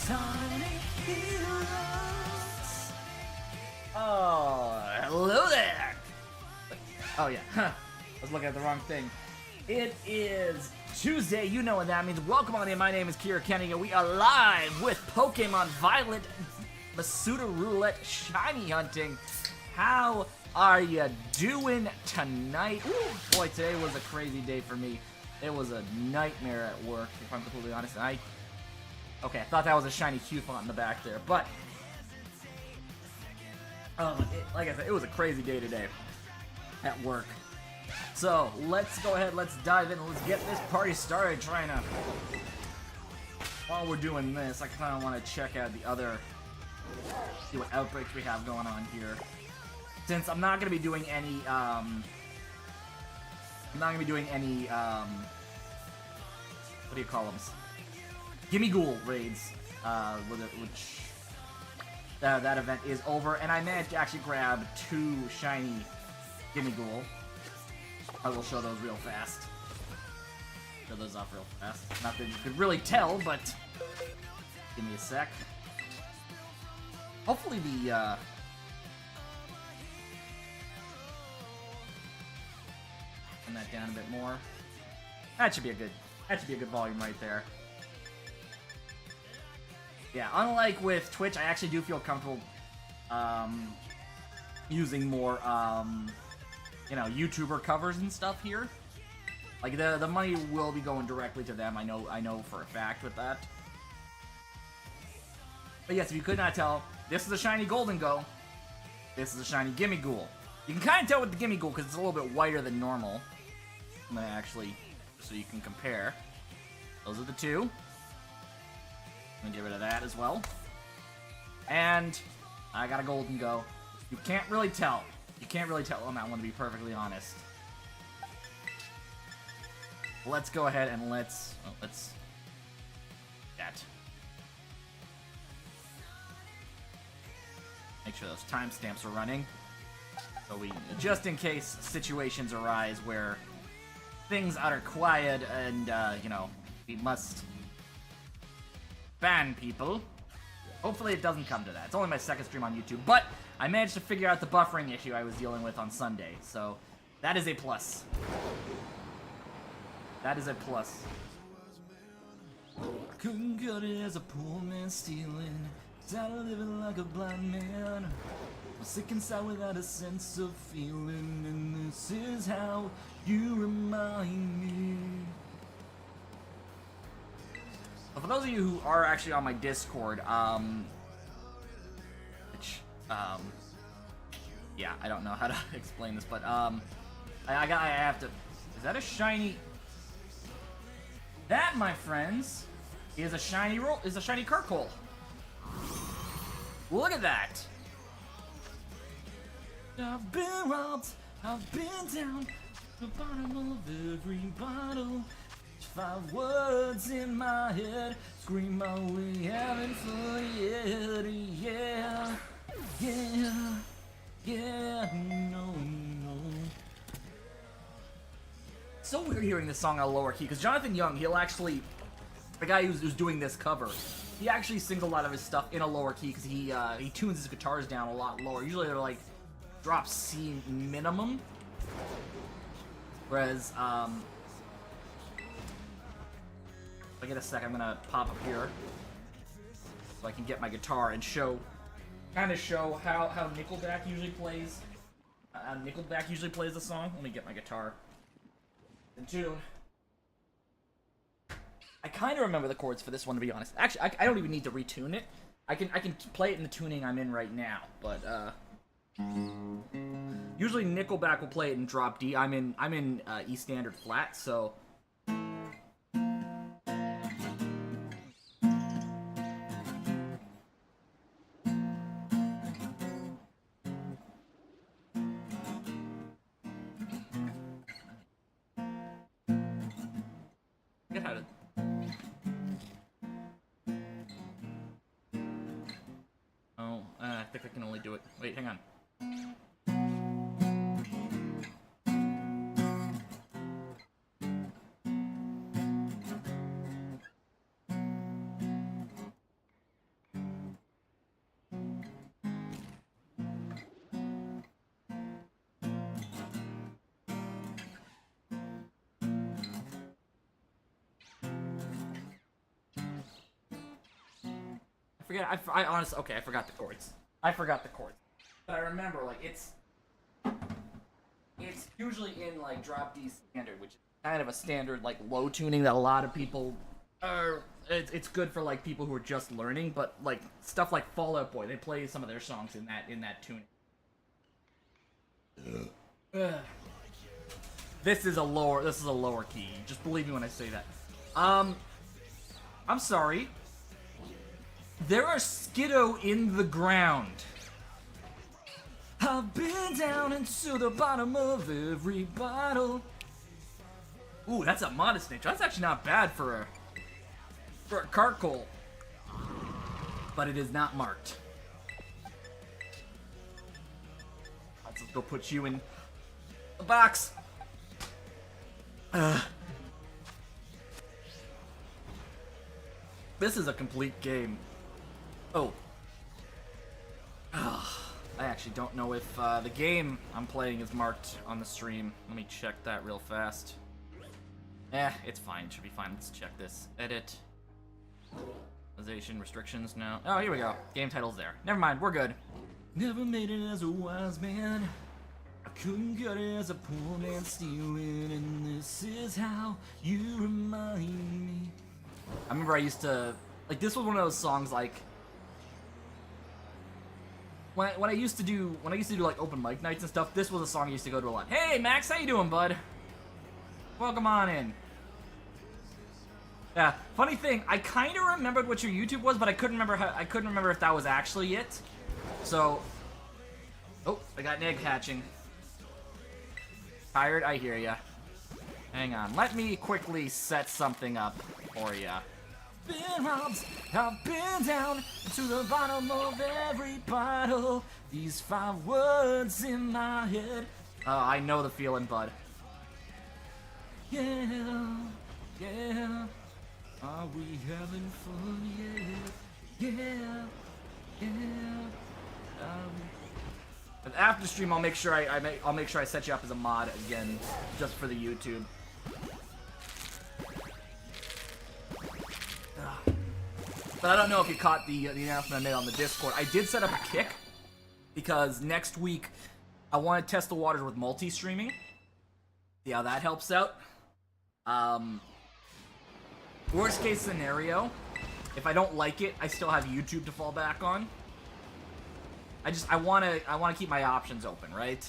Tiny heroes. Oh, hello there. Oh yeah, I was looking at the wrong thing. It is Tuesday, you know what that means. Welcome on in, my name is Kira Kenny, and we are live with Pokemon Violet Masuda Roulette Shiny Hunting. How are you doing tonight? Ooh, boy, today was a crazy day for me. It was a nightmare at work, if I'm completely honest. Okay, I thought that was a shiny Q font in the back there, but like I said, it was a crazy day today at work. So let's go ahead, let's dive in, let's get this party started. While we're doing this, I kind of want to check out the other, see what outbreaks we have going on here. Since I'm not going to be doing any, what do you call them? Gimme Ghoul raids, which that event is over, and I managed to actually grab 2 shiny Gimme Ghoul. I will show those real fast. Show those off real fast. Not that you could really tell, but give me a sec. Hopefully the turn that down a bit more. That should be a good volume right there. Yeah, unlike with Twitch, I actually do feel comfortable using more you know, YouTuber covers and stuff here. Like the money will be going directly to them. I know for a fact with that. But yes, if you could not tell, this is a shiny Golden Go. This is a shiny Gimme Ghoul. You can kind of tell with the Gimme Ghoul because it's a little bit whiter than normal. I'm gonna actually, so you can compare. Those are the 2. I'm gonna get rid of that as well. And I got a Golden Go. You can't really tell. You can't really tell on that one, to be perfectly honest. Let's go ahead and let's that. Make sure those timestamps are running. So we, just in case situations arise where things are quiet and, you know, we must ban people. Hopefully it doesn't come to that. It's only my second stream on YouTube, but I managed to figure out the buffering issue I was dealing with on Sunday, so that is a plus. That is a plus. Couldn't cut it as a poor man stealing, tired of living like a blind man. I'm sick inside without a sense of feeling, and this is how you remind me. But for those of you who are actually on my Discord, yeah, I don't know how to explain this, but I have to. Is that a shiny? That, my friends, is a shiny Carkol. Look at that. I've been robbed, I've been down the bottom of every bottle. 5 words in my head, scream my way, haven't forget it, yeah, yeah, yeah, no. It's so weird hearing this song on a lower key, because Jonathan Young, he'll actually, the guy who's doing this cover, he actually sings a lot of his stuff in a lower key, because he tunes his guitars down a lot lower. Usually they're like, drop C minimum, whereas, if I get a sec, I'm gonna pop up here so I can get my guitar and kind of show how Nickelback usually plays. Nickelback usually plays the song. Let me get my guitar in tune. I kind of remember the chords for this one, to be honest. Actually, I don't even need to retune it. I can play it in the tuning I'm in right now. But usually Nickelback will play it in drop D. I'm in E standard flat, so. I think I can only do it. Wait, hang on. I honestly, okay, I forgot the chords. I forgot the chords. But I remember, like, it's usually in, like, drop D standard, which is kind of a standard, like, low tuning that a lot of people are... It's good for, like, people who are just learning, but, like, stuff like Fall Out Boy, they play some of their songs in that tuning. This is a lower key. Just believe me when I say that. I'm sorry. There are Skiddo in the ground. I've been down into the bottom of every bottle. Ooh, that's a modest nature. That's actually not bad for a Carcoal. But it is not marked. Let's go put you in the box. This is a complete game. Oh. I actually don't know if the game I'm playing is marked on the stream. Let me check that real fast. It's fine. It should be fine. Let's check this. Edit. Organization restrictions. No. Oh, here we go. Game title's there. Never mind. We're good. Never made it as a wise man. I couldn't get it as a poor man stealing. And this is how you remind me. I remember I used to... Like, this was one of those songs, like... When I used to do like open mic nights and stuff, this was a song I used to go to a lot. Hey Max, how you doing, bud? Welcome on in. Yeah, funny thing, I kind of remembered what your YouTube was, but I couldn't remember if that was actually it. So, oh, I got an egg hatching. Tired? I hear ya. Hang on, let me quickly set something up for ya. Been robbed, I've been down to the bottom of every bottle. These 5 words in my head. I know the feeling, bud. Yeah, yeah. Are we having fun? Yeah, yeah, yeah. But after stream, I'll make sure I'll make sure I set you up as a mod again, just for the YouTube. But I don't know if you caught the announcement I made on the Discord. I did set up a kick, because next week I want to test the waters with multi-streaming. See how that helps out. Worst case scenario, if I don't like it, I still have YouTube to fall back on. I want to keep my options open, right?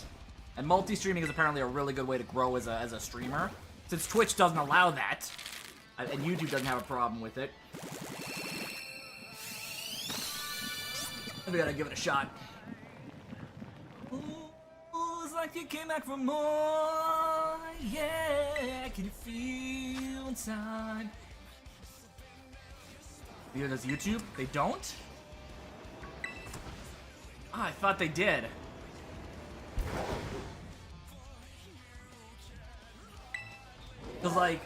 And multi-streaming is apparently a really good way to grow as a streamer, since Twitch doesn't allow that, and YouTube doesn't have a problem with it. We gotta give it a shot. Ooh, it's like you came back for more. Yeah, can you feel inside? Neither does YouTube. They don't? Ah, I thought they did. Cause like,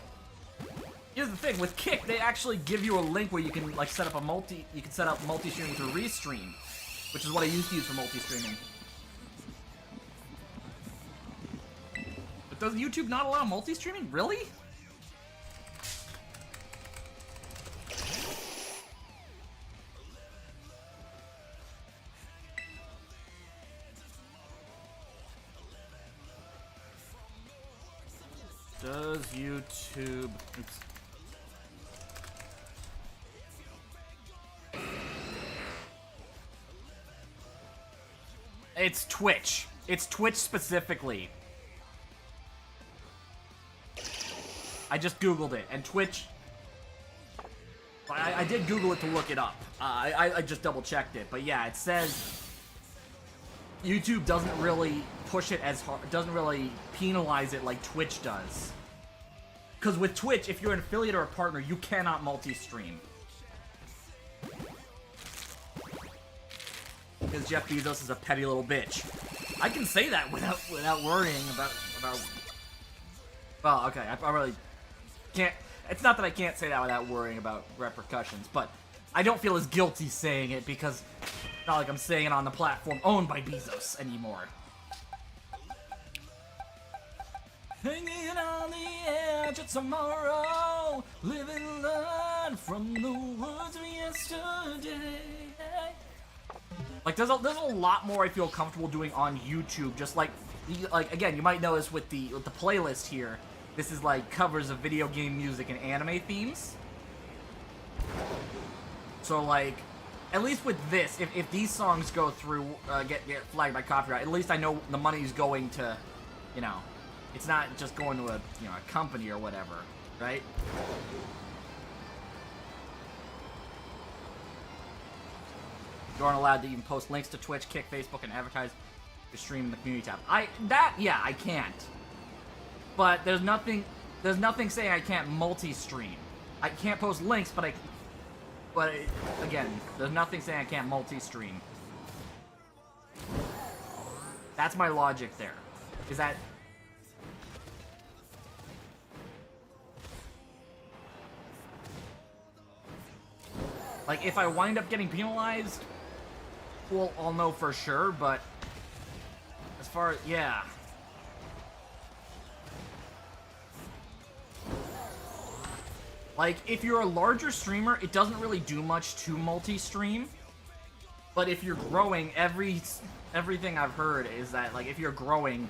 here's the thing, with Kick, they actually give you a link where you can like set up multi-streaming through Restream, which is what I used to use for multi-streaming. But does YouTube not allow multi-streaming? Really? Does YouTube... Oops. It's Twitch. It's Twitch specifically. I just Googled it, and Twitch... I did Google it to look it up. I just double-checked it, but yeah, it says... YouTube doesn't really push it as hard, doesn't really penalize it like Twitch does. Because with Twitch, if you're an affiliate or a partner, you cannot multi-stream. Because Jeff Bezos is a petty little bitch. I can say that without worrying about... Well, okay, I really can't... It's not that I can't say that without worrying about repercussions, but I don't feel as guilty saying it because it's not like I'm saying it on the platform owned by Bezos anymore. Hanging on the edge of tomorrow, living learn from the words of yesterday. Like, there's a lot more I feel comfortable doing on YouTube. Just like again, you might notice with the playlist here, this is like covers of video game music and anime themes. So like, at least with this, if these songs go through, get flagged by copyright, at least I know the money's going to, you know, it's not just going to a company or whatever, right? You aren't allowed to even post links to Twitch, Kick, Facebook, and advertise your stream in the community tab. Yeah, I can't. But there's nothing saying I can't multi-stream. I can't post links, but again, there's nothing saying I can't multi-stream. That's my logic there. Is that... Like, if I wind up getting penalized, well, I'll know for sure, but... As far as... Yeah. Like, if you're a larger streamer, it doesn't really do much to multi-stream. But if you're growing, everything I've heard is that, like, if you're growing,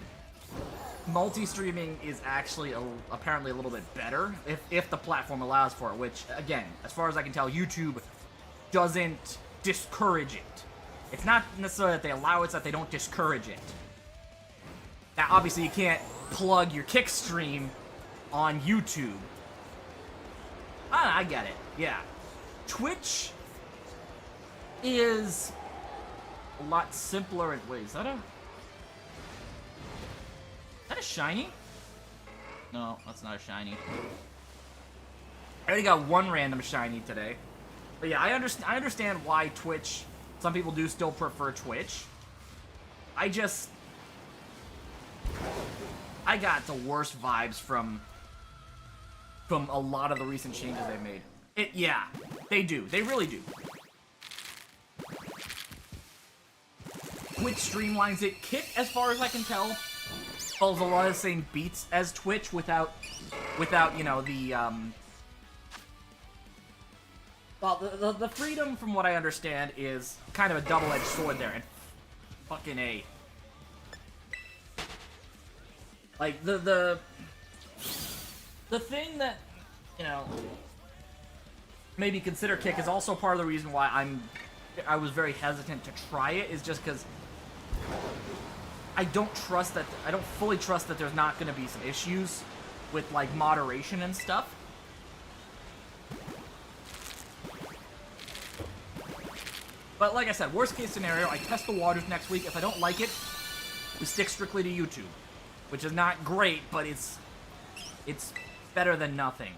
multi-streaming is actually apparently a little bit better if the platform allows for it, which, again, as far as I can tell, YouTube doesn't discourage it. It's not necessarily that they allow it, it's that they don't discourage it. Now, obviously, you can't plug your Kick stream on YouTube. I get it, yeah. Twitch is a lot simpler in ways. Is that a shiny? No, that's not a shiny. I already got one random shiny today. But yeah, I understand why Twitch, some people do still prefer Twitch. I got the worst vibes from a lot of the recent changes they made. Yeah, they do. They really do. Twitch streamlines it. Kick, as far as I can tell, follows a lot of the same beats as Twitch without you know, the well, the freedom, from what I understand, is kind of a double-edged sword there, and fucking A. Like, the thing that, you know, maybe consider Kick is also part of the reason why I was very hesitant to try it, is just because I don't fully trust that there's not going to be some issues with, like, moderation and stuff. But like I said, worst case scenario, I test the waters next week. If I don't like it, we stick strictly to YouTube, which is not great, but it's better than nothing.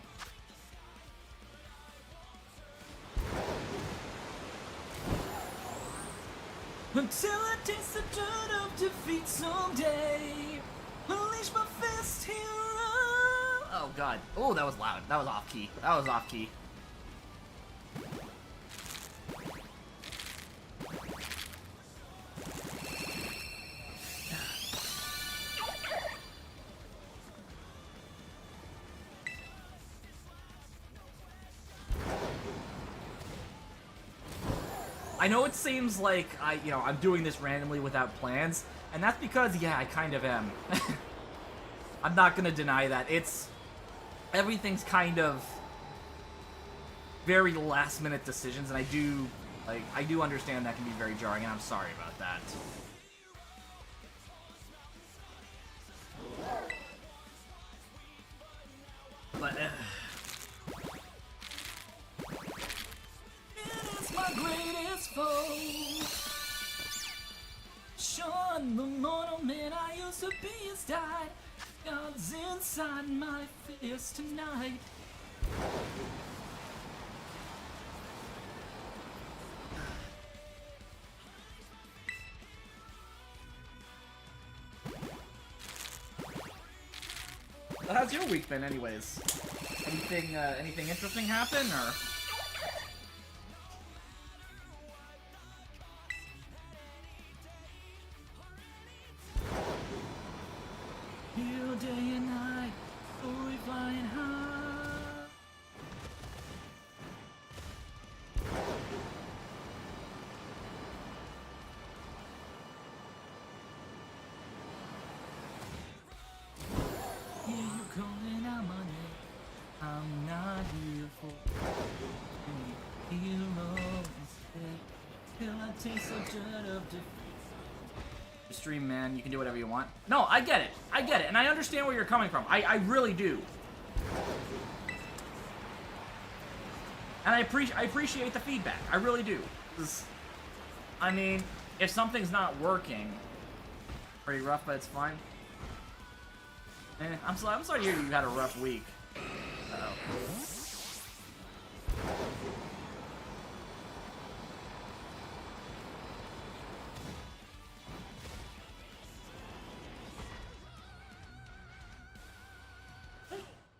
Until I taste the dirt of defeat someday, unleash my fist, hero. Oh god. Oh, that was loud. That was off key. That was off key. I know it seems like I'm doing this randomly without plans, and that's because, yeah, I kind of am. I'm not gonna deny that. Everything's kind of very last-minute decisions, and I do understand that can be very jarring, and I'm sorry about that. But, my greatest foe. Sean, the mortal man I used to be, has died. God's inside my fist tonight. How's your week been, anyways? Anything interesting happen, or? Day and night. flying high. Here you calling out my name. I'm not here for any heroes. Till I taste the dirt of defeat. Stream, man, you can do whatever you want. No, I get it. I get it, and I understand where you're coming from. I really do. And I appreciate the feedback. I really do. I mean, if something's not working, pretty rough, but it's fine. I'm sorry to hear you had a rough week. Uh-oh.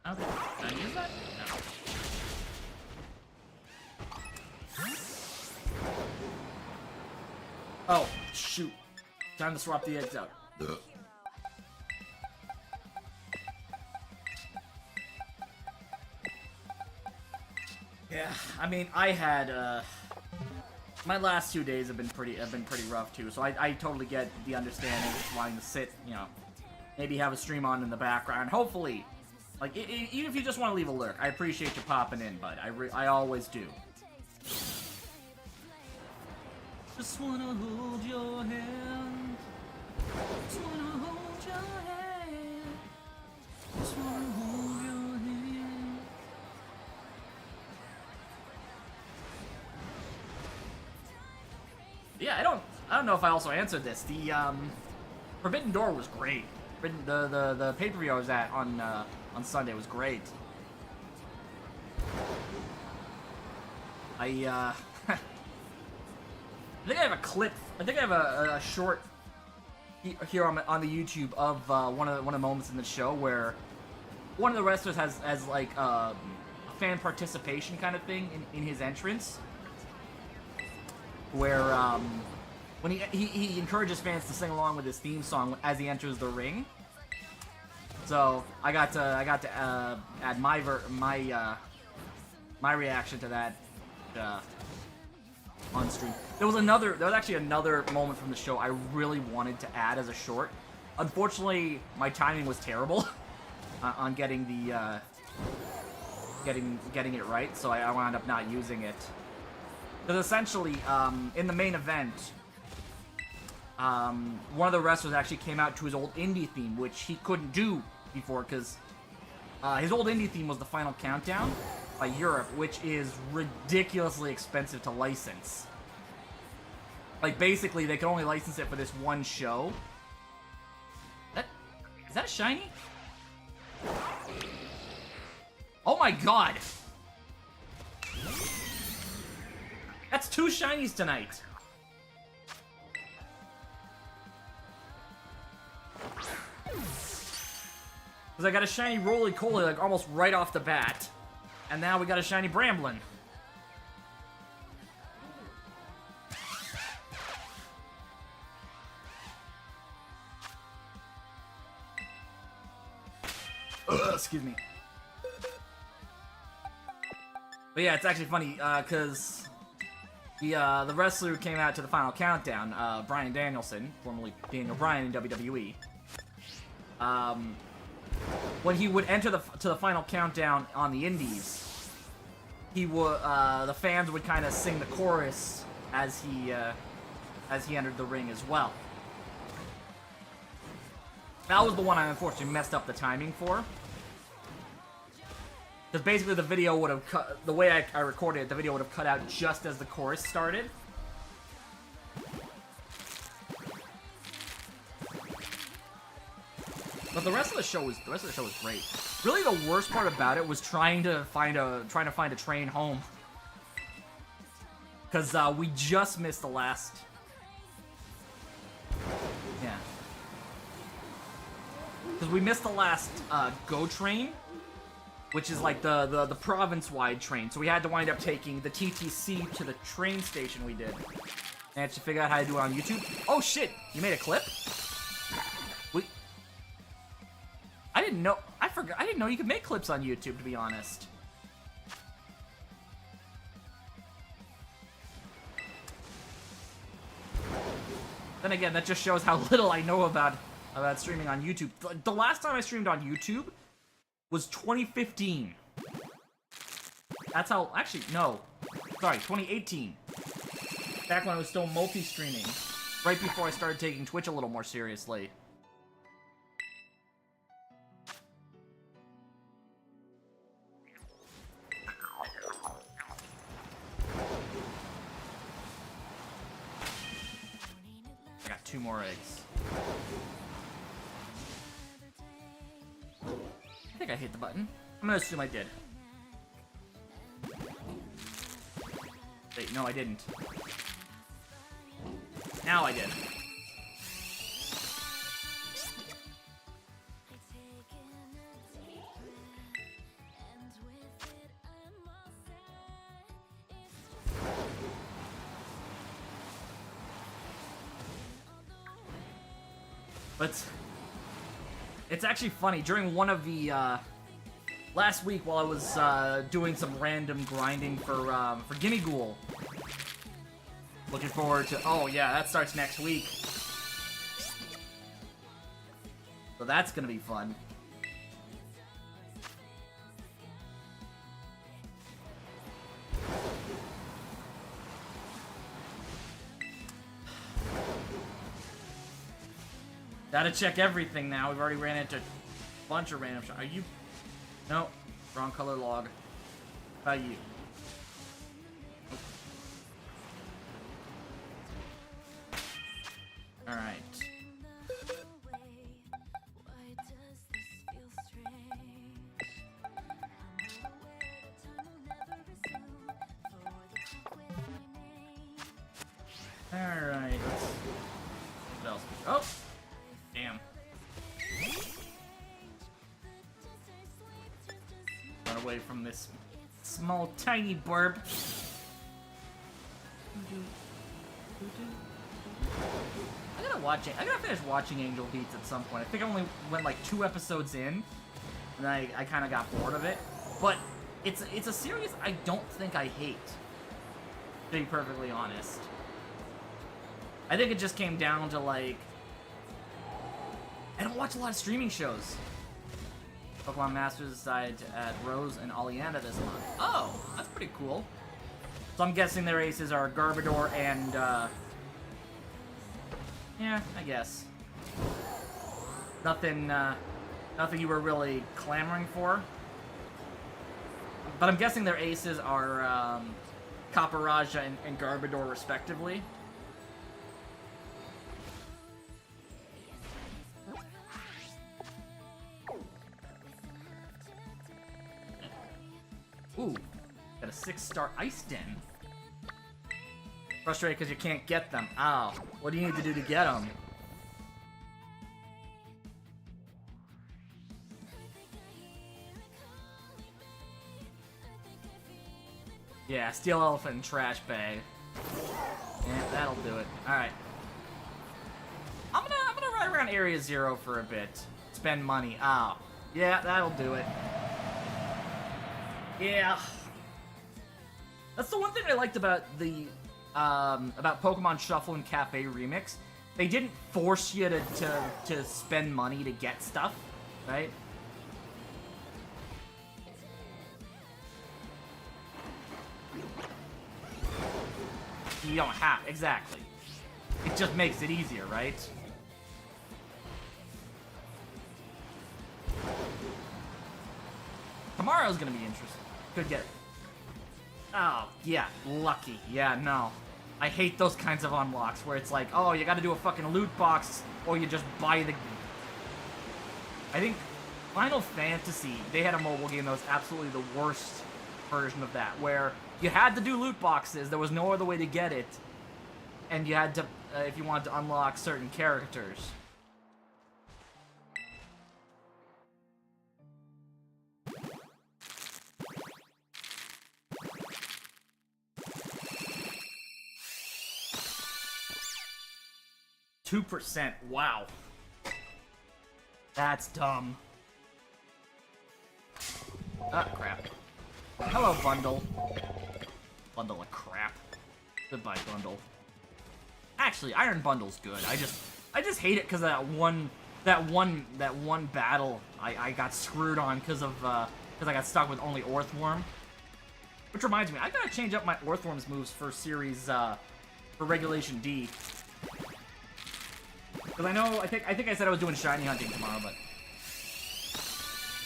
Okay. Can I use that? No. Oh, shoot. Time to swap the eggs out. Yeah, I mean, I had, my last 2 days have been pretty rough too, so I totally get the understanding of wanting to sit, you know, maybe have a stream on in the background. Hopefully, like, even if you just want to leave a lurk, I appreciate you popping in, bud. I always do. Just wanna hold your hand. Just wanna hold your hand. Just wanna hold your hand. Yeah, I don't know if I also answered this. The Forbidden Door was great. The pay-per-view I was at on Sunday was great. I think I have a clip. I think I have a short here on the YouTube of one of the moments in the show where one of the wrestlers has like a fan participation kind of thing in his entrance, where when he encourages fans to sing along with his theme song as he enters the ring. So I got to add my reaction to that on stream. There was actually another moment from the show I really wanted to add as a short. Unfortunately, my timing was terrible on getting the getting it right, so I wound up not using it. Because essentially, in the main event, one of the wrestlers actually came out to his old indie theme, which he couldn't do before, because his old indie theme was the Final Countdown by Europe, which is ridiculously expensive to license. Like, basically, they can only license it for this one show. Is that a shiny? Oh my god! That's 2 shinies tonight! Because I got a shiny Roly-Coly, like, almost right off the bat. And now we got a shiny Bramblin. Excuse me. But yeah, it's actually funny, because the wrestler who came out to the Final Countdown, Bryan Danielson, formerly Daniel Bryan in WWE, when he would enter to the Final Countdown on the Indies, he would the fans would kind of sing the chorus as he entered the ring as well. That was the one I unfortunately messed up the timing for. Because basically the video would have cut, the way I recorded it, the video would have cut out just as the chorus started. But the rest of the show was great. Really, the worst part about it was trying to find a train home. Because we just missed the last. Yeah. Because we missed the last GO train, which is like the province-wide train. So we had to wind up taking the TTC to the train station we did. And I had to figure out how to do it on YouTube. Oh shit! You made a clip? I didn't know. I didn't know you could make clips on YouTube, to be honest. Then again, that just shows how little I know about streaming on YouTube. The last time I streamed on YouTube was 2015. That's how... Actually, no. Sorry, 2018. Back when I was still multi-streaming. Right before I started taking Twitch a little more seriously. I got 2 more eggs. I think I hit the button. I'm gonna assume I did. Wait, no, I didn't. Now I did. But it's actually funny. During one of the last week, while I was doing some random grinding for Gimme Ghoul, looking forward to. Oh yeah, that starts next week, so that's gonna be fun. Gotta check everything now. We've already ran into a bunch of random shots. Are you? No. Wrong color log. How about you? Alright. Alright. What else? Oh! Damn. Run away from this small, tiny burb. I gotta finish watching Angel Beats at some point. I think I only went like 2 episodes in, and I kind of got bored of it. But it's a series I don't think I hate, to be perfectly honest. I think it just came down to, like, I don't watch a lot of streaming shows. Pokemon Masters decided to add Rose and Oleana this month. Oh, that's pretty cool. So I'm guessing their aces are Garbodor and, yeah, I guess. Nothing you were really clamoring for. But I'm guessing their aces are, Capparaja and Garbodor, respectively. Ooh, got a 6-star Ice Den. Frustrated because you can't get them. Ow. What do you need to do to get them? Yeah, Steel Elephant and Trash Bag. Yeah, that'll do it. Alright. I'm gonna ride around Area Zero for a bit. Spend money. Ow. Yeah, that'll do it. Yeah. That's the one thing I liked about the about Pokemon Shuffle and Cafe Remix. They didn't force you to spend money to get stuff, right? You don't have, exactly. It just makes it easier, right? Tomorrow's gonna be interesting. Could get it. Oh, yeah, lucky. Yeah, no. I hate those kinds of unlocks where it's like, oh, you gotta do a fucking loot box, or you just buy the... I think Final Fantasy, they had a mobile game that was absolutely the worst version of that, where you had to do loot boxes, there was no other way to get it, and you had to, if you wanted to unlock certain characters. %. Wow. That's dumb. Ah, crap. Hello, bundle. Bundle of crap. Goodbye, bundle. Actually, Iron Bundle's good. I just hate it because of that one battle I got screwed on because I got stuck with only Orthworm. Which reminds me, I gotta change up my Orthworm's moves for series for Regulation D. Because I think I said I was doing shiny hunting tomorrow, but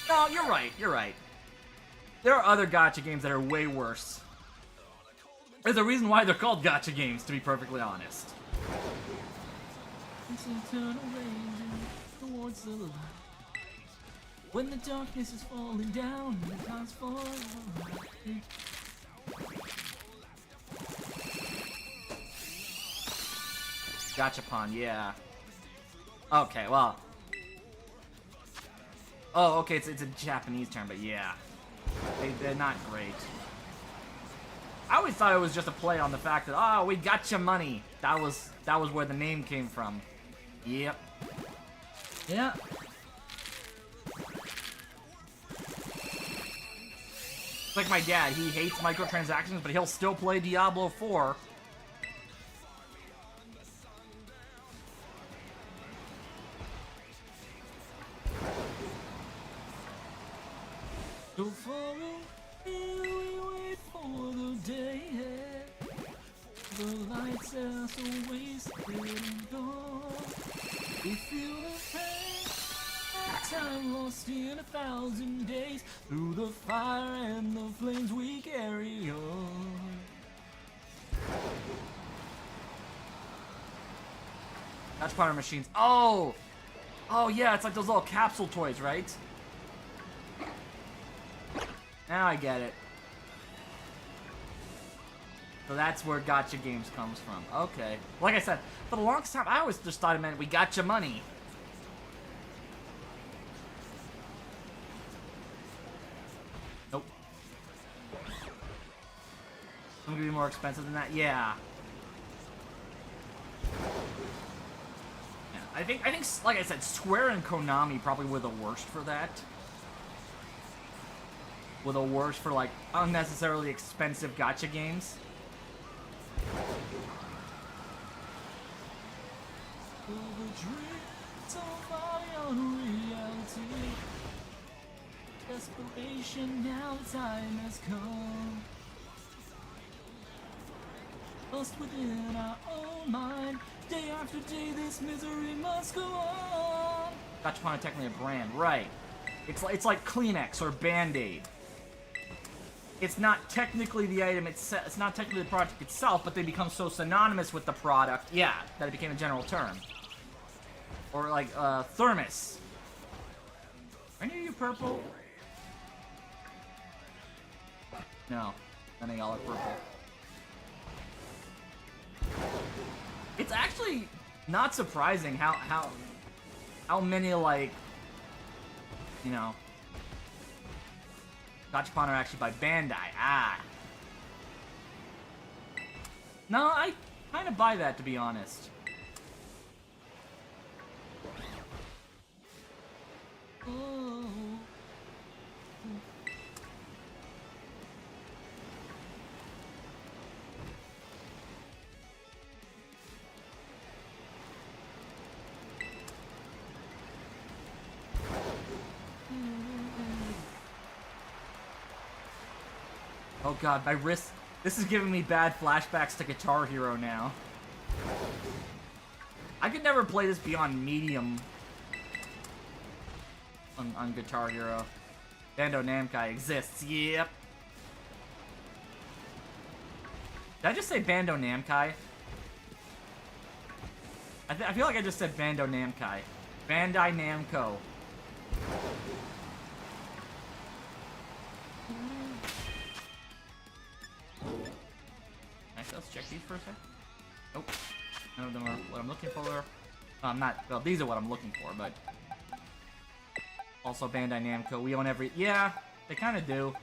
no, you're right. You're right. There are other gacha games that are way worse. There's a reason why they're called gacha games, to be perfectly honest. Towards the light. When the darkness is falling down, the time's falling. Gachapon, yeah. Okay, well. Oh, okay, it's a Japanese term, but yeah. They're not great. I always thought it was just a play on the fact that, oh, we got your money. That was where the name came from. Yep. Yeah. It's like my dad. He hates microtransactions, but he'll still play Diablo 4. So far away, we wait for the day. The lights are so wasted and gone. We feel the pain, time lost in 1,000 days. Through the fire and the flames we carry on. That's Power Machines. Oh! Oh yeah, it's like those little capsule toys, right? Now I get it. So that's where gacha games comes from. Okay. Like I said, for the longest time, I always just thought it meant we got your money. Nope. I'm gonna be more expensive than that? Yeah. Yeah. I think, like I said, Square and Konami probably were the worst for that. Were the worst for, like, unnecessarily expensive gacha games. Desperation, now the time has come. Lost within our own mind. Day after day, this misery must go on. Gachapon is technically a brand, right? It's like Kleenex or Band-Aid. It's not technically the item itself, it's not technically the product itself, but they become so synonymous with the product, yeah, that it became a general term. Or like, thermos. Are any of you purple? No, none of y'all are purple. It's actually not surprising how many, like, you know, Gachapon are actually by Bandai. Ah. No, I kind of buy that, to be honest. Oh. Oh god, my wrist. This is giving me bad flashbacks to Guitar Hero now. I could never play this beyond medium on Guitar Hero. Bando Namkai exists, yep. Did I just say Bando Namkai? I feel like I just said Bando Namkai. Bandai Namco. Actually, let's check these for a sec. Nope. None of them are what I'm looking for. I'm not. Well, these are what I'm looking for, but also Bandai Namco. We own every. Yeah, they kind of do.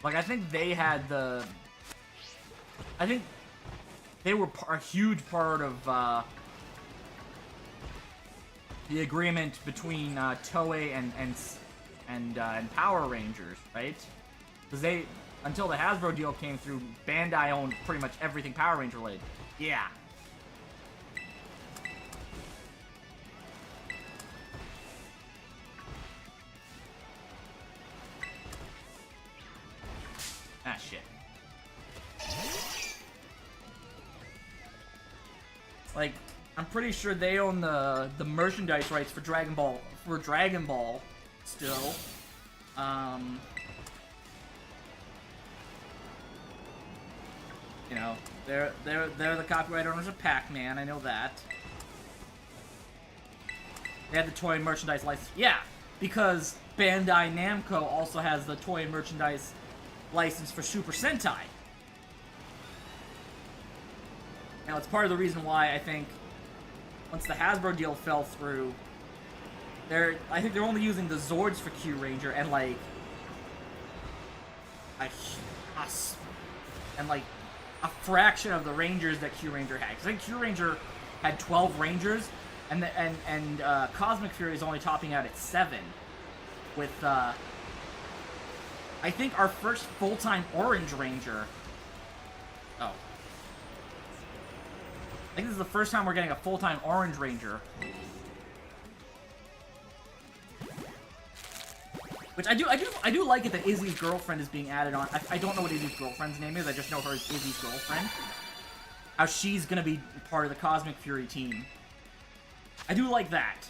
Like, I think they had the. I think they were a huge part of the agreement between Toei and Power Rangers, right? Because they, until the Hasbro deal came through, Bandai owned pretty much everything Power Ranger related. Yeah. Ah, shit. Like, I'm pretty sure they own the merchandise rights for Dragon Ball still. You know, they're the copyright owners of Pac-Man, I know that. They had the toy and merchandise license. Yeah, because Bandai Namco also has the toy and merchandise license for Super Sentai. Now, it's part of the reason why I think once the Hasbro deal fell through, I think they're only using the Zords for Q Ranger and like a fraction of the Rangers that Q Ranger had. Because I think Q Ranger had 12 Rangers, and Cosmic Fury is only topping out at 7. With I think our first full-time Orange Ranger. Oh. I think this is the first time we're getting a full-time Orange Ranger. Which I do like it that Izzy's girlfriend is being added on. I don't know what Izzy's girlfriend's name is. I just know her as Izzy's girlfriend. How she's gonna be part of the Cosmic Fury team. I do like that.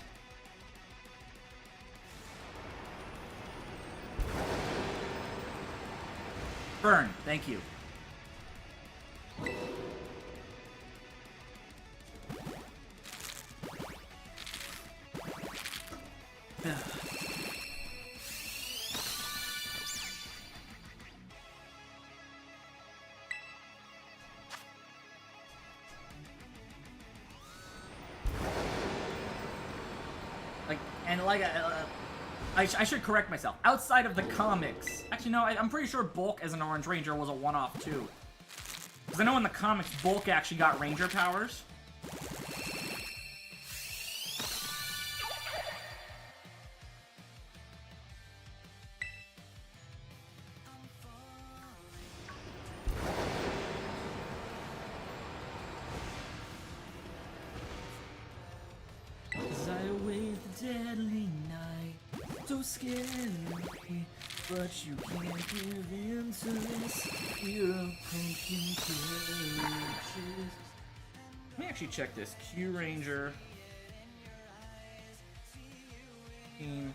Burn, thank you. I should correct myself. Outside of the comics... Actually, no, I'm pretty sure Bulk as an Orange Ranger was a one-off, too. Because I know in the comics, Bulk actually got Ranger powers. As I await the deadly night, so scary, but you can't give in to this. You're pumpkin carriages. Let me actually check this. Q Ranger team.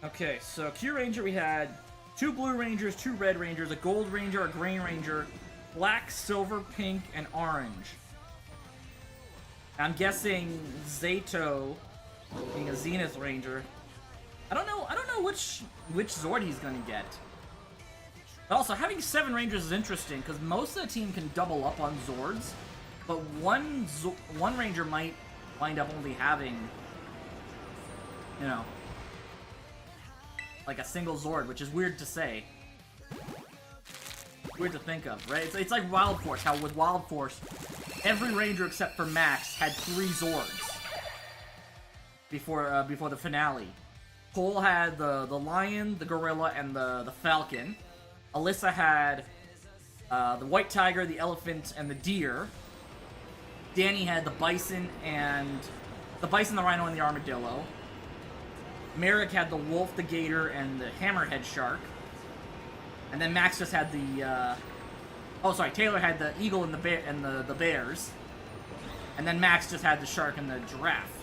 Okay, so Q Ranger we had 2 Blue Rangers, 2 Red Rangers, a Gold Ranger, a Green Ranger, Black, Silver, Pink, and Orange. I'm guessing Zato being a Zenith Ranger. I don't know which Zord he's gonna get. But also, having 7 Rangers is interesting, because most of the team can double up on Zords, but one Ranger might wind up only having, you know, like a single Zord, which is weird to say. Weird to think of, right? It's like Wild Force, how with Wild Force, every Ranger except for Max had 3 Zords before the finale. Cole had the Lion, the Gorilla, and the Falcon. Alyssa had the White Tiger, the Elephant, and the Deer. Danny had the Bison, the Rhino, and the Armadillo. Merrick had the Wolf, the Gator, and the Hammerhead Shark. And then Max just had the Taylor had the Eagle and the Bears. And then Max just had the Shark and the Giraffe.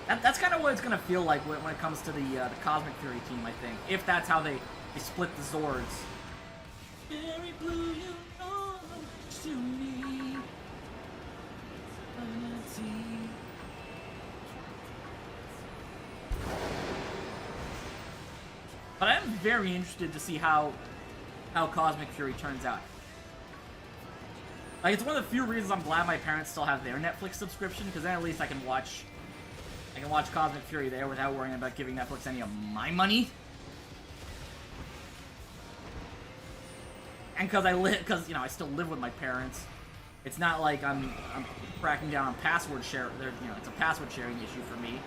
That's kind of what it's going to feel like when it comes to the Cosmic Fury team, I think. If that's how they split the Zords. Very blue, you know, to me. But I'm very interested to see how Cosmic Fury turns out. Like, it's one of the few reasons I'm glad my parents still have their Netflix subscription, because then at least I can watch Cosmic Fury there without worrying about giving Netflix any of my money. And because I still live with my parents. It's not like I'm cracking down on password share. You know, it's a password sharing issue for me.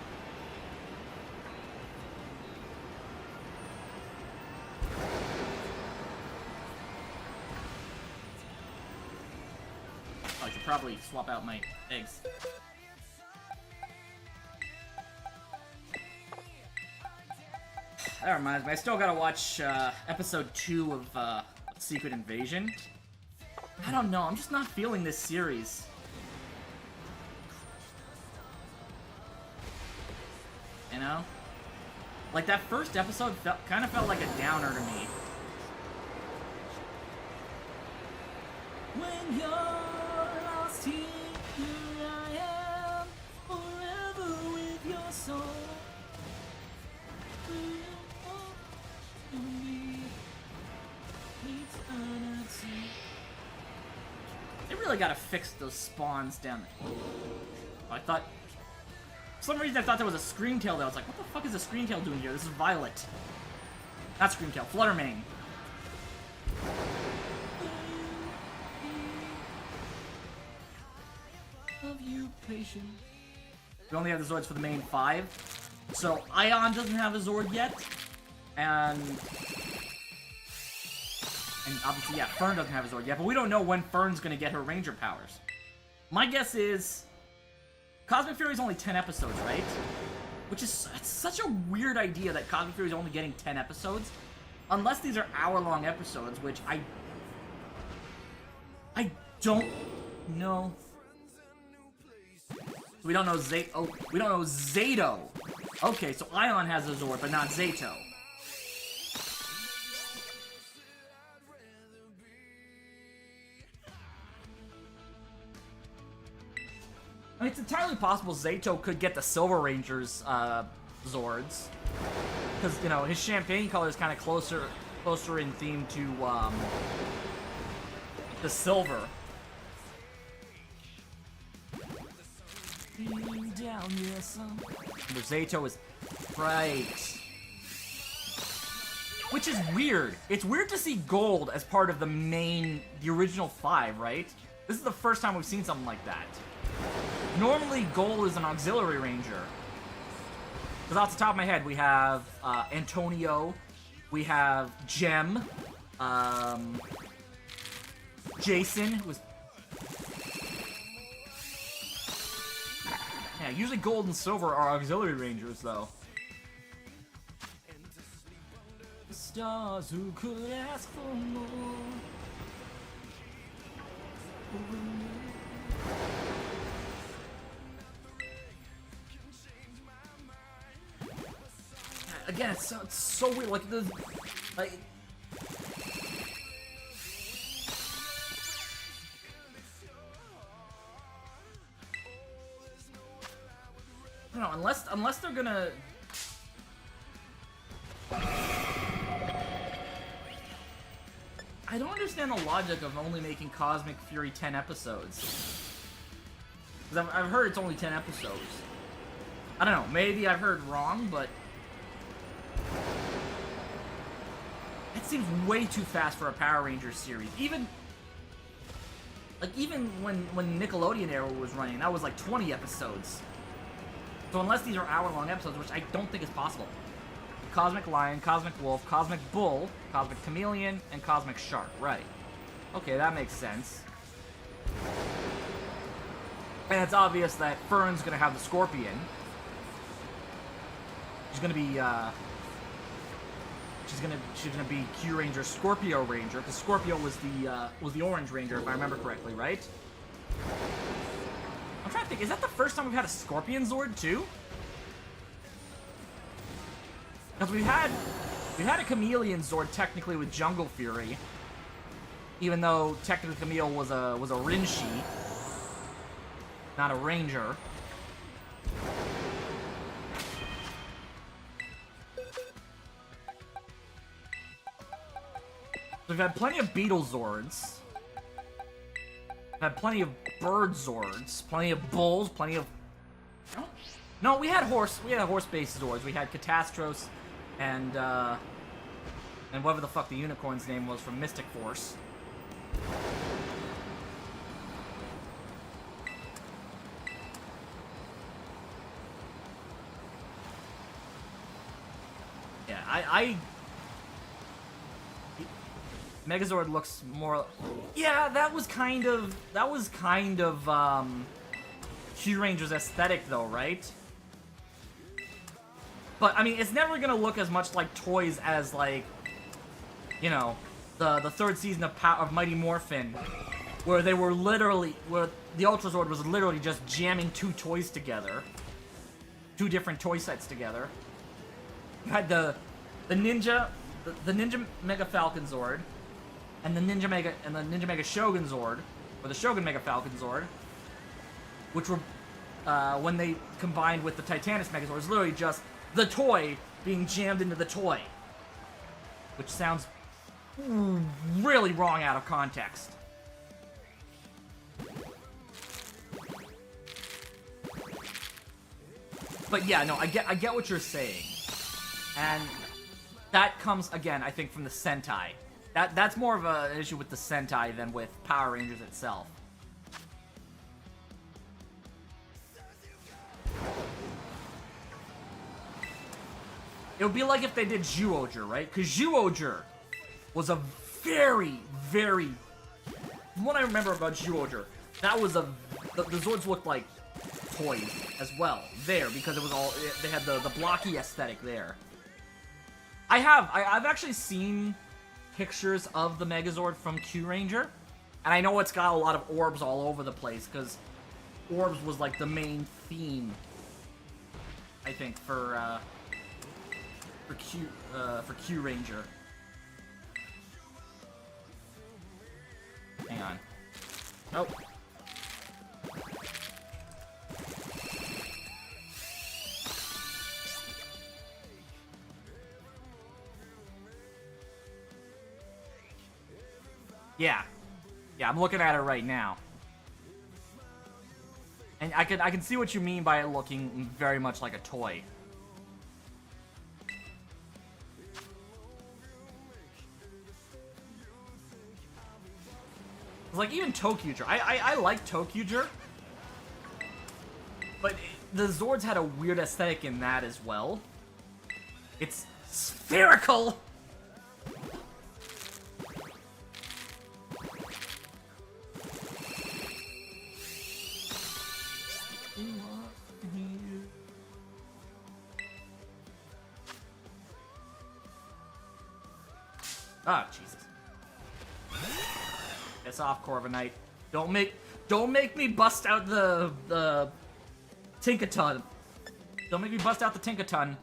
Oh, I should probably swap out my eggs. That reminds me, I still gotta watch episode 2 of Secret Invasion. I don't know, I'm just not feeling this series. You know? Like, that first episode kind of felt like a downer to me. When you're lost here, I am forever with your soul. They really gotta fix those spawns down there. Oh, I thought... For some reason I thought there was a Screamtail there. I was like, what the fuck is a Screamtail doing here? This is Violet. Not Screamtail, Fluttermane. Love you, patient. We only have the Zords for the main 5. So, Ion doesn't have a Zord yet. And obviously, yeah, Fern doesn't have a Zord yet, but we don't know when Fern's gonna get her Ranger powers. My guess is... Cosmic Fury's only 10 episodes, right? Which is such a weird idea that Cosmic Fury's only getting 10 episodes. Unless these are hour-long episodes, which I don't know. We don't know we don't know Zato. Okay, so Ion has a Zord, but not Zato. I mean, it's entirely possible Zato could get the Silver Ranger's Zords. Because, you know, his champagne color is kind of closer in theme to the silver. Down, yes, the Zato is bright. Which is weird. It's weird to see gold as part of the original 5, right? This is the first time we've seen something like that. Normally, gold is an auxiliary ranger. Because off the top of my head, we have Antonio, we have Gem, Jason, who was... Yeah, usually gold and silver are auxiliary rangers, though. The stars who could ask for more. Again, it's so weird. Like the I don't know, unless they're gonna... I don't understand the logic of only making Cosmic Fury 10 episodes. Because I've heard it's only 10 episodes. I don't know, maybe I've heard wrong, but... That seems way too fast for a Power Rangers series. Even when Nickelodeon era was running, that was like 20 episodes. So unless these are hour-long episodes, which I don't think is possible. Cosmic Lion, Cosmic Wolf, Cosmic Bull, Cosmic Chameleon, and Cosmic Shark. Right. Okay, that makes sense. And it's obvious that Fern's gonna have the Scorpion. She's gonna be, she's gonna be Q Ranger, Scorpio Ranger, because Scorpio was the Orange Ranger, if I remember correctly, right? I'm trying to think, is that the first time we've had a Scorpion Zord, too? Because we had a Chameleon Zord technically with Jungle Fury, even though technically Camille was a Rinshi, not a Ranger. We've had plenty of Beetle Zords. We've had plenty of Bird Zords, plenty of Bulls, plenty of... No, we had horse-based Zords. We had Catastros and whatever the fuck the unicorn's name was from Mystic Force. Yeah, I Megazord looks more... Yeah, that was kind of Q-Ranger's aesthetic, though, right? But, I mean, it's never gonna look as much like toys as, like, you know, the third season of Mighty Morphin, where they were literally... where the Ultra Zord was literally just jamming two toys together. Two different toy sets together. You had the Ninja Mega Falcon Zord, and the Ninja Mega Shogun Zord, or the Shogun Mega Falcon Zord, which were when they combined with the Titanus Megazord, it was literally just the toy being jammed into the toy, which sounds really wrong out of context. But yeah, no, I get what you're saying, and that comes again, I think, from the Sentai. That's more of an issue with the Sentai than with Power Rangers itself. It would be like if they did Zyuohger, right? Because Zyuohger was a very, very... From what I remember about Zyuohger, that was a... The Zords looked like toys as well there, because it was all... They had the blocky aesthetic there. I've actually seen pictures of the Megazord from Q-Ranger, and I know it's got a lot of orbs all over the place, because orbs was like the main theme, I think, for Q-Ranger. Hang on. Nope. Yeah. Yeah, I'm looking at it right now. And I can see what you mean by it looking very much like a toy. Like, even ToQger. I like ToQger. But the Zords had a weird aesthetic in that as well. It's spherical! Ah, Jesus. Piss off, Corviknight. Don't make me bust out the Tinkaton. Don't make me bust out the Tinkaton.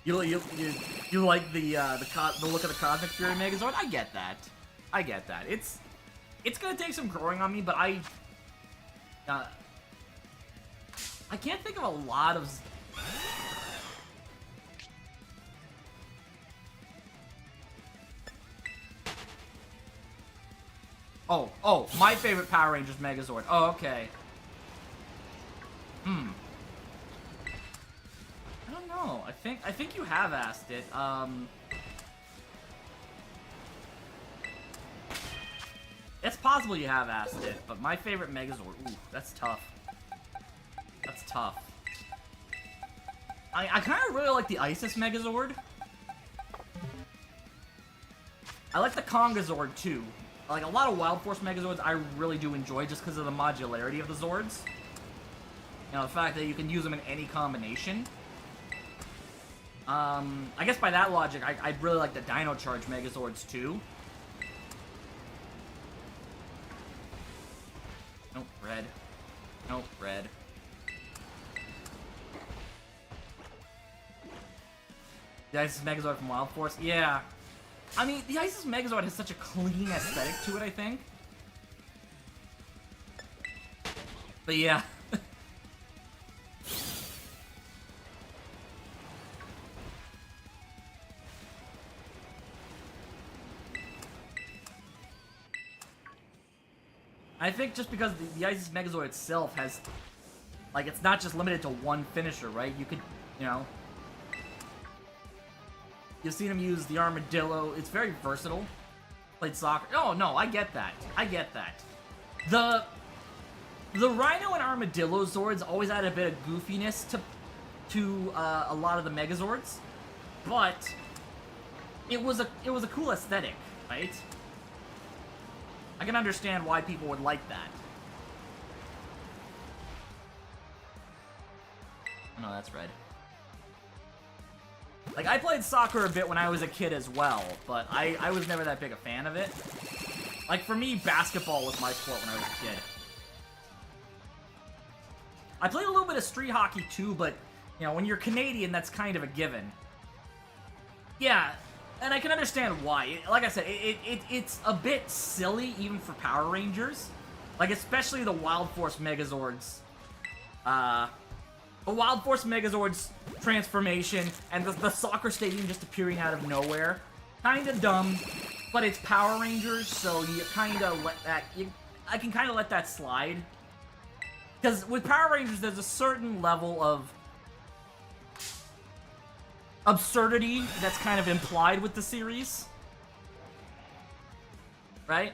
You like the look of the Cosmic Fury Megazord? I get that. I get that. It's gonna take some growing on me, but I can't think of a lot of... Oh, my favorite Power Rangers Megazord. Oh, okay. I don't know. I think you have asked it. It's possible you have asked it, but my favorite Megazord... Ooh, that's tough. That's tough. I kind of really like the Isis Megazord. I like the Kongazord, too. Like, a lot of Wild Force Megazords I really do enjoy just because of the modularity of the Zords. You know, the fact that you can use them in any combination. I guess by that logic, I'd really like the Dino Charge Megazords, too. Nope, red. Nope, red. The Isis Megazord from Wild Force? Yeah. I mean, the Isis Megazord has such a clean aesthetic to it, I think. But yeah. I think just because the Isis Megazord itself has, like, it's not just limited to one finisher, right? You could, you know, You've seen him use the armadillo. It's very versatile. Played soccer. Oh, no, I get that. I get that. The Rhino and Armadillo Zords always add a bit of goofiness to a lot of the Megazords, but it was a cool aesthetic, right? I can understand why people would like that. Oh, no, that's red. Like, I played soccer a bit when I was a kid as well, but I was never that big a fan of it. Like, for me, basketball was my sport when I was a kid. I played a little bit of street hockey too, but, you know, when you're Canadian, that's kind of a given. Yeah, and I can understand why. Like I said, it's a bit silly, even for Power Rangers. Like, especially the Wild Force Megazords. The Wild Force Megazord's transformation and the soccer stadium just appearing out of nowhere. Kinda dumb, but it's Power Rangers, so you kinda let that... I can kinda let that slide. Because with Power Rangers, there's a certain level of absurdity that's kind of implied with the series. Right?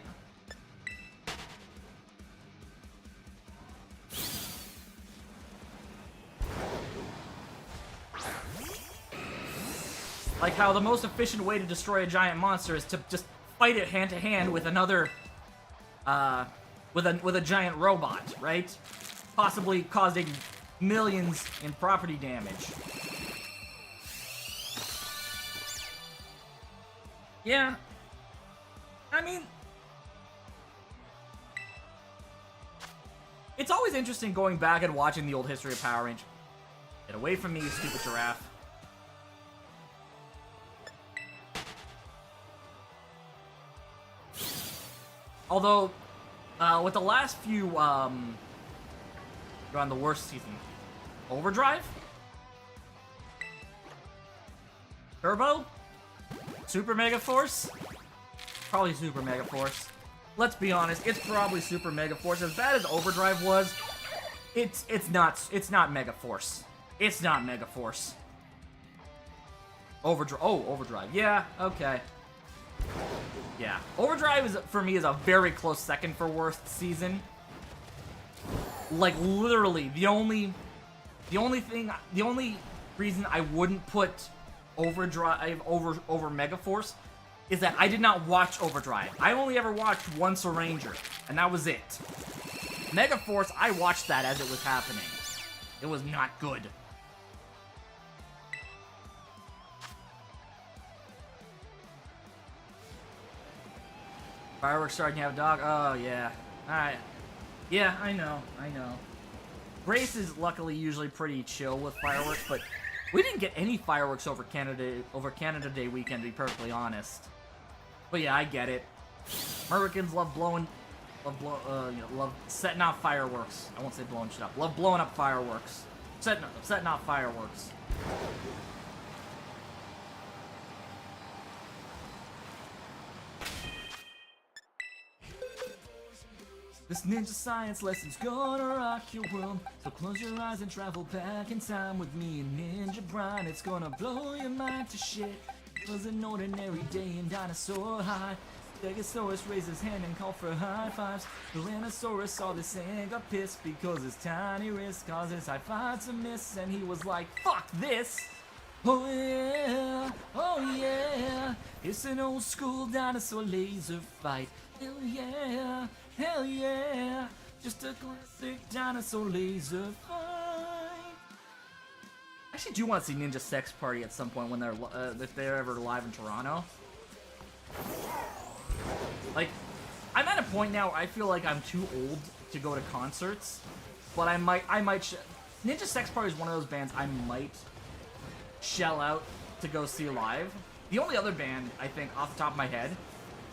Like how the most efficient way to destroy a giant monster is to just fight it hand to hand with another, with a giant robot, right? Possibly causing millions in property damage. Yeah. I mean, it's always interesting going back and watching the old history of Power Rangers. Get away from me, you stupid giraffe. Although, with the last few, you're on the worst season. Overdrive? Turbo? Super Mega Force? Probably Super Mega Force. Let's be honest, it's probably Super Mega Force. As bad as Overdrive was, it's not Mega Force. It's not Mega Force. Overdrive. Yeah, okay. Yeah, Overdrive is, for me, is a very close second for worst season. Like, literally, the only reason I wouldn't put Overdrive over Megaforce is that I did not watch Overdrive. I only ever watched Once a Ranger, and that was it. Megaforce, I watched that as it was happening. It was not good. Fireworks starting to have a dog? Oh, yeah. Alright. Yeah, I know. Grace is luckily usually pretty chill with fireworks, but we didn't get any fireworks over Canada Day weekend, to be perfectly honest. But yeah, I get it. Americans love love setting off fireworks. I won't say blowing shit up. Love blowing up fireworks. Setting off fireworks. This ninja science lesson's gonna rock your world. So close your eyes and travel back in time with me and Ninja Brian. It's gonna blow your mind to shit. It was an ordinary day in Dinosaur High. Stegosaurus raised his hand and called for high fives. Tyrannosaurus saw this and got pissed because his tiny wrist caused his high five to miss. And he was like, fuck this! Oh yeah, it's an old school dinosaur laser fight. Hell yeah, just a classic dinosaur laser fight. I actually do want to see Ninja Sex Party at some point when they're, if they're ever live in Toronto. Like, I'm at a point now where I feel like I'm too old to go to concerts, but I might Ninja Sex Party is one of those bands I might shell out to go see live. The only other band, I think, off the top of my head,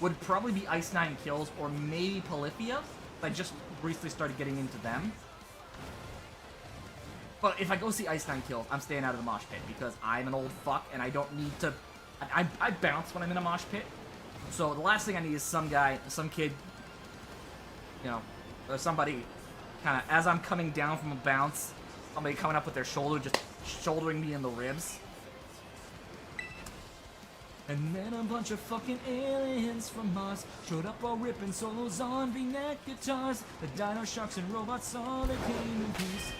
would probably be Ice Nine Kills or maybe Polyphia. I just recently started getting into them. But if I go see Ice Nine Kills, I'm staying out of the mosh pit because I'm an old fuck and I don't need to... I bounce when I'm in a mosh pit. So the last thing I need is some kid, you know, or somebody kind of, as I'm coming down from a bounce, somebody coming up with their shoulder, just shouldering me in the ribs. And then a bunch of fucking aliens from Mars showed up all ripping solos on V-neck guitars. The dino sharks and robots saw they came in peace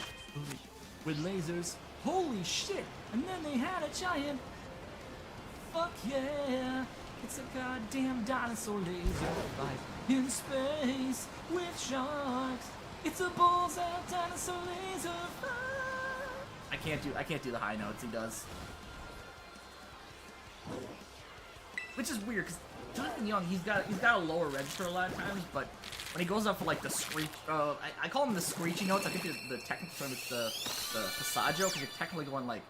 with lasers. Holy shit! And then they had a giant. Fuck yeah! It's a goddamn dinosaur laser fight in space with sharks. It's a balls out dinosaur laser fight. I can't do the high notes he does. Which is weird, because Jonathan Young, he's got a lower register a lot of times, but when he goes up for like the screech, I call them the screechy notes. I think the technical term is the passaggio, because you're technically going like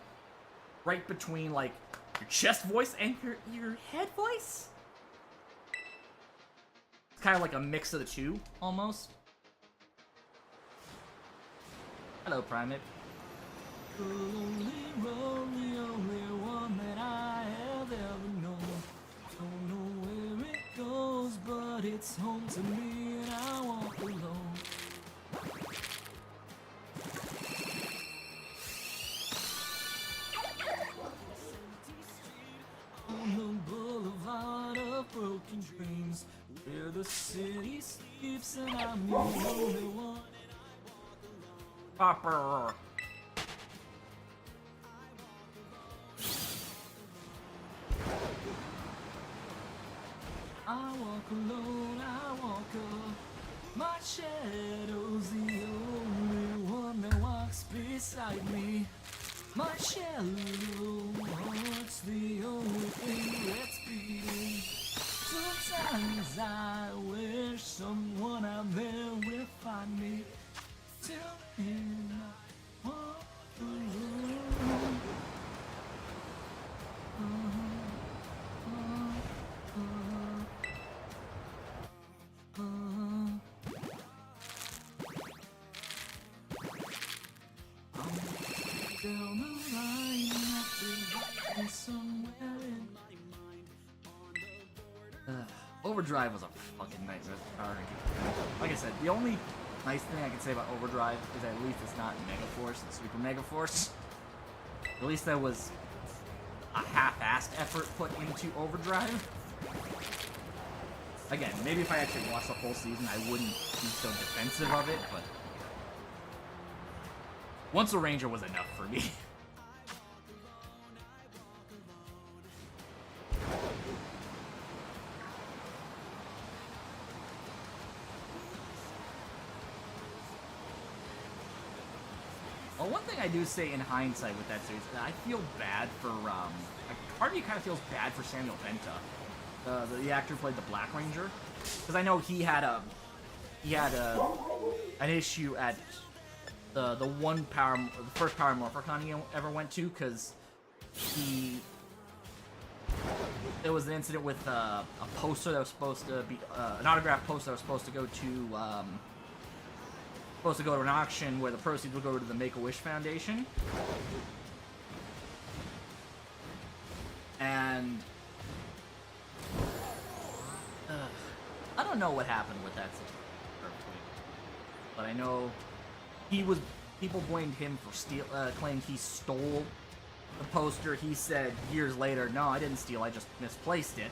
right between like your chest voice and your head voice. It's kind of like a mix of the two, almost. Hello, Primate. The only one that I have ever known. Don't know where it goes, but it's home to me, and I walk alone. On the boulevard of broken dreams, where the city sleeps, and I'm the only one. Popper. I walk alone, I walk up. My shadow's the only one that walks beside me. My shallow heart's the only thing that's beating. Sometimes I wish someone out there will find me. Till then I walk alone. Down the line, somewhere in my mind. Overdrive was a fucking nightmare. Like I said, the only nice thing I can say about Overdrive is at least it's not Megaforce and Super Megaforce. At least there was a half-assed effort put into Overdrive. Again, maybe if I actually watched the whole season, I wouldn't be so defensive of it, but Once a Ranger was enough for me. Well, one thing I do say in hindsight with that series, I feel bad for, part of me kind of feels bad for Samuel Benta, the actor who played the Black Ranger, because I know he had an issue at the first Power Morphicon he ever went to, because there was an incident with a poster that was supposed to be an autograph poster that was supposed to go to an auction where the proceeds would go to the Make-A-Wish Foundation. And I don't know what happened with that situation, but I know people blamed him for claimed he stole the poster. He said years later, no, I didn't steal, I just misplaced it.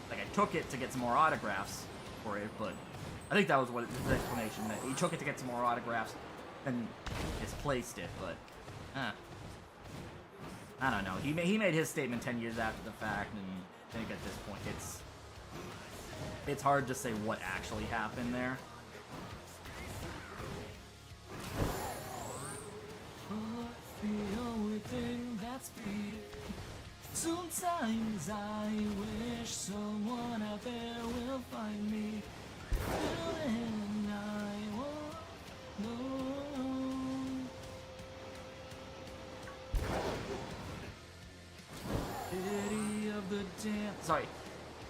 Like, I took it to get some more autographs for it, but I think that was what his explanation, that he took it to get some more autographs and misplaced it, but I don't know. He made his statement 10 years after the fact, and I think at this point it's hard to say what actually happened there. The only thing that's beating. Sometimes I wish someone out there will find me. Till then I won't know. City of the damn. Sorry.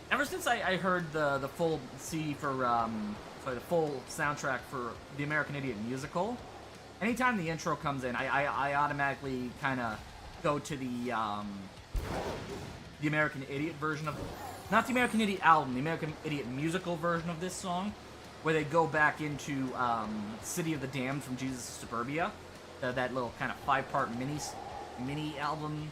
Ever since I heard the full CD for the full soundtrack for the American Idiot musical, anytime the intro comes in, I automatically kind of go to the American Idiot version of, not the American Idiot album, the American Idiot musical version of this song, where they go back into City of the Damned from Jesus of Suburbia, that little kind of 5-part mini album.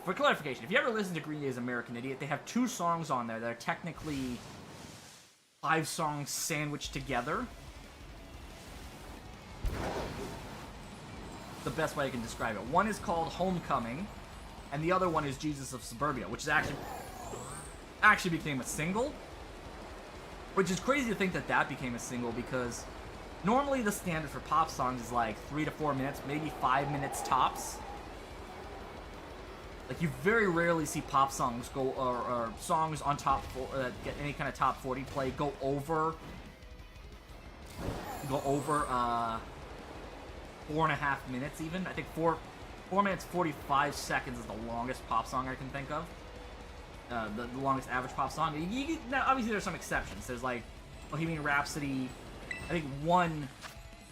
for clarification, if you ever listen to Green Day's American Idiot, they have 2 songs on there that are technically 5 songs sandwiched together. The best way I can describe it. One is called Homecoming, and the other one is Jesus of Suburbia, which is actually became a single. Which is crazy to think that that became a single, because normally the standard for pop songs is like 3 to 4 minutes, maybe 5 minutes tops. Like, you very rarely see pop songs go, or songs on get any kind of top 40 play go over 4.5 minutes even. I think 4 minutes 45 seconds is the longest pop song I can think of. The longest average pop song. Now, obviously there's some exceptions. There's like Bohemian Rhapsody. I think one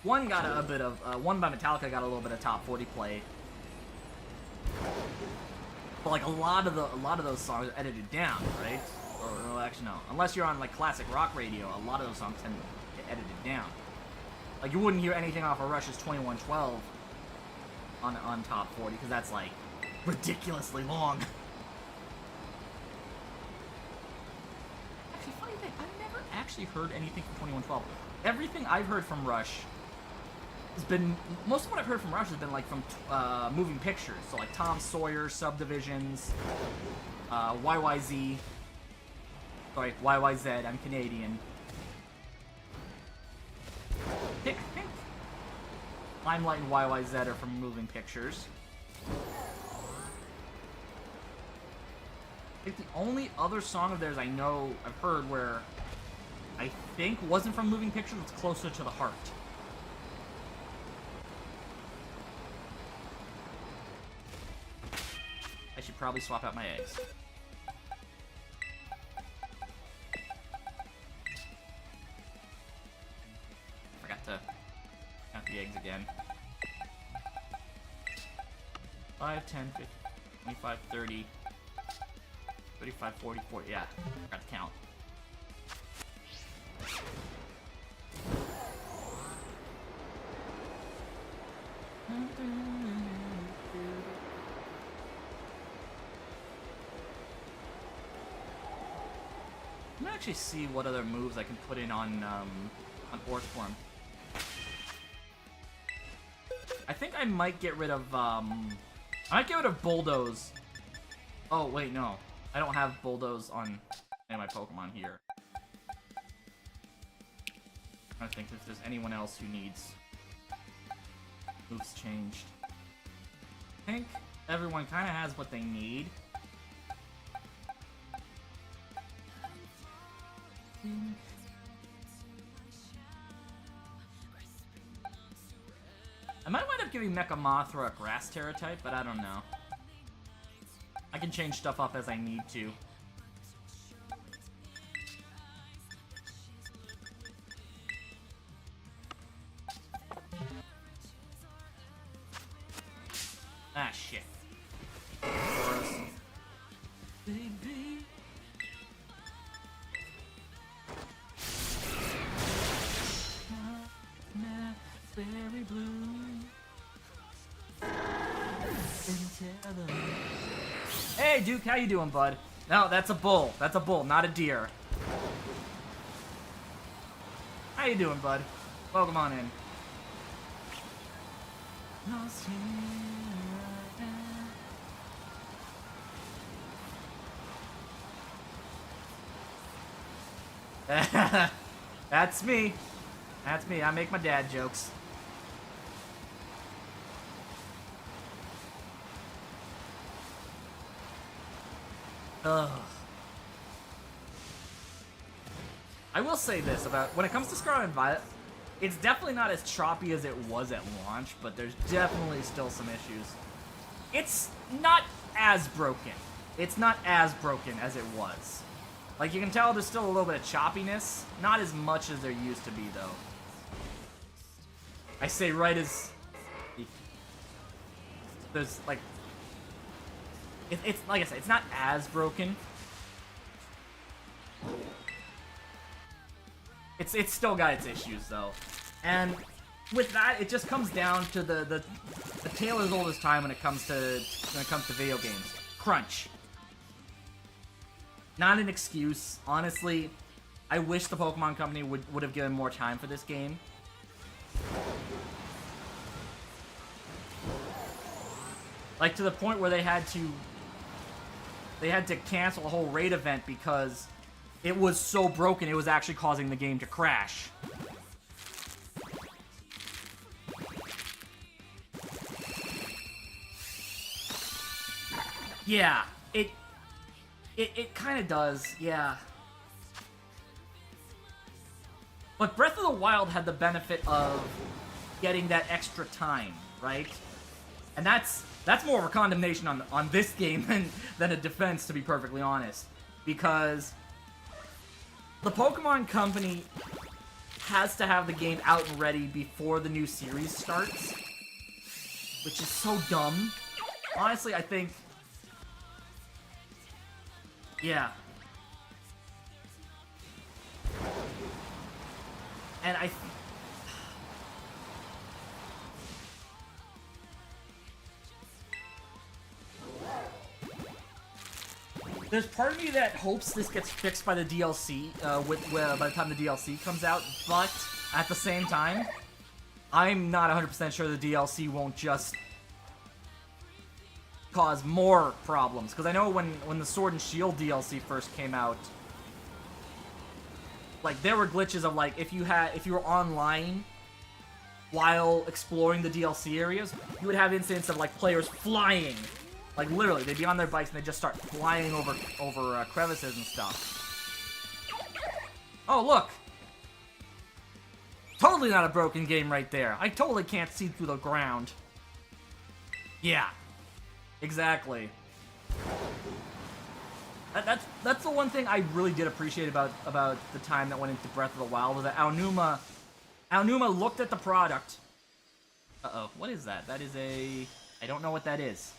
got a bit of one by Metallica got a little bit of top 40 play. But like a lot of those songs are edited down, right? Or actually no. Unless you're on like classic rock radio, a lot of those songs tend to get edited down. Like, you wouldn't hear anything off of Rush's 2112 on top 40, because that's like ridiculously long. Actually, funny thing, I've never actually heard anything from 2112. Everything I've heard from Rush has been, most of what I've heard from Rush has been like from moving pictures. So like Tom Sawyer, Subdivisions, YYZ, sorry, YYZ, I'm Canadian. I think Limelight and YYZ are from moving pictures. I think the only other song of theirs I've heard where I think wasn't from moving pictures, it's Closer to the Heart. I should probably swap out my eggs. Forgot to count the eggs again. 5, 10, 15, 25, 30, 35, 40, 40. Yeah, forgot to count. Let me actually see what other moves I can put in on Orthform. I think I might get rid of Bulldoze. Oh wait, no, I don't have Bulldoze on any of my Pokemon here. I'm trying to think if there's anyone else who needs moves changed. I think everyone kind of has what they need. I might wind up giving Mecha Mothra a Grass Terra type, but I don't know. I can change stuff up as I need to. Ah, shit. Baby. Very blue. Hey, Duke, how you doing, bud? No, that's a bull. That's a bull, not a deer. How you doing, bud? Welcome on in. That's me. That's me. I make my dad jokes. Ugh. I will say this about when it comes to Scarlet and Violet, it's definitely not as choppy as it was at launch, but there's definitely still some issues. It's not as broken. It's not as broken as it was. Like, you can tell there's still a little bit of choppiness. Not as much as there used to be, though. I say right as... There's, like... It's like I said, it's not as broken. It's still got its issues, though. And with that, it just comes down to the tale as old as time when it comes to video games. crunch. Not an excuse. Honestly, I wish the Pokemon Company would have given more time for this game. Like, to the point where they had to cancel a whole raid event because it was so broken it was actually causing the game to crash. Yeah, it kind of does, yeah. But Breath of the Wild had the benefit of getting that extra time, right? And that's more of a condemnation on this game than a defense, to be perfectly honest. Because the Pokemon Company has to have the game out and ready before the new series starts. Which is so dumb. Honestly, I think... Yeah. And there's part of me that hopes this gets fixed by the DLC, by the time the DLC comes out, but at the same time, I'm not 100% sure the DLC won't just cause more problems. Because I know when the Sword and Shield DLC first came out, like, there were glitches of, like, if you were online while exploring the DLC areas, you would have incidents of, like, players flying. Like, literally, they'd be on their bikes and they'd just start flying over crevices and stuff. Oh, look! Totally not a broken game right there. I totally can't see through the ground. Yeah. Exactly. That's the one thing I really did appreciate about the time that went into Breath of the Wild, was that Aonuma looked at the product. Uh-oh, what is that? That is a... I don't know what that is.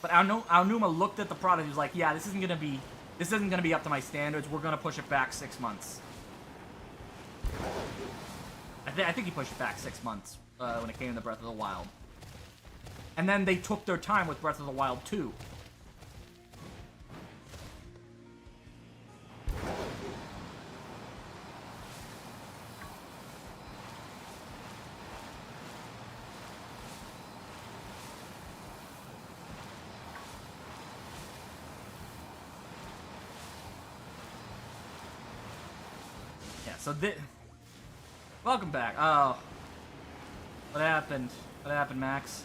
But Aonuma looked at the product. He was like, "Yeah, this isn't gonna be up to my standards. We're gonna push it back 6 months." I think he pushed it back 6 months when it came to Breath of the Wild. And then they took their time with Breath of the Wild 2. So welcome back. Oh. What happened? What happened, Max?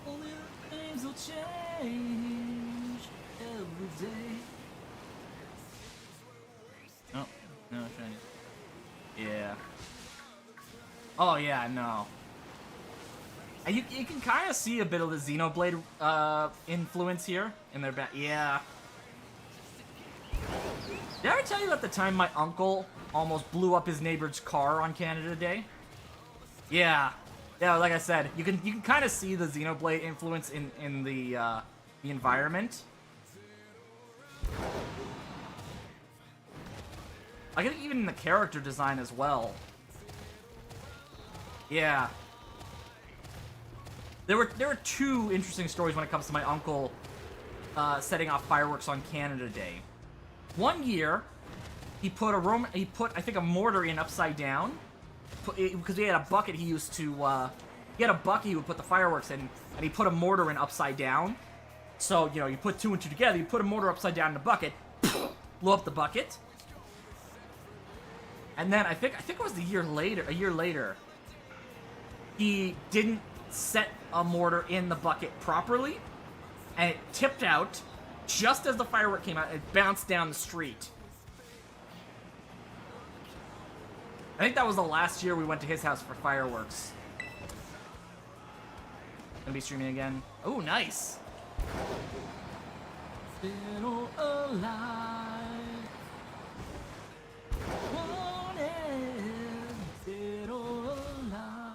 Only things will change every day. Oh, no, shiny. Yeah. Oh, yeah, no. You can kind of see a bit of the Xenoblade influence here in their back. Yeah. Did I ever tell you about the time my uncle almost blew up his neighbor's car on Canada Day? Yeah. Yeah, like I said, you can kind of see the Xenoblade influence in the environment. I think even in the character design as well. Yeah. There were two interesting stories when it comes to my uncle setting off fireworks on Canada Day. One year, he put I think a mortar in upside down, because he had a bucket he used to. He had a bucket he would put the fireworks in, and he put a mortar in upside down. So you know, you put two and two together. You put a mortar upside down in the bucket, blew up the bucket, and then I think it was a year later, he didn't set a mortar in the bucket properly, and it tipped out. Just as the firework came out, it bounced down the street. I think that was the last year we went to his house for fireworks. Gonna be streaming again. Oh, nice. Still alive. Wanted, still alive.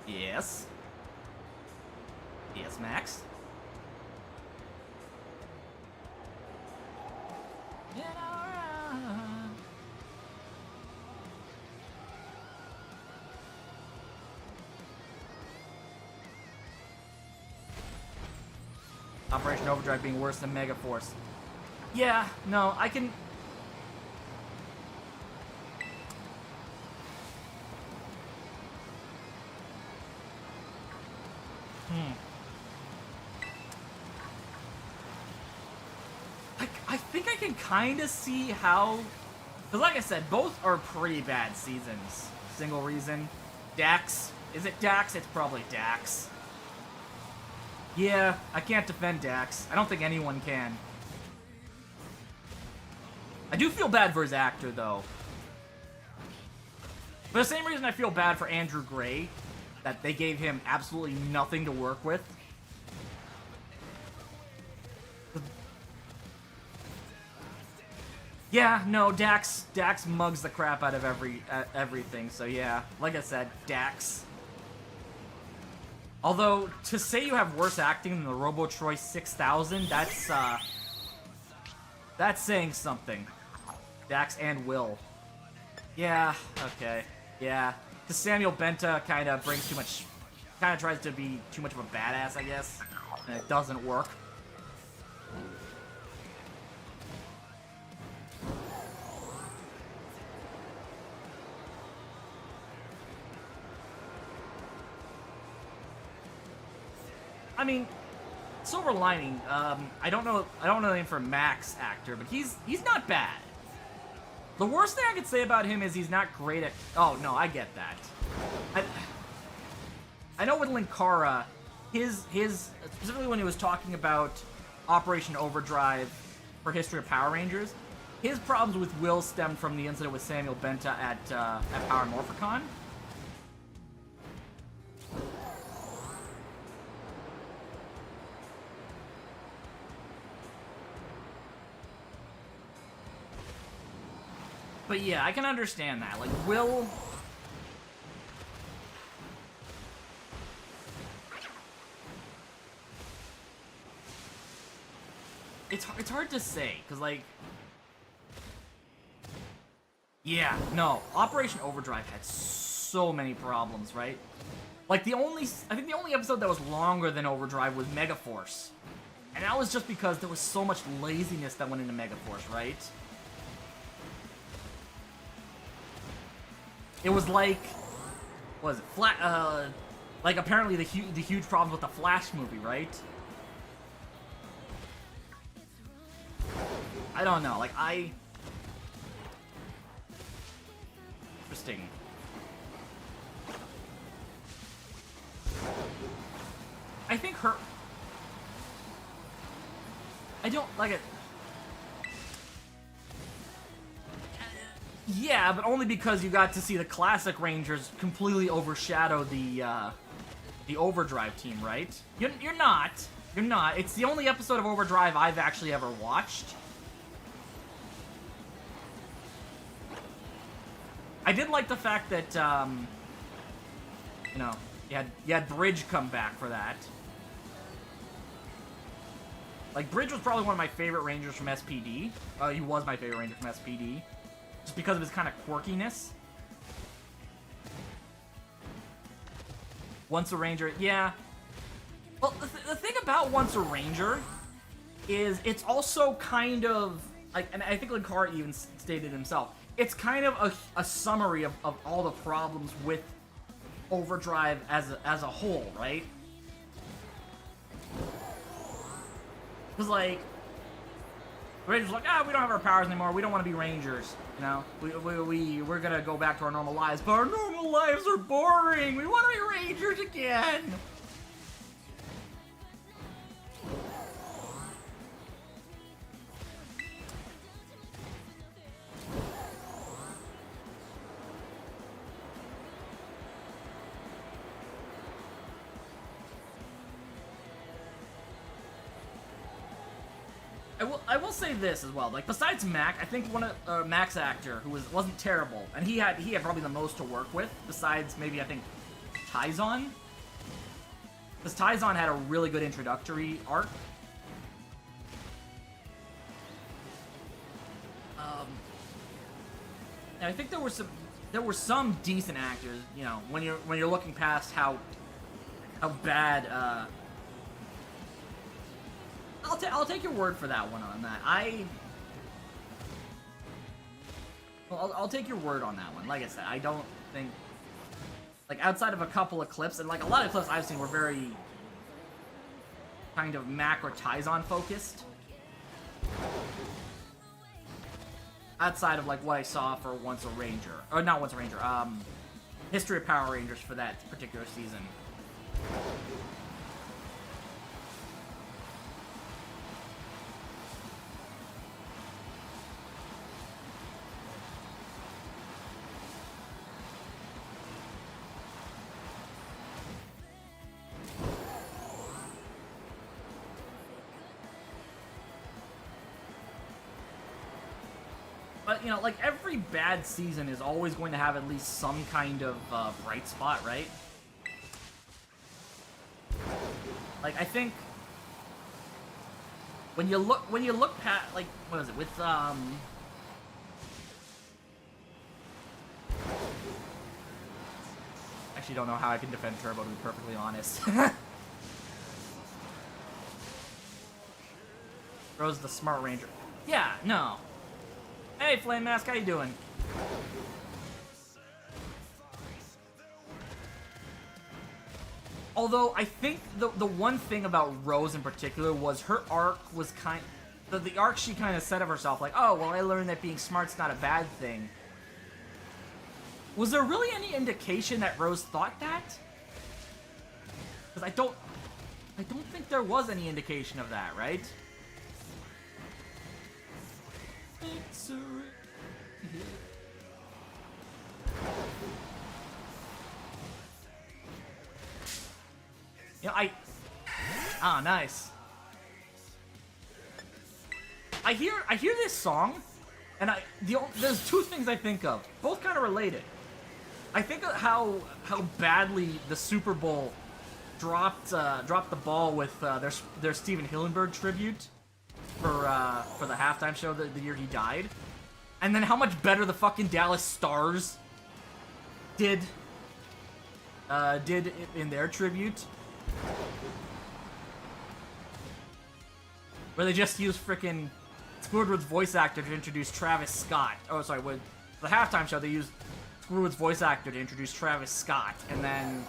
Yes. Yes, Max. Operation Overdrive being worse than Megaforce. Yeah, no, I can... I think I can kind of see how... Because like I said, both are pretty bad seasons. Single reason. Dax. Is it Dax? It's probably Dax. Yeah, I can't defend Dax. I don't think anyone can. I do feel bad for his actor, though. For the same reason I feel bad for Andrew Gray, that they gave him absolutely nothing to work with. Yeah, no, Dax mugs the crap out of everything, so yeah. Like I said, Dax. Although, to say you have worse acting than the RoboTroy 6000, that's saying something. Dax and Will. Yeah, okay. Yeah. Because Samuel Benta kind of brings too much... Kind of tries to be too much of a badass, I guess. And it doesn't work. I mean, Silver Lining, I don't know the name for Max actor, but he's not bad. The worst thing I could say about him is he's not great at... Oh, no, I get that. I know with Linkara, his specifically when he was talking about Operation Overdrive for History of Power Rangers, his problems with Will stemmed from the incident with Samuel Benta at Power Morphicon. But yeah, I can understand that. Like, Will... It's hard to say, because, like... Yeah, no. Operation Overdrive had so many problems, right? Like, I think the only episode that was longer than Overdrive was Megaforce. And that was just because there was so much laziness that went into Megaforce, right? It was like, what was it? Like apparently the huge problems with the Flash movie, right? I don't know. Like interesting. I think I don't like it. Yeah, but only because you got to see the classic Rangers completely overshadow the Overdrive team, right? You're not. You're not. It's the only episode of Overdrive I've actually ever watched. I did like the fact that, you know, you had Bridge come back for that. Like, Bridge was probably one of my favorite Rangers from SPD. He was my favorite Ranger from SPD. Just because of his kind of quirkiness. Once a Ranger, yeah. Well, the thing about Once a Ranger is it's also kind of, like, and I think Linkara even stated himself, it's kind of a summary of all the problems with Overdrive as a whole, right? Because, like, Rangers like, we don't have our powers anymore, we don't want to be Rangers. You know, we're gonna go back to our normal lives, but our normal lives are boring. We want to be Rangers again. I will say this as well. Like, besides Mac, I think one of Mac's actor who wasn't terrible, and he had probably the most to work with. Besides maybe I think Taizon, because Taizon had a really good introductory arc. And I think there were some decent actors. You know, when you're looking past how bad I'll take your word for that one on that. I'll take your word on that one. Like I said, I don't think, like, outside of a couple of clips, and like a lot of clips I've seen were very kind of Mac or Taizon focused. Outside of like what I saw for Once a Ranger, or not Once a Ranger, History of Power Rangers for that particular season. But, you know, like, every bad season is always going to have at least some kind of bright spot, right? Like, I think when you look past, like, what is it, with, actually don't know how I can defend Turbo, to be perfectly honest. Rose the Smart Ranger. Yeah, no. Hey, Flame Mask, how you doing? Although, I think the one thing about Rose in particular was her arc was the arc she kind of said of herself, like, oh, well, I learned that being smart's not a bad thing. Was there really any indication that Rose thought that? Because I don't think there was any indication of that, right? You know, nice. I hear this song, and there's two things I think of, both kind of related. I think of how badly the Super Bowl dropped the ball with their Steven Hillenburg tribute for the halftime show the year he died, and then how much better the fucking Dallas Stars did in their tribute, where they just used frickin' Squidward's voice actor to introduce Travis Scott. Oh, sorry, with the halftime show they used Squidward's voice actor to introduce Travis Scott, and then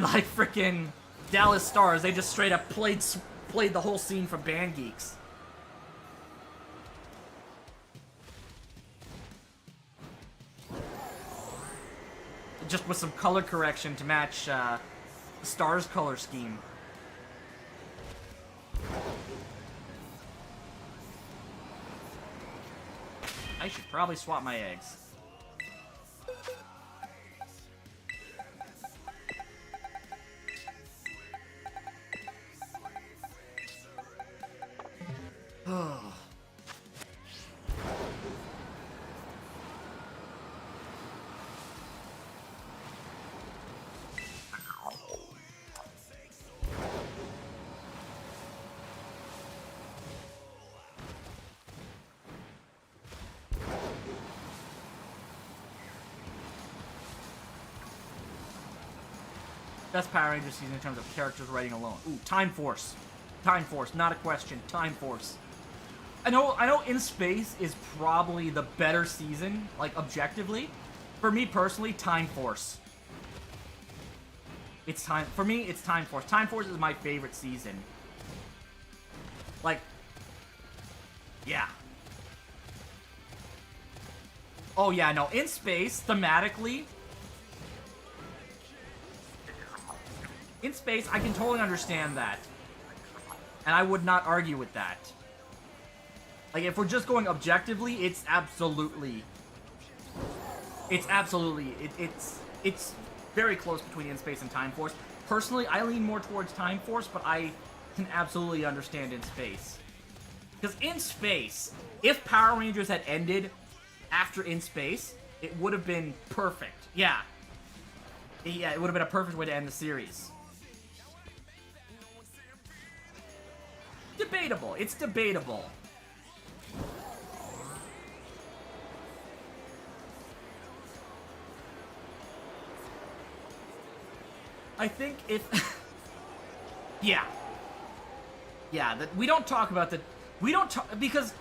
like frickin' Dallas Stars, they just straight up played the whole scene from Band Geeks. Just with some color correction to match the Stars' color scheme. I should probably swap my eggs. Oh. Best Power Ranger season in terms of characters writing alone. Ooh, Time Force. Time Force, not a question. Time Force. I know In Space is probably the better season, like, objectively. For me, personally, Time Force. For me, it's Time Force. Time Force is my favorite season. Like, yeah. Oh, yeah, no, In Space, thematically, In Space, I can totally understand that. And I would not argue with that. Like, if we're just going objectively, it's very close between In Space and Time Force. Personally, I lean more towards Time Force, but I can absolutely understand In Space. Because In Space, if Power Rangers had ended after In Space, it would have been perfect. Yeah. Yeah, it would have been a perfect way to end the series. Debatable. It's debatable. I think if... yeah. Yeah, that we don't talk about because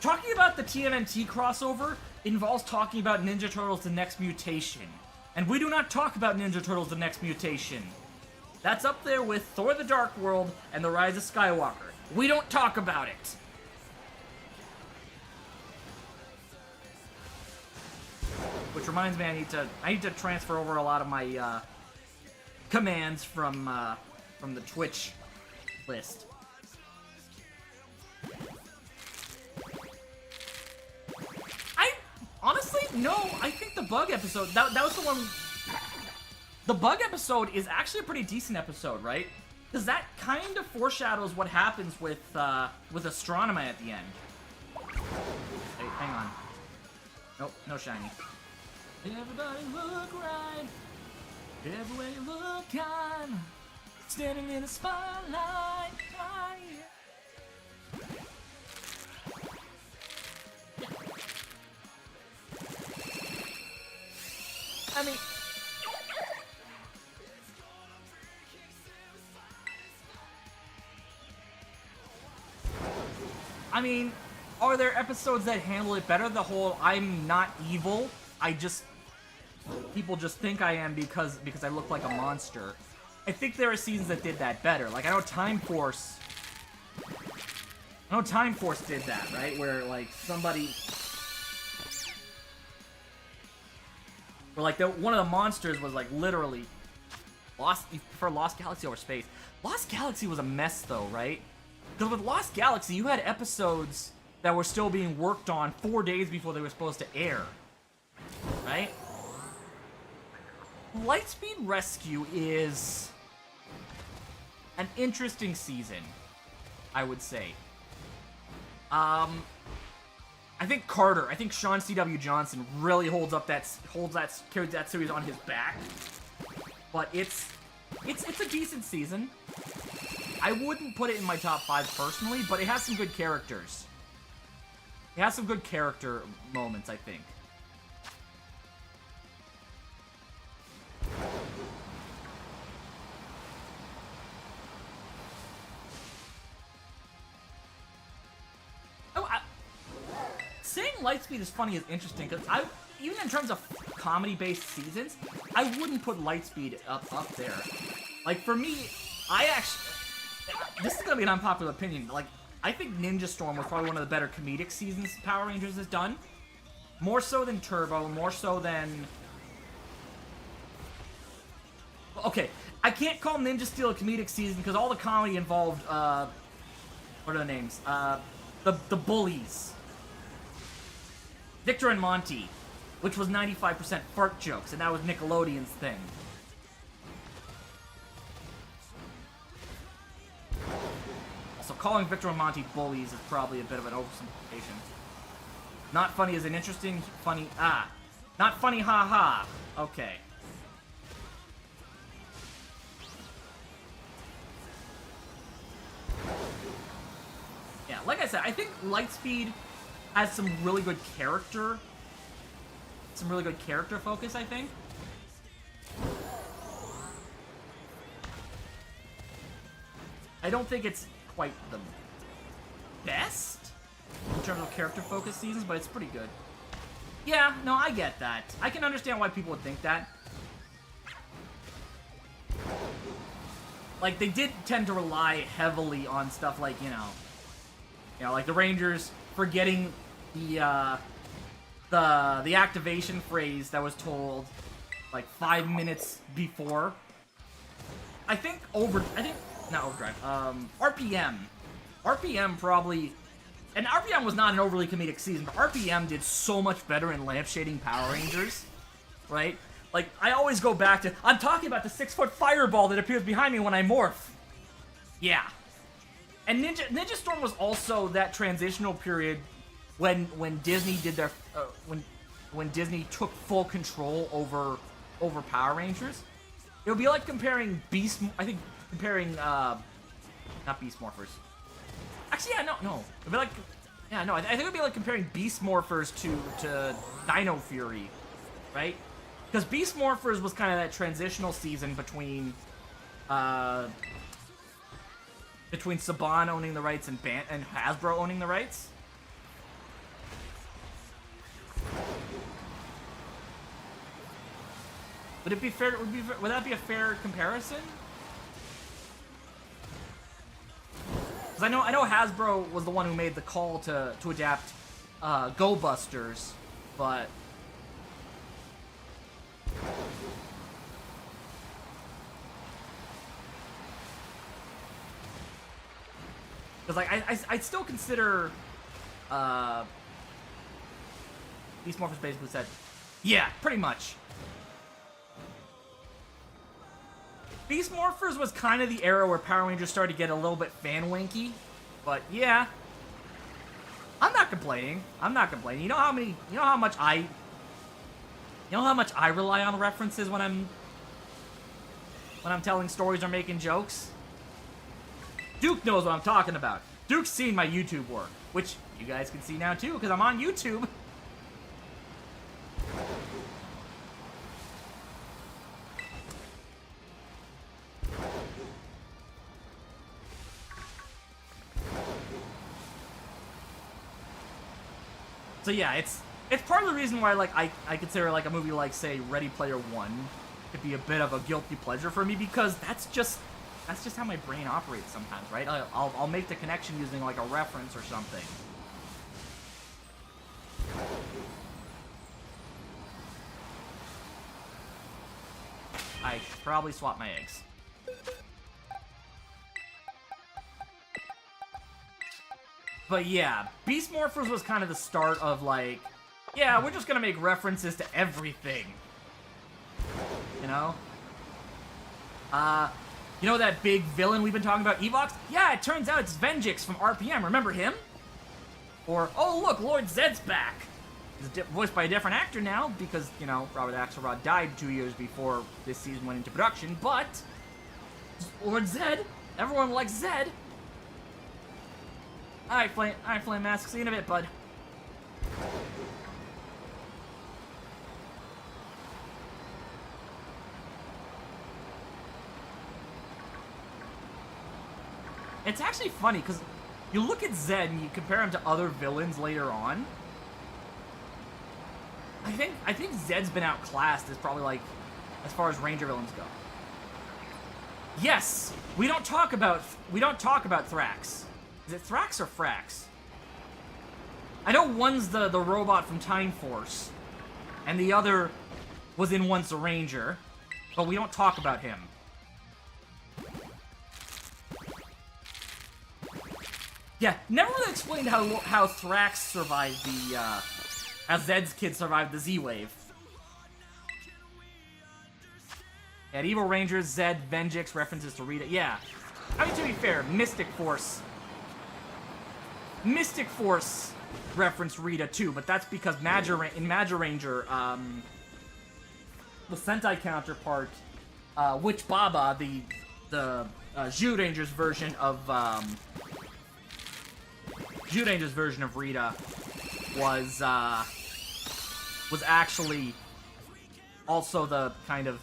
talking about the TMNT crossover involves talking about Ninja Turtles: The Next Mutation, and we do not talk about Ninja Turtles: The Next Mutation. That's up there with Thor: The Dark World and The Rise of Skywalker. We don't talk about it. Which reminds me, I need to transfer over a lot of my commands from the Twitch list. Honestly, no. I think the bug episode that was the one. The bug episode is actually a pretty decent episode, right? Because that kind of foreshadows what happens with Astronema at the end. Hey, hang on. Nope, no shiny. Everybody look right. Everywhere you look, I'm standing in the spotlight. I mean, are there episodes that handle it better? The whole I'm not evil, people just think I am because I look like a monster. I think there are seasons that did that better. Like I know Time Force did that, right? Where like one of the monsters was like literally Lost Galaxy over Space. Lost Galaxy was a mess though, right? Because with Lost Galaxy, you had episodes that were still being worked on 4 days before they were supposed to air. Right? Lightspeed Rescue is an interesting season, I would say. I think Sean C.W. Johnson really carries that series on his back. But it's a decent season. I wouldn't put it in my top 5 personally, but it has some good characters. It has some good character moments, I think. Saying Lightspeed is funny is interesting, because even in terms of comedy-based seasons, I wouldn't put Lightspeed up there. Like, for me, this is gonna be an unpopular opinion. Like, I think Ninja Storm was probably one of the better comedic seasons Power Rangers has done. More so than Turbo, more so than... Okay, I can't call Ninja Steel a comedic season because all the comedy involved, what are the names? The bullies. Victor and Monty, which was 95% fart jokes, and that was Nickelodeon's thing. So calling Victor and Monty bullies is probably a bit of an oversimplification. Not funny is an interesting, funny, not funny, haha. Okay. Yeah, like I said, I think Lightspeed has some really good character. Some really good character focus, I think. I don't think it's quite the best in terms of character focus seasons, but it's pretty good. Yeah, no, I get that. I can understand why people would think that. Like, they did tend to rely heavily on stuff like, you know, like the Rangers forgetting the activation phrase that was told like 5 minutes before. Not Overdrive. RPM probably, and RPM was not an overly comedic season, but RPM did so much better in lampshading Power Rangers, right? Like, I always go back to, I'm talking about the 6-foot fireball that appears behind me when I morph. Yeah. And Ninja Storm was also that transitional period when Disney did their when Disney took full control over Power Rangers. It would be like comparing not Beast Morphers. Actually, yeah, no. It'd be like, yeah, no. I think it would be like comparing Beast Morphers to Dino Fury, right? Because Beast Morphers was kind of that transitional season between between Saban owning the rights and Hasbro owning the rights. Would it be fair? Would that be a fair comparison? Because I know Hasbro was the one who made the call to adapt Go Busters, but because like I still consider Beast Morphers basically said, yeah, pretty much. Beast Morphers was kind of the era where Power Rangers started to get a little bit fan-winky, but yeah, I'm not complaining. I'm not complaining. You know how much I rely on references when I'm telling stories or making jokes? Duke knows what I'm talking about. Duke's seen my YouTube work, which you guys can see now too, because I'm on YouTube. So yeah, it's part of the reason why like I consider like a movie like say Ready Player One could be a bit of a guilty pleasure for me, because that's just how my brain operates sometimes, right? I'll make the connection using like a reference or something. I should probably swap my eggs. But yeah, Beast Morphers was kind of the start of like, yeah, we're just gonna make references to everything. You know? You know that big villain we've been talking about, Evox? Yeah, it turns out it's Venjix from RPM. Remember him? Or, oh look, Lord Zed's back. He's voiced by a different actor now because, you know, Robert Axelrod died 2 years before this season went into production, but Lord Zed, everyone likes Zed. Alright, Flame Mask, see you in a bit, bud. It's actually funny, because you look at Zed and you compare him to other villains later on. I think Zed's been outclassed as probably, like, as far as Ranger villains go. Yes! We don't talk about Thrax. Is it Thrax or Frax? I know one's the robot from Time Force, and the other was in Once a Ranger, but we don't talk about him. Yeah, never really explained how Thrax survived the, how Zed's kid survived the Z-Wave. At Evil Rangers, Zed, Venjix, references to Rita. Yeah. I mean, to be fair, Mystic Force referenced Rita too, but that's because in Magiranger, the Sentai counterpart, Witch Baba, the Zyuranger's version of Rita was actually also the kind of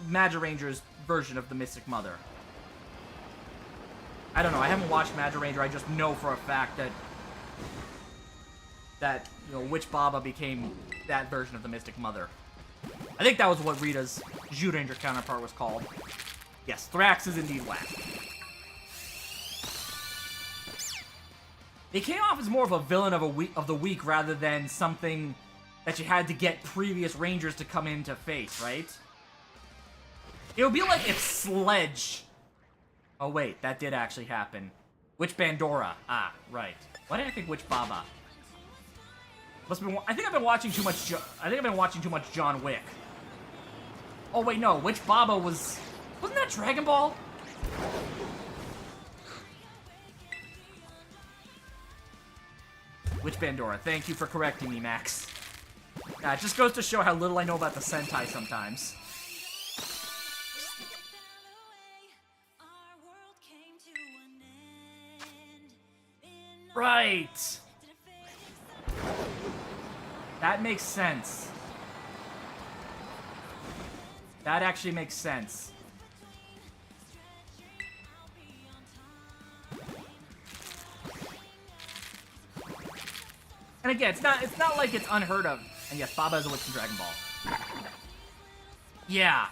Magiranger's version of the Mystic Mother. I don't know, I haven't watched Magiranger, I just know for a fact that you know, Witch Baba became that version of the Mystic Mother. I think that was what Rita's Zyuranger counterpart was called. Yes, Thrax is indeed whack. He came off as more of a villain of the week rather than something that you had to get previous Rangers to come in to face, right? It would be like if Sledge... Oh wait, that did actually happen. Witch Bandora. Ah, right. Why did I think Witch Baba? Must have been, I think I've been watching too much John Wick. Oh wait, no. Witch Baba wasn't that Dragon Ball? Witch Bandora. Thank you for correcting me, Max. It just goes to show how little I know about the Sentai sometimes. Right! That makes sense. That actually makes sense. And again, it's not like it's unheard of. And yes, Baba has a whip from Dragon Ball. Yeah.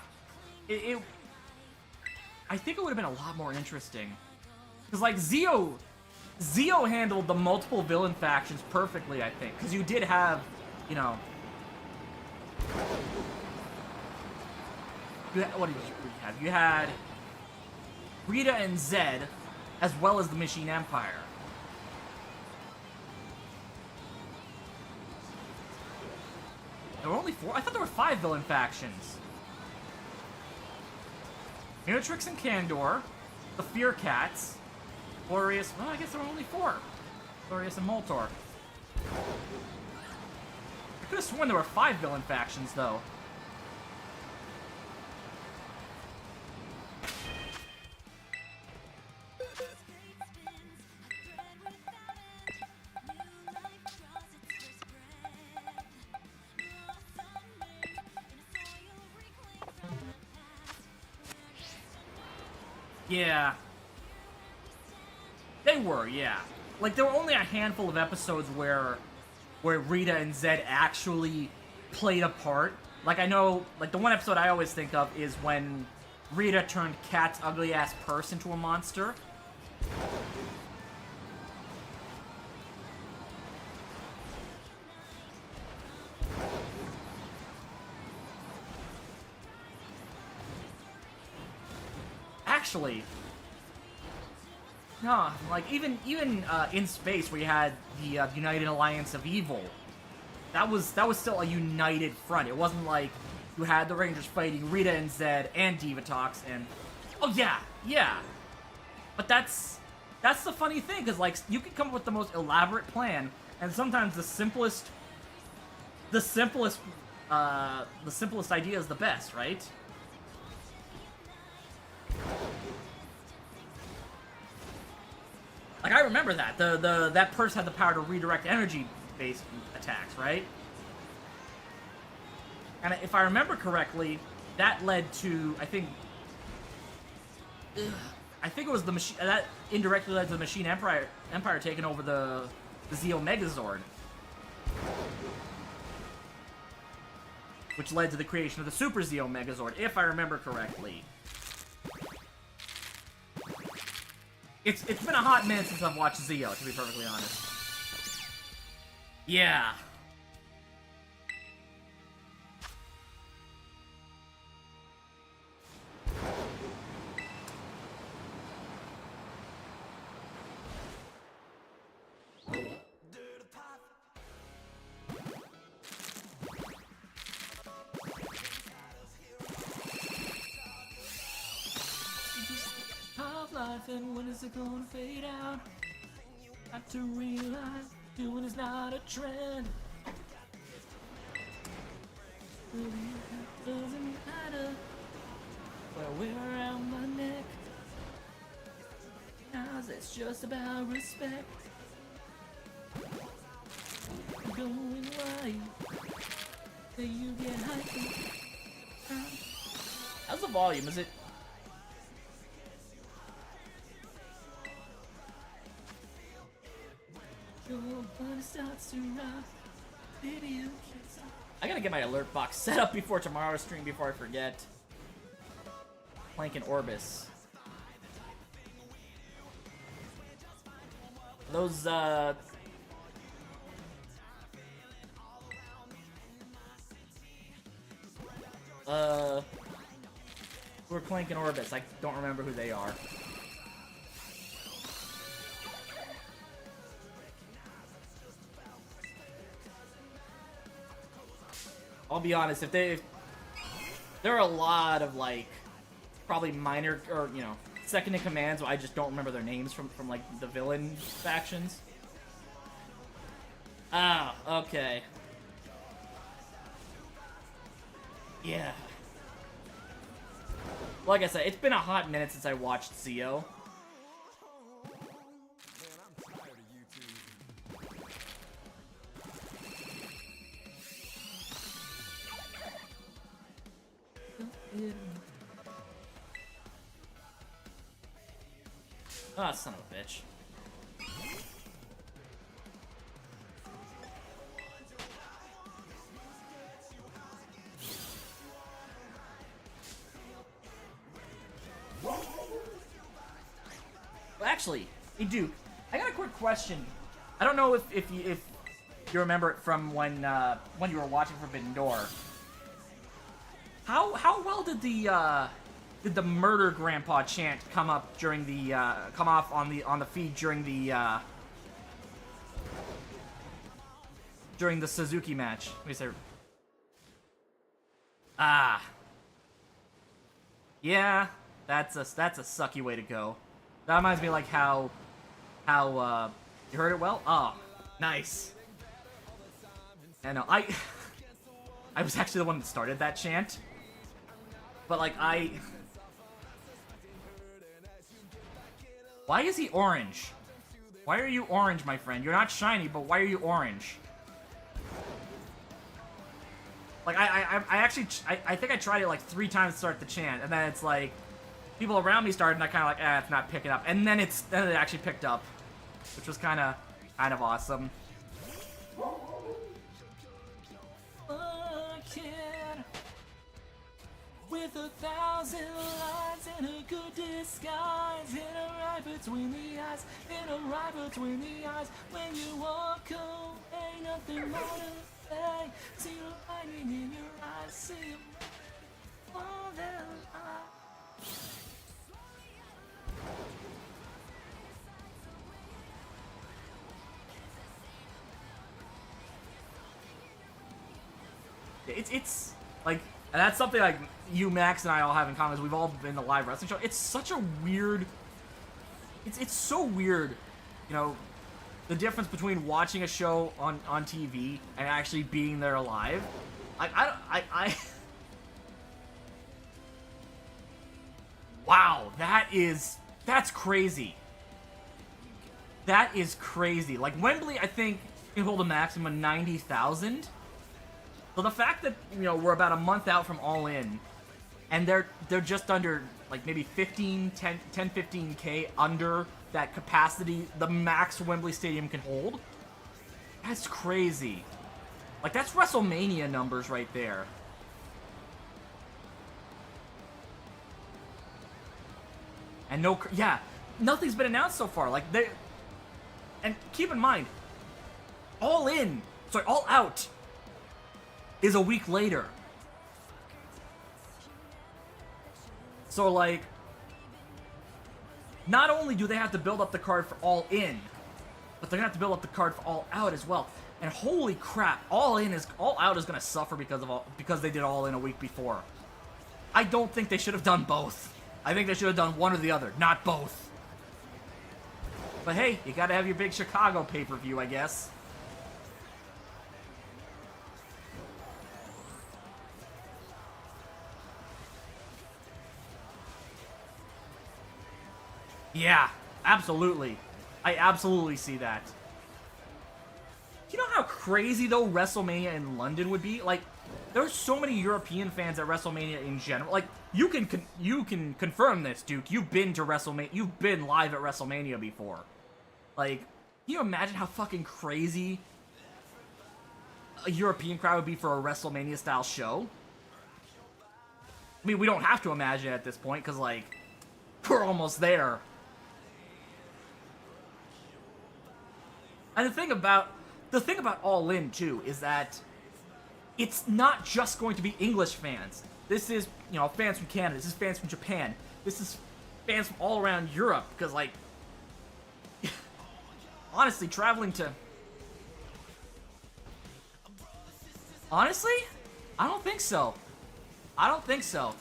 I think it would have been a lot more interesting. Because, like, Zeo handled the multiple villain factions perfectly, I think. Because you did have, you know... what did you have? You had Rita and Zed, as well as the Machine Empire. There were only 4? I thought there were 5 villain factions. Miratrix and Kandor, the Fear Cats, Glorious... Well, I guess there were only 4. Glorious and Moltor. I could have sworn there were 5 villain factions, though. Yeah. They were, yeah. Like, there were only a handful of episodes where Rita and Zed actually played a part. Like, I know, like, the one episode I always think of is when Rita turned Cat's ugly-ass purse into a monster. Actually, no, like even in space where you had the United Alliance of Evil, that was still a united front. It wasn't like you had the Rangers fighting Rita and Zed and Divatox and oh yeah. But that's the funny thing, because like you can come up with the most elaborate plan, and sometimes the simplest idea is the best, right? Like, I remember that. That purse had the power to redirect energy-based attacks, right? And if I remember correctly, that led to, I think it was the machine that indirectly led to the Machine Empire taking over the Zeo Megazord, which led to the creation of the Super Zeo Megazord, if I remember correctly. It's been a hot minute since I've watched Zeo, to be perfectly honest. Yeah. Life, and when is it gonna fade out? Got to realize doing is not a trend. Doesn't matter where we're around my neck. Cause it's just about respect. Going right, that you get hyped. How's the volume? Is it? I gotta get my alert box set up before tomorrow's stream before I forget. Plank and Orbis. Those, who are Clank and Orbis? I don't remember who they are. I'll be honest, there are a lot of, like, probably minor, or, you know, second in commands, so I just don't remember their names from like, the villain factions. Ah, okay. Yeah. Like I said, it's been a hot minute since I watched Zeo. Ah, son of a bitch. Actually, hey Duke, I got a quick question. I don't know if you remember it from when you were watching Forbidden Door. How well did the murder grandpa chant come up during the come off on the feed during the Suzuki match? Let me say. Yeah, that's a sucky way to go. That reminds me like how you heard it well? Oh, nice. I know, I was actually the one that started that chant. But like why is he orange? Why are you orange, my friend? You're not shiny, but why are you orange? Like, I think I tried it like 3 times to start the chant, and then it's like, people around me started, and I kind of like, it's not picking up. And then it actually picked up, which was kind of awesome. A kid with 1,000 lines and a good disguise, in a right between the eyes, in a right between the eyes. When you walk home, ain't nothing more to say. See the lightning in your eyes, see you more than I. It's like, and that's something like you, Max, and I all have in common. Is we've all been to live wrestling show. It's such a weird. It's so weird, you know, the difference between watching a show on TV and actually being there live. Wow, that's crazy. That is crazy. Like Wembley, I think can hold a maximum of 90,000. So the fact that, you know, we're about a month out from All In, and they're just under, like, maybe 15K under that capacity the max Wembley Stadium can hold, that's crazy. Like, that's WrestleMania numbers right there. And nothing's been announced so far. Like, and keep in mind, All Out is a week later. So, like, not only do they have to build up the card for All In, but they're gonna have to build up the card for All Out as well. And holy crap, All Out is gonna suffer because they did All In a week before. I don't think they should have done both. I think they should have done one or the other, not both. But hey, you gotta have your big Chicago pay-per-view, I guess. Yeah, absolutely. I absolutely see that. You know how crazy, though, WrestleMania in London would be? Like, there's so many European fans at WrestleMania in general. Like, you can confirm this, Duke. You've been to WrestleMania. You've been live at WrestleMania before. Like, can you imagine how fucking crazy a European crowd would be for a WrestleMania-style show? I mean, we don't have to imagine it at this point, because, like, we're almost there. And the thing about All In, too, is that it's not just going to be English fans. This is, you know, fans from Canada. This is fans from Japan. This is fans from all around Europe. Because, like, honestly, traveling to... Honestly? I don't think so. I don't think so.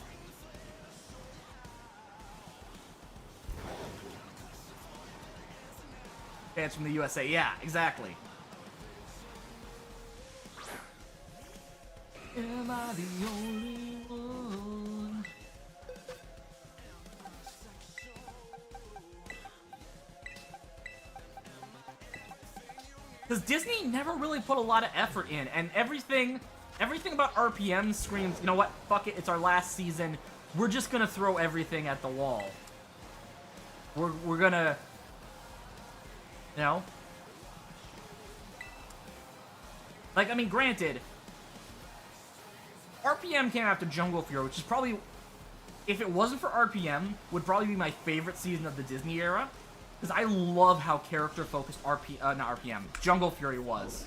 Fans from the USA. Yeah, exactly. Am I the only one? Because Disney never really put a lot of effort in, and everything about RPM screams, you know what, fuck it, it's our last season, we're just gonna throw everything at the wall. We're gonna, you know? Like, I mean, granted, RPM came after Jungle Fury, which is probably, if it wasn't for RPM, would probably be my favorite season of the Disney era. Because I love how character-focused not RPM, Jungle Fury was.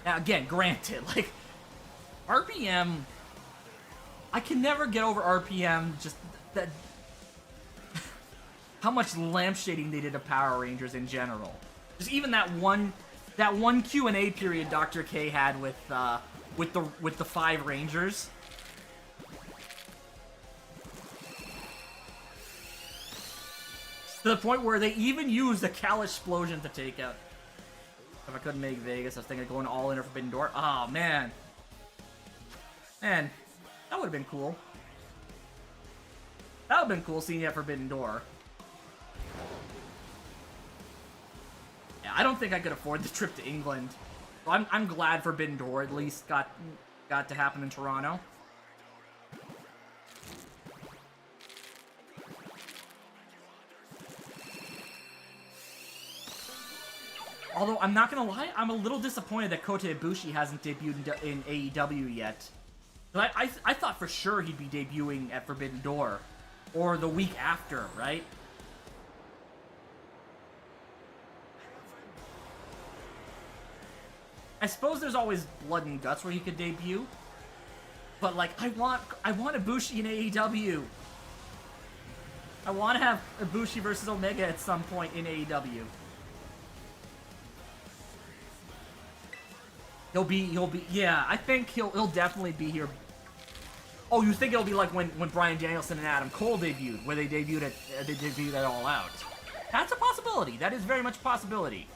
Now, again, granted, like, RPM, I can never get over RPM, just that, how much lampshading they did of Power Rangers in general. Just even that one Q&A period Dr. K had with the 5 Rangers. To the point where they even used a Cal Explosion to take out. If I couldn't make Vegas, I was thinking of going all in or Forbidden Door. Oh, man. Man, that would have been cool. That would have been cool seeing you at Forbidden Door. Yeah, I don't think I could afford the trip to England. So I'm glad Forbidden Door at least got to happen in Toronto. Although, I'm not gonna lie, I'm a little disappointed that Kota Ibushi hasn't debuted in AEW yet. But I thought for sure he'd be debuting at Forbidden Door. Or the week after, right? I suppose there's always Blood and Guts where he could debut. But, like, I want Ibushi in AEW. I want to have Ibushi versus Omega at some point in AEW. He'll be, yeah, I think he'll definitely be here. Oh, you think it'll be like when Bryan Danielson and Adam Cole debuted, where they debuted at All Out? That's a possibility. That is very much a possibility.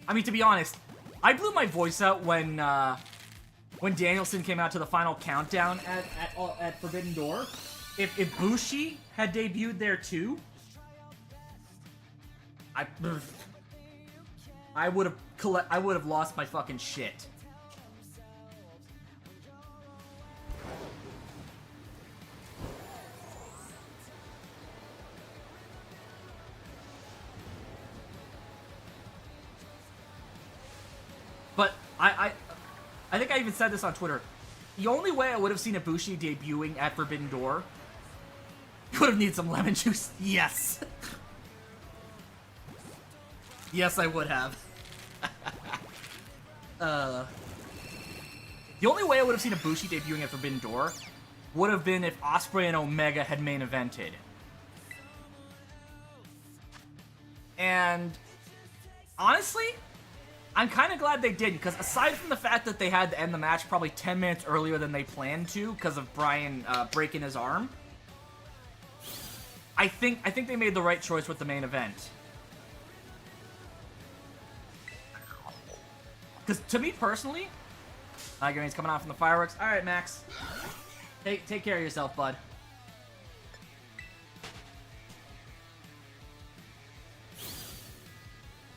I mean, to be honest, I blew my voice out when Danielson came out to the final countdown at Forbidden Door. If Ibushi had debuted there too, I would have lost my fucking shit. But I think I even said this on Twitter. The only way I would have seen Ibushi debuting at Forbidden Door, you would have needed some lemon juice. Yes. Yes, I would have. The only way I would have seen Ibushi debuting at Forbidden Door would have been if Ospreay and Omega had main evented. And honestly, I'm kind of glad they didn't, because aside from the fact that they had to end the match probably 10 minutes earlier than they planned to because of Bryan breaking his arm, I think they made the right choice with the main event. Because to me personally, Tiger's coming out from the fireworks. All right, Max, take care of yourself, bud.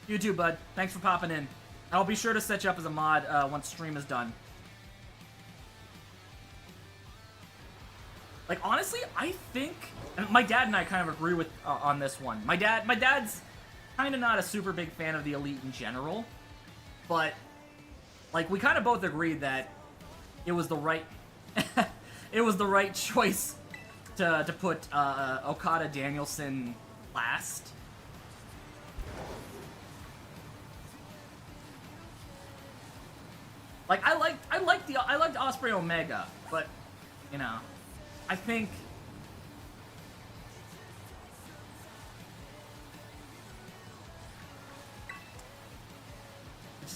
You too, bud. Thanks for popping in. I'll be sure to set you up as a mod once stream is done. Like, honestly, I think... And my dad and I kind of agree with on this one. My dad's kind of not a super big fan of the Elite in general. But, like, we kind of both agreed that it was the right... it was the right choice to put Okada-Danielson last. Like, I liked Ospreay Omega, but, you know, I think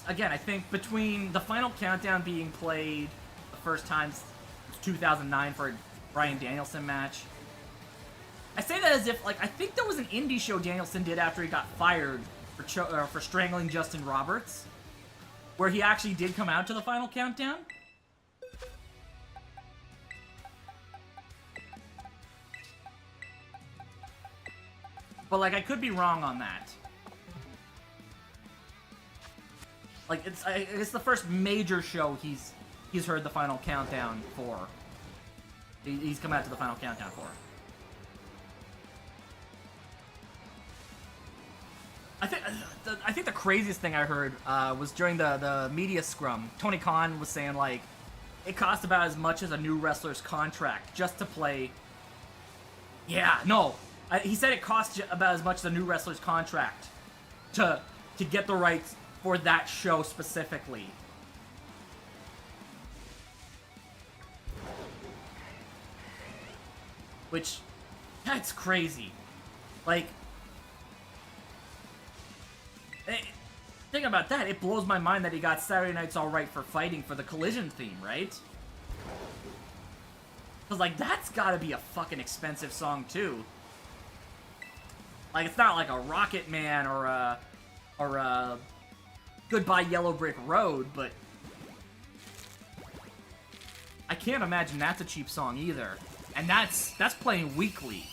again, I think between the final countdown being played the first time since 2009 for a Bryan Danielson match, I say that as if, like, I think there was an indie show Danielson did after he got fired for strangling Justin Roberts. where he actually did come out to the final countdown. But, like, I could be wrong on that. Like, it's the first major show he's heard the final countdown for. He's come out to the final countdown for. I think the craziest thing I heard was during the media scrum. Tony Khan was saying, like, it cost about as much as a new wrestler's contract just to play. Yeah, no. He said it cost about as much as a new wrestler's contract to get the rights for that show specifically. Which, that's crazy. Like, think about that. It blows my mind that he got Saturday Night's Alright for Fighting for the Collision theme, right? Because, like, that's gotta be a fucking expensive song, too. Like, it's not like a Rocket Man or a Goodbye Yellow Brick Road, but I can't imagine that's a cheap song either. And that's playing weekly.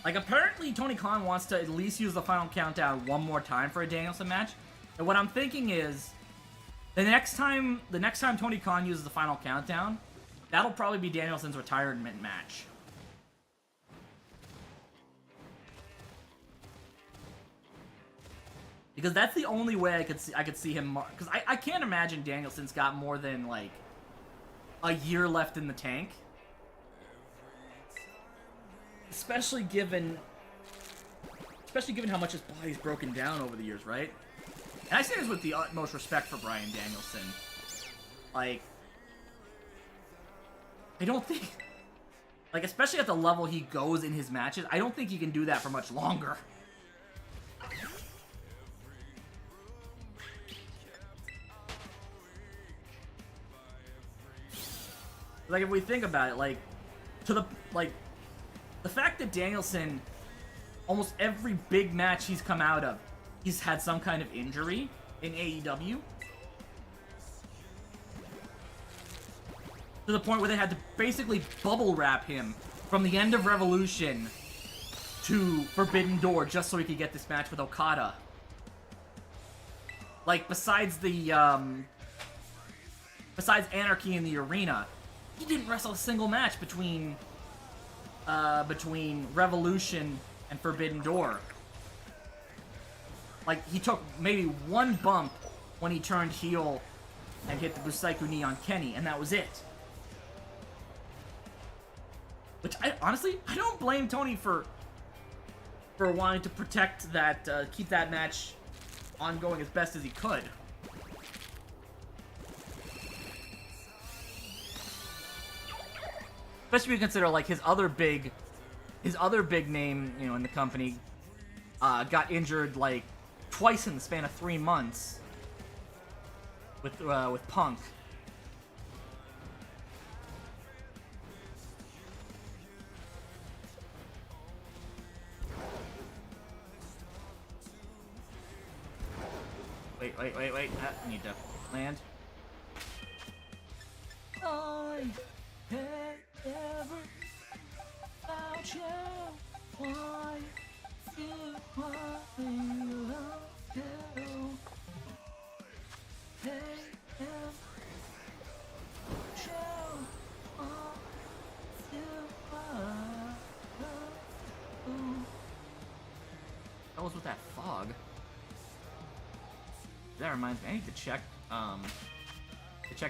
Like, apparently Tony Khan wants to at least use the final countdown one more time for a Danielson match. And what I'm thinking is, the next time Tony Khan uses the final countdown, that'll probably be Danielson's retirement match. Because that's the only way I could see him. Because I can't imagine Danielson's got more than, like, a year left in the tank. Especially given how much his body's broken down over the years, right? And I say this with the utmost respect for Bryan Danielson. Like, I don't think, like, especially at the level he goes in his matches, I don't think he can do that for much longer. Like, if we think about it, like, the fact that Danielson, almost every big match he's come out of, he's had some kind of injury in AEW. To the point where they had to basically bubble wrap him from the end of Revolution to Forbidden Door just so he could get this match with Okada. Like, besides Anarchy in the Arena, he didn't wrestle a single match between Revolution and Forbidden Door. Like, he took maybe one bump when he turned heel and hit the Busaiku knee on Kenny, and that was it. Which, honestly, I don't blame Tony for wanting to protect that, keep that match ongoing as best as he could. Especially if you consider, like, his other big name, you know, in the company, got injured, like, twice in the span of 3 months with Punk. Wait. I need to land. I had ever found you. Why you love you? Hey, that was with that fog. That reminds me, I need to check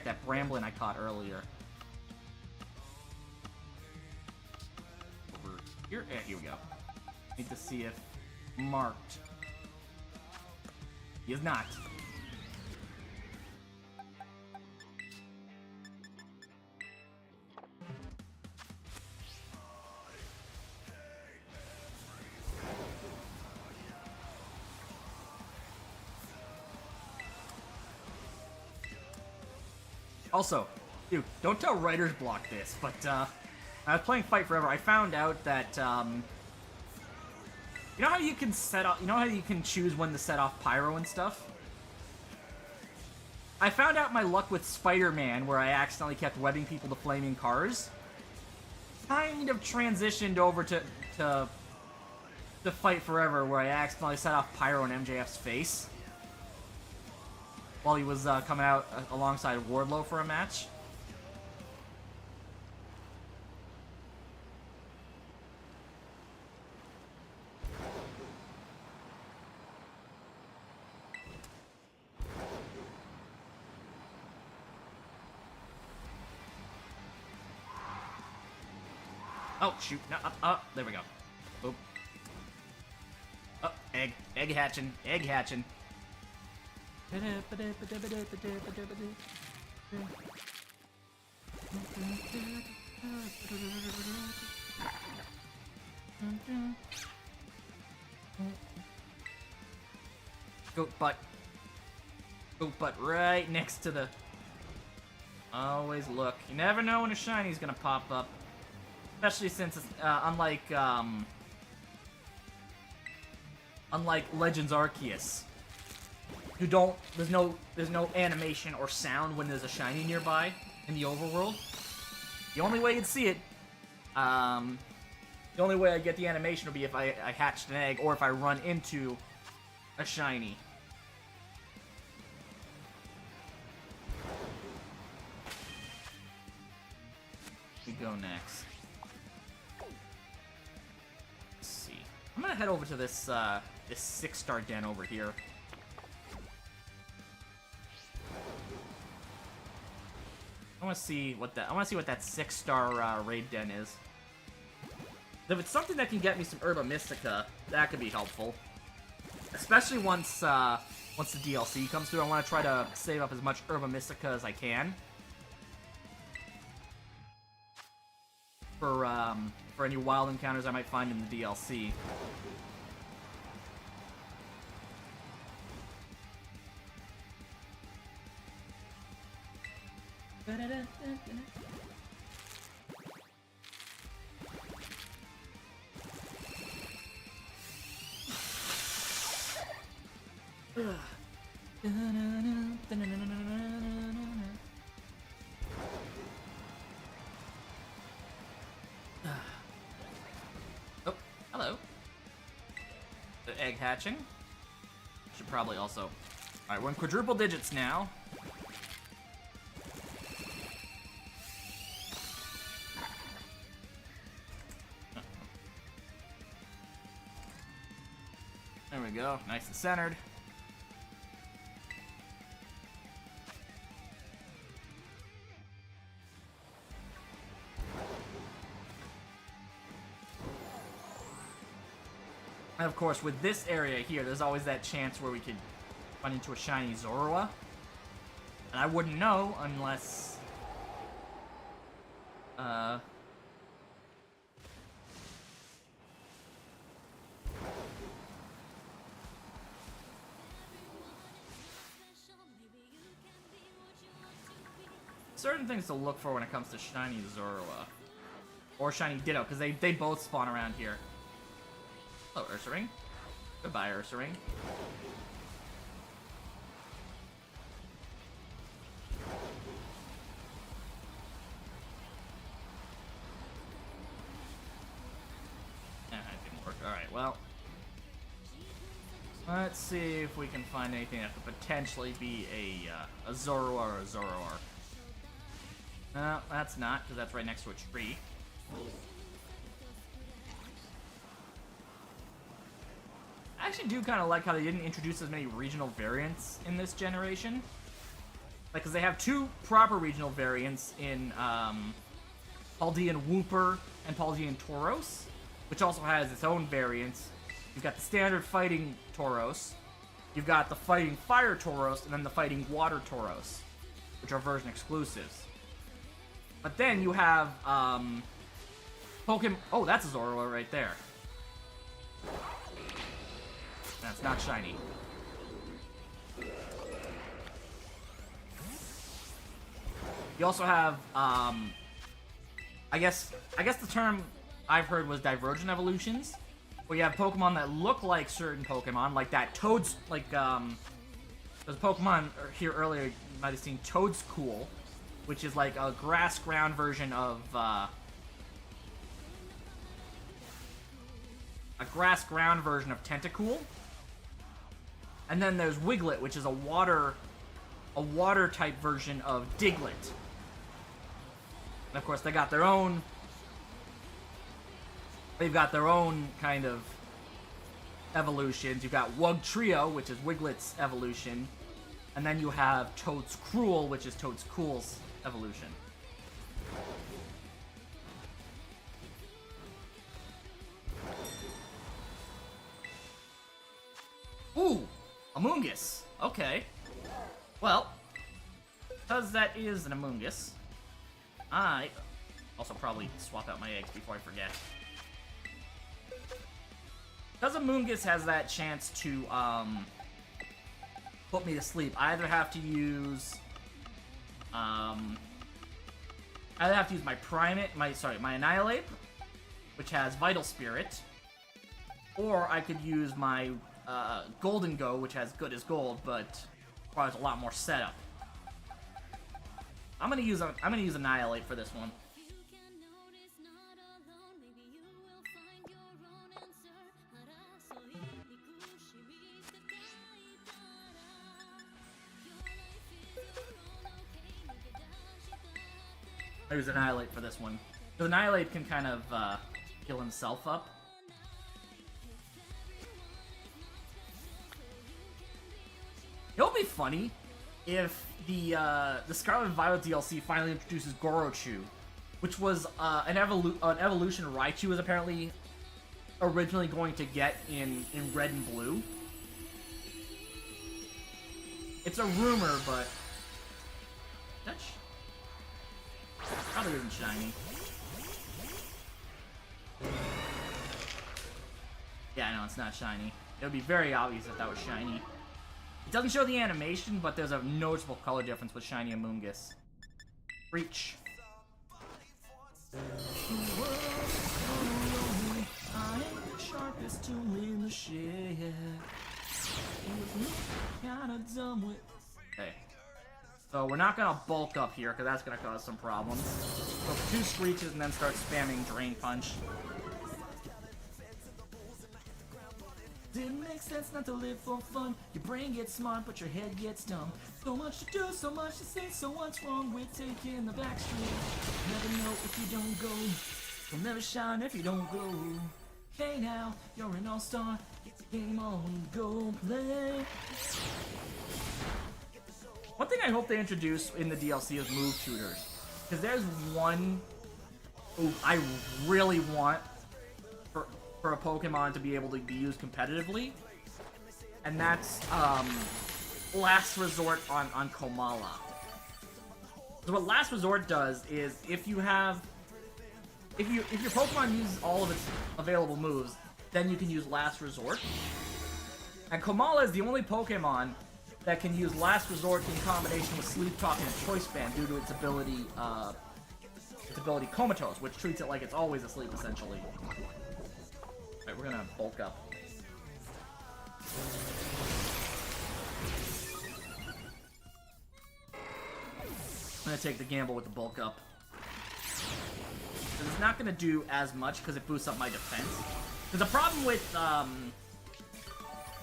that Bramblin I caught earlier. Over here? Yeah, here we go. Need to see if marked. He is not. Also, dude, don't tell writer's block this, but I was playing Fight Forever. I found out that you know how you can set off, you know how you can choose when to set off pyro and stuff? I found out my luck with Spider-Man, where I accidentally kept webbing people to flaming cars, kind of transitioned over to Fight Forever, where I accidentally set off pyro in MJF's face while he was coming out alongside Wardlow for a match. Oh, shoot. No, there we go. Boop. Oh, egg. Egg hatching. Egg hatching. Goat butt. Goat butt right next to the... Always look. You never know when a shiny's gonna pop up. Especially since it's, unlike Legends Arceus, there's no animation or sound when there's a shiny nearby in the overworld. The only way you'd see it, the only way I get the animation would be if I hatched an egg or if I run into a shiny. We go next. I'm gonna head over to this this 6-star den over here. I want to see what that 6-star raid den is. If it's something that can get me some Herba Mystica, that could be helpful. Especially once the DLC comes through, I want to try to save up as much Herba Mystica as I can. For any wild encounters I might find in the DLC. Oh, hello. The egg hatching. Should probably also... Alright, we're in quadruple digits now. There we go, nice and centered. And of course, with this area here, there's always that chance where we could run into a shiny Zorua. And I wouldn't know unless... certain things to look for when it comes to shiny Zorua. Or shiny Ditto, because they both spawn around here. Hello, Ursaring. Goodbye, Ursaring. That didn't work. Alright, well. Let's see if we can find anything that could potentially be a Zorua or a Zoroark. No, that's not, because that's right next to a tree. I actually do kind of like how they didn't introduce as many regional variants in this generation. Like, because they have two proper regional variants in Paldean Wooper and Paldean Tauros, which also has its own variants. You've got the standard fighting Tauros, you've got the fighting fire Tauros, and then the fighting water Tauros, which are version exclusives. But then you have Pokemon. Oh, that's a Zorua right there. That's not shiny. You also have, I guess the term I've heard was divergent evolutions, where you have Pokemon that look like certain Pokemon, like that Toad's, like, there's a Pokemon here earlier, you might have seen Toadskool, which is like a grass ground version of, a grass ground version of Tentacool. And then there's Wiglet, which is a water type version of Diglett. And of course, they've got their own kind of evolutions. You've got Wugtrio, which is Wiglet's evolution. And then you have Toadskruel, which is Toadskool's evolution. Ooh, Amoonguss. Okay. Well, because that is an Amoonguss, I also probably swap out my eggs before I forget. Because Amoonguss has that chance to put me to sleep, I either have to use my Annihilate, which has Vital Spirit, or I could use my Golden Go, which has Good as Gold, but requires a lot more setup. I'm gonna use Annihilate for this one. I use Annihilate for this one. Because Annihilate can kind of heal himself up. It would be funny if the Scarlet Violet DLC finally introduces Gorochu, which was an evolution Raichu was apparently originally going to get in Red and Blue. It's a rumor, but probably isn't shiny. Yeah, no, it's not shiny. It would be very obvious if that was shiny. It doesn't show the animation, but there's a noticeable color difference with shiny Amoonguss. Reach. I am the sharpest tool in the shed. Okay. So we're not gonna bulk up here, because that's gonna cause some problems. So 2 Screeches and then start spamming Drain Punch. Didn't make sense not to live for fun. Your brain gets smart, but your head gets dumb. So much to do, so much to say, so what's wrong with taking the back street? Never know if you don't go. You'll never shine if you don't go. Hey now, you're an all-star. Get the game on, go play. One thing I hope they introduce in the DLC is move tutors. Because there's one I really want for a Pokemon to be able to be used competitively. And that's Last Resort on Komala. So what Last Resort does is if your Pokemon uses all of its available moves, then you can use Last Resort. And Komala is the only Pokemon that can use Last Resort in combination with Sleep Talk and Choice Band due to its ability Comatose, which treats it like it's always asleep, essentially. Alright, we're gonna bulk up. I'm gonna take the gamble with the bulk up. It's not gonna do as much because it boosts up my defense. Because the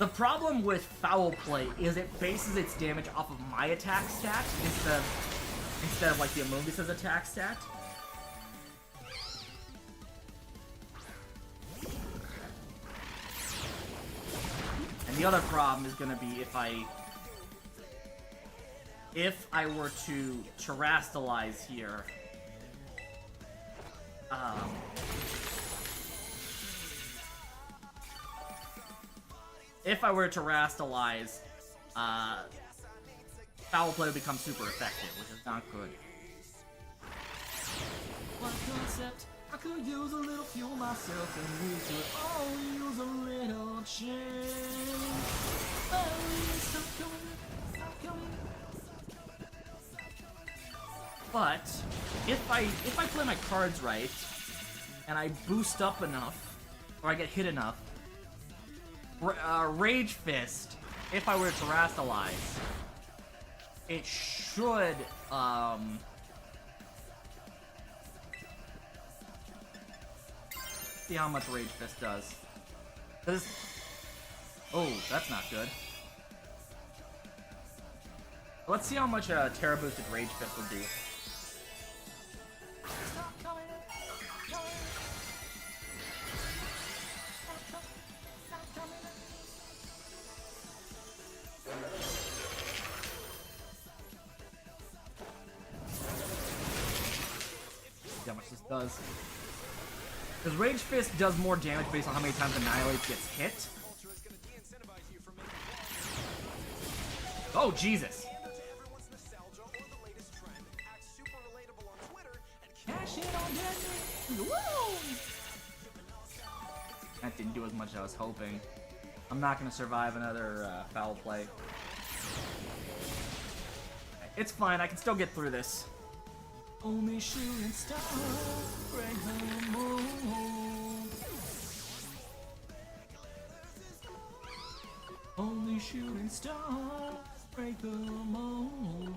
problem with Foul Play is it bases its damage off of my attack stat instead of like the Amoonguss's attack stat. And the other problem is gonna be if I were to Terrastalize here. If I were to Terrastalize, Foul Play would become super effective, which is not good. What concept? I could use a little fuel myself, and we could all use a little change. Stop coming. But if I play my cards right and I boost up enough, or I get hit enough, Rage Fist, if I were to Terrastalize, it should see how much Rage Fist does. Oh, that's not good. Let's see how much Terra boosted Rage Fist will do. See how much this does. Because Rage Fist does more damage based on how many times Annihilate gets hit. Oh, Jesus. Cash in on Disney. Woo! That didn't do as much as I was hoping. I'm not going to survive another foul play. It's fine. I can still get through this. Only shooting stars break the mold. Only shooting stars break the mold.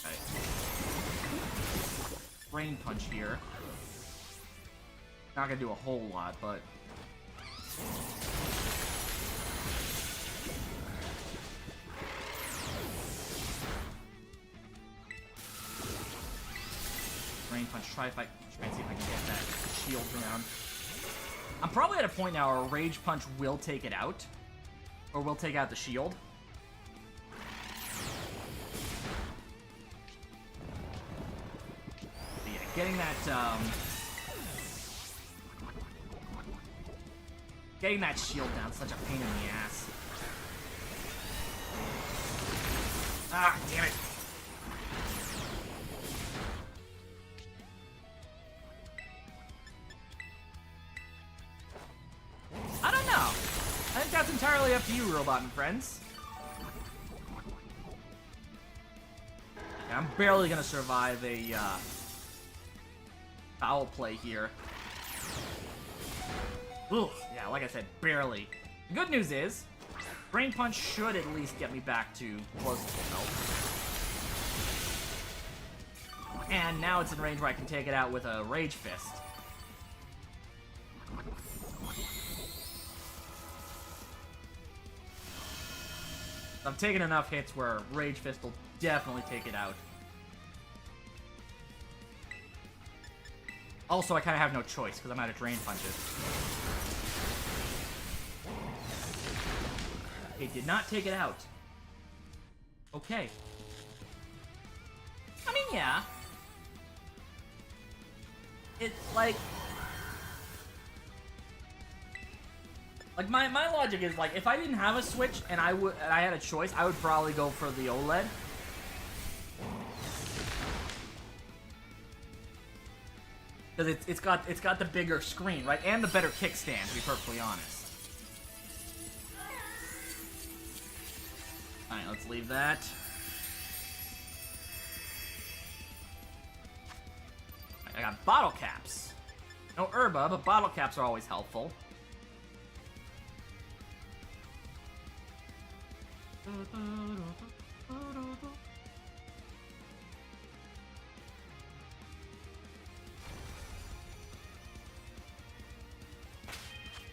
Okay. Rain Punch here. Not gonna do a whole lot, but Rain Punch, try and see if I can get that shield down. I'm probably at a point now where Rage Punch will take it out. Or will take out the shield. But yeah, getting that shield down is such a pain in the ass. Ah, damn it. I don't know. I think that's entirely up to you, Robot and friends. Yeah, I'm barely gonna survive a foul play here. Ooh, yeah, like I said, barely. The good news is, Rain Punch should at least get me back to close to full health. And now it's in range where I can take it out with a Rage Fist. I'm taking enough hits where Rage Fist will definitely take it out. Also, I kind of have no choice because I'm out of Drain Punches. It did not take it out. Okay. I mean, yeah. It's like my logic is like if I didn't have a Switch and I had a choice, I would probably go for the OLED. Because it's got the bigger screen, right? And the better kickstand, to be perfectly honest. Alright, let's leave that. I got bottle caps. No Herba, but bottle caps are always helpful.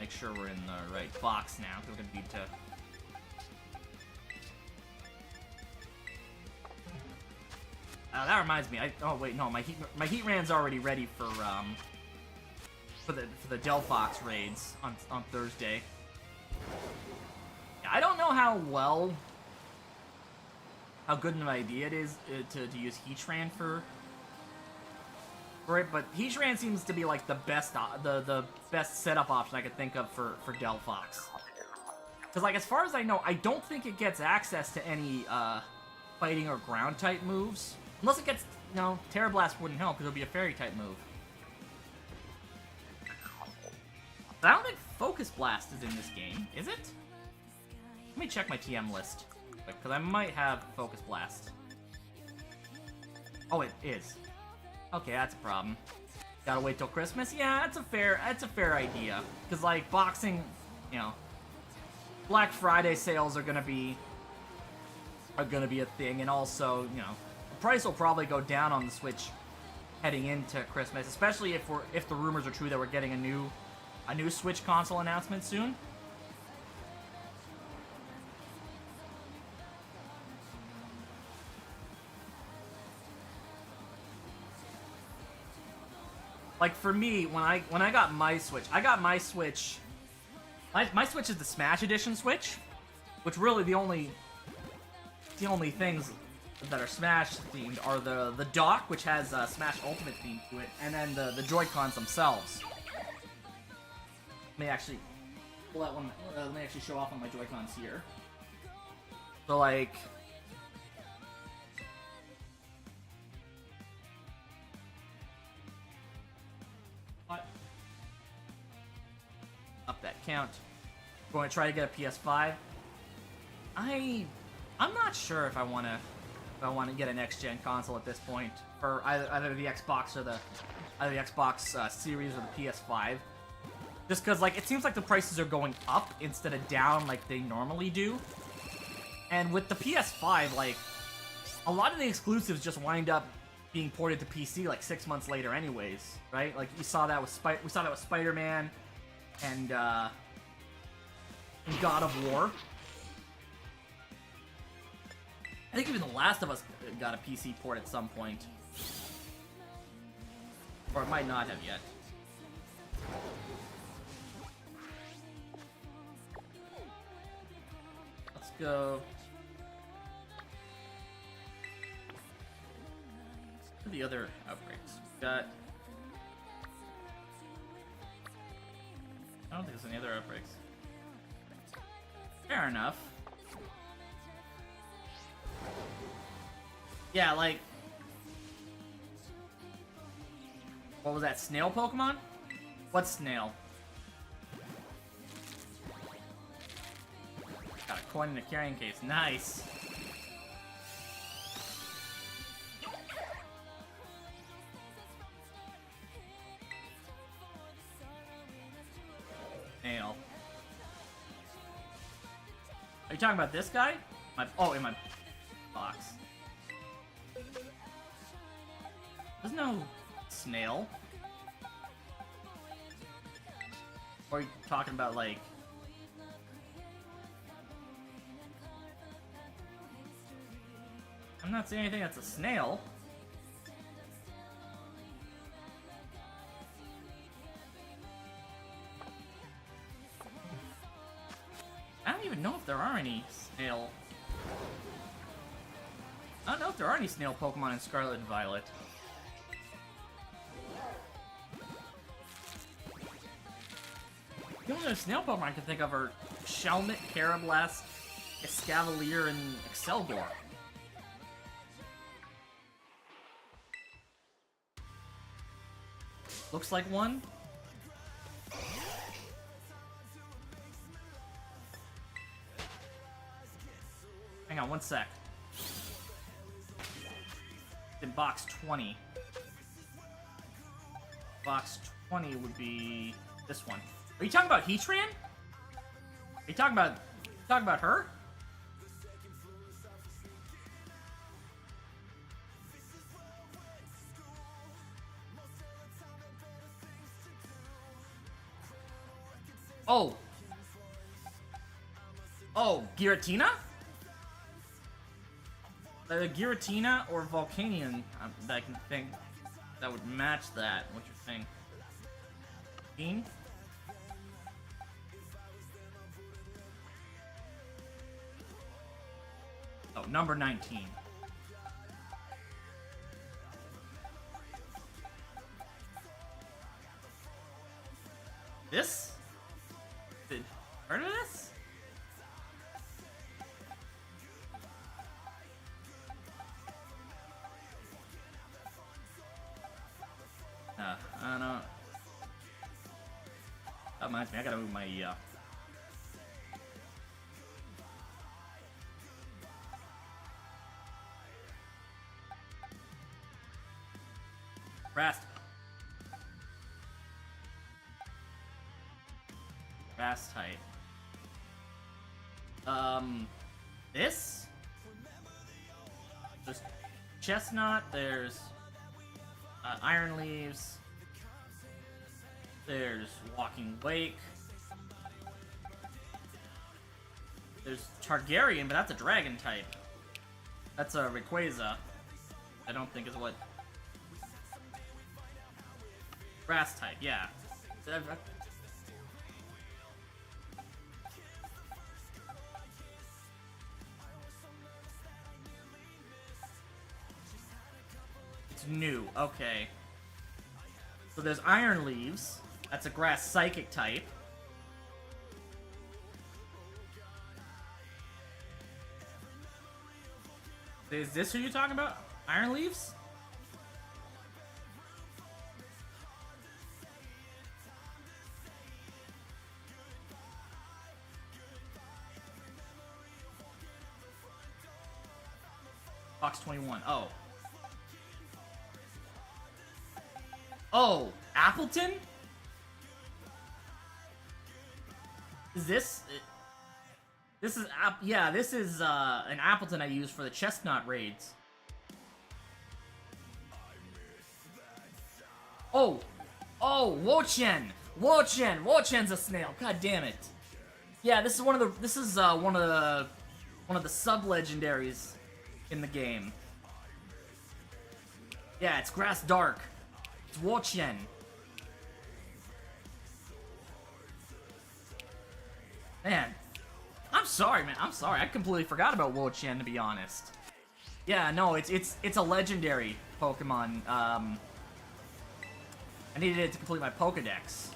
Make sure we're in the right box now, because we're going to need to... that reminds me. Oh wait, no, my heat ran's already ready for the Delphox raids on Thursday. I don't know how good an idea it is to use Heatran for it, but Heatran seems to be like the best setup option I could think of for Delphox. Because like as far as I know, I don't think it gets access to any fighting or ground type moves. Unless it gets, no, Terra Blast wouldn't help because it would be a fairy type move. But I don't think Focus Blast is in this game, is it? Let me check my TM list, because I might have Focus Blast. Oh, it is. Okay, that's a problem. Gotta wait till Christmas? Yeah, that's a fair idea. Because, like, boxing, you know, Black Friday sales are gonna be a thing, and also, you know, the price will probably go down on the Switch heading into Christmas, especially if the rumors are true that we're getting a new Switch console announcement soon. Like, for me, when I got my Switch, my Switch is the Smash Edition Switch, which really the only things that are Smash themed are the dock, which has Smash Ultimate theme to it, and then the Joy-Cons themselves. Let me actually pull that one. Let me actually show off on my Joy-Cons here. So, like, up that count. Going to try to get a PS5. I'm not sure if I want to get a next gen console at this point for either the Xbox or the Xbox Series or the PS5. Just because, like, it seems like the prices are going up instead of down like they normally do. And with the PS5, like, a lot of the exclusives just wind up being ported to PC like 6 months later, anyways, right? Like, we saw that with Spider-Man and God of War. I think even The Last of Us got a PC port at some point, or it might not have yet. Let's go. What are the other outbreaks? We've got. I don't think there's any other outbreaks. Fair enough. Yeah, like. What was that? Snail Pokemon? What's snail? Got a coin in a carrying case. Nice. Snail. Are you talking about this guy? In my box. There's no snail. Or are you talking about, like... I'm not seeing anything that's a snail. I don't even know if there are any snail... I don't know if there are any snail Pokemon in Scarlet and Violet. The only other snail Pokemon I can think of are Shelmet, Carablast, Escavalier, and Excelgor. Looks like one. Hang on one sec. In box 20. Box 20 would be this one. Are you talking about Heatran? Are you talking about her? Oh. Oh, Giratina? Giratina or Volcanion that I can think that would match that. What's your thing? 15? Oh, number 19. This? Heard of this? I don't know. That reminds me, I gotta move my Grass. Grass type. This? There's chestnut, there's iron leaves, there's walking wake, there's Targaryen, but that's a dragon type. That's a Rayquaza. I don't think is what... Grass type, yeah. It's new, okay. So there's Iron Leaves. That's a grass psychic type. Is this who you're talking about? Iron Leaves? Fox 21. Oh. Oh, Appleton? Is this... This is... Yeah, this is an Appleton I use for the chestnut raids. Oh! Oh, Wo-Chen! Wo-Chen! Wo-Chen's a snail. God damn it. Yeah, this is one of the... This is one of the sub-legendaries in the game. Yeah, it's Grass Dark. It's Wo-Chen. Man, I'm sorry, man. I'm sorry. I completely forgot about Wo-Chen, to be honest. Yeah, no, it's a legendary Pokemon. I needed it to complete my Pokedex.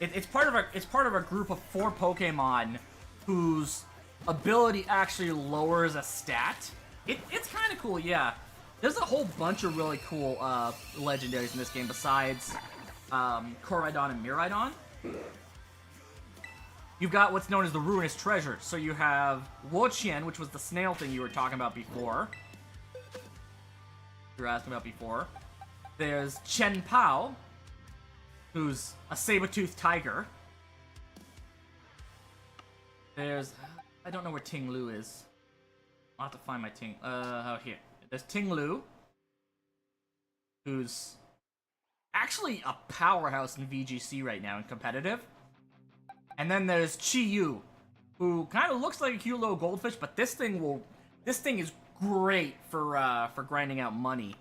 It's part of a group of 4 Pokemon whose ability actually lowers a stat. It's kind of cool, yeah. There's a whole bunch of really cool legendaries in this game besides Koraidon and Miraidon. You've got what's known as the Ruinous Treasure. So you have Wo-Chen, which was the snail thing you were talking about before. You were asking about before. There's Chen Pao, who's a saber-toothed tiger. There's... I don't know where Ting Lu is. I'll have to find my Ting... oh, here. There's Ting Lu, who's actually a powerhouse in VGC right now in competitive. And then there's Chi Yu, who kind of looks like a cute little goldfish, but this thing is great for grinding out money.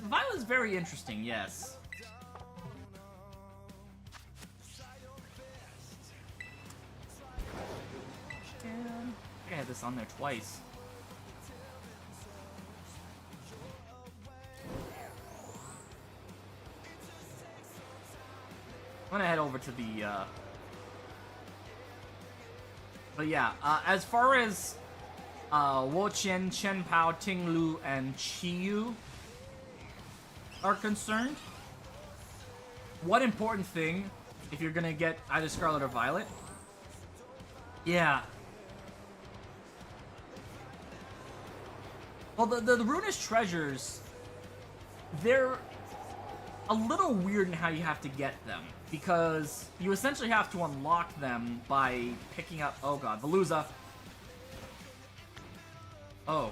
Violet's very interesting, yes. I had this on there twice. I'm gonna head over to the, But yeah, as far as, Wo-Chen, Chen Pao, Ting Lu, and Chi Yu are concerned, one important thing, if you're gonna get either Scarlet or Violet, yeah. Well, the Ruinous Treasures, they're a little weird in how you have to get them, because you essentially have to unlock them by picking up... Oh god, Veluza. Oh.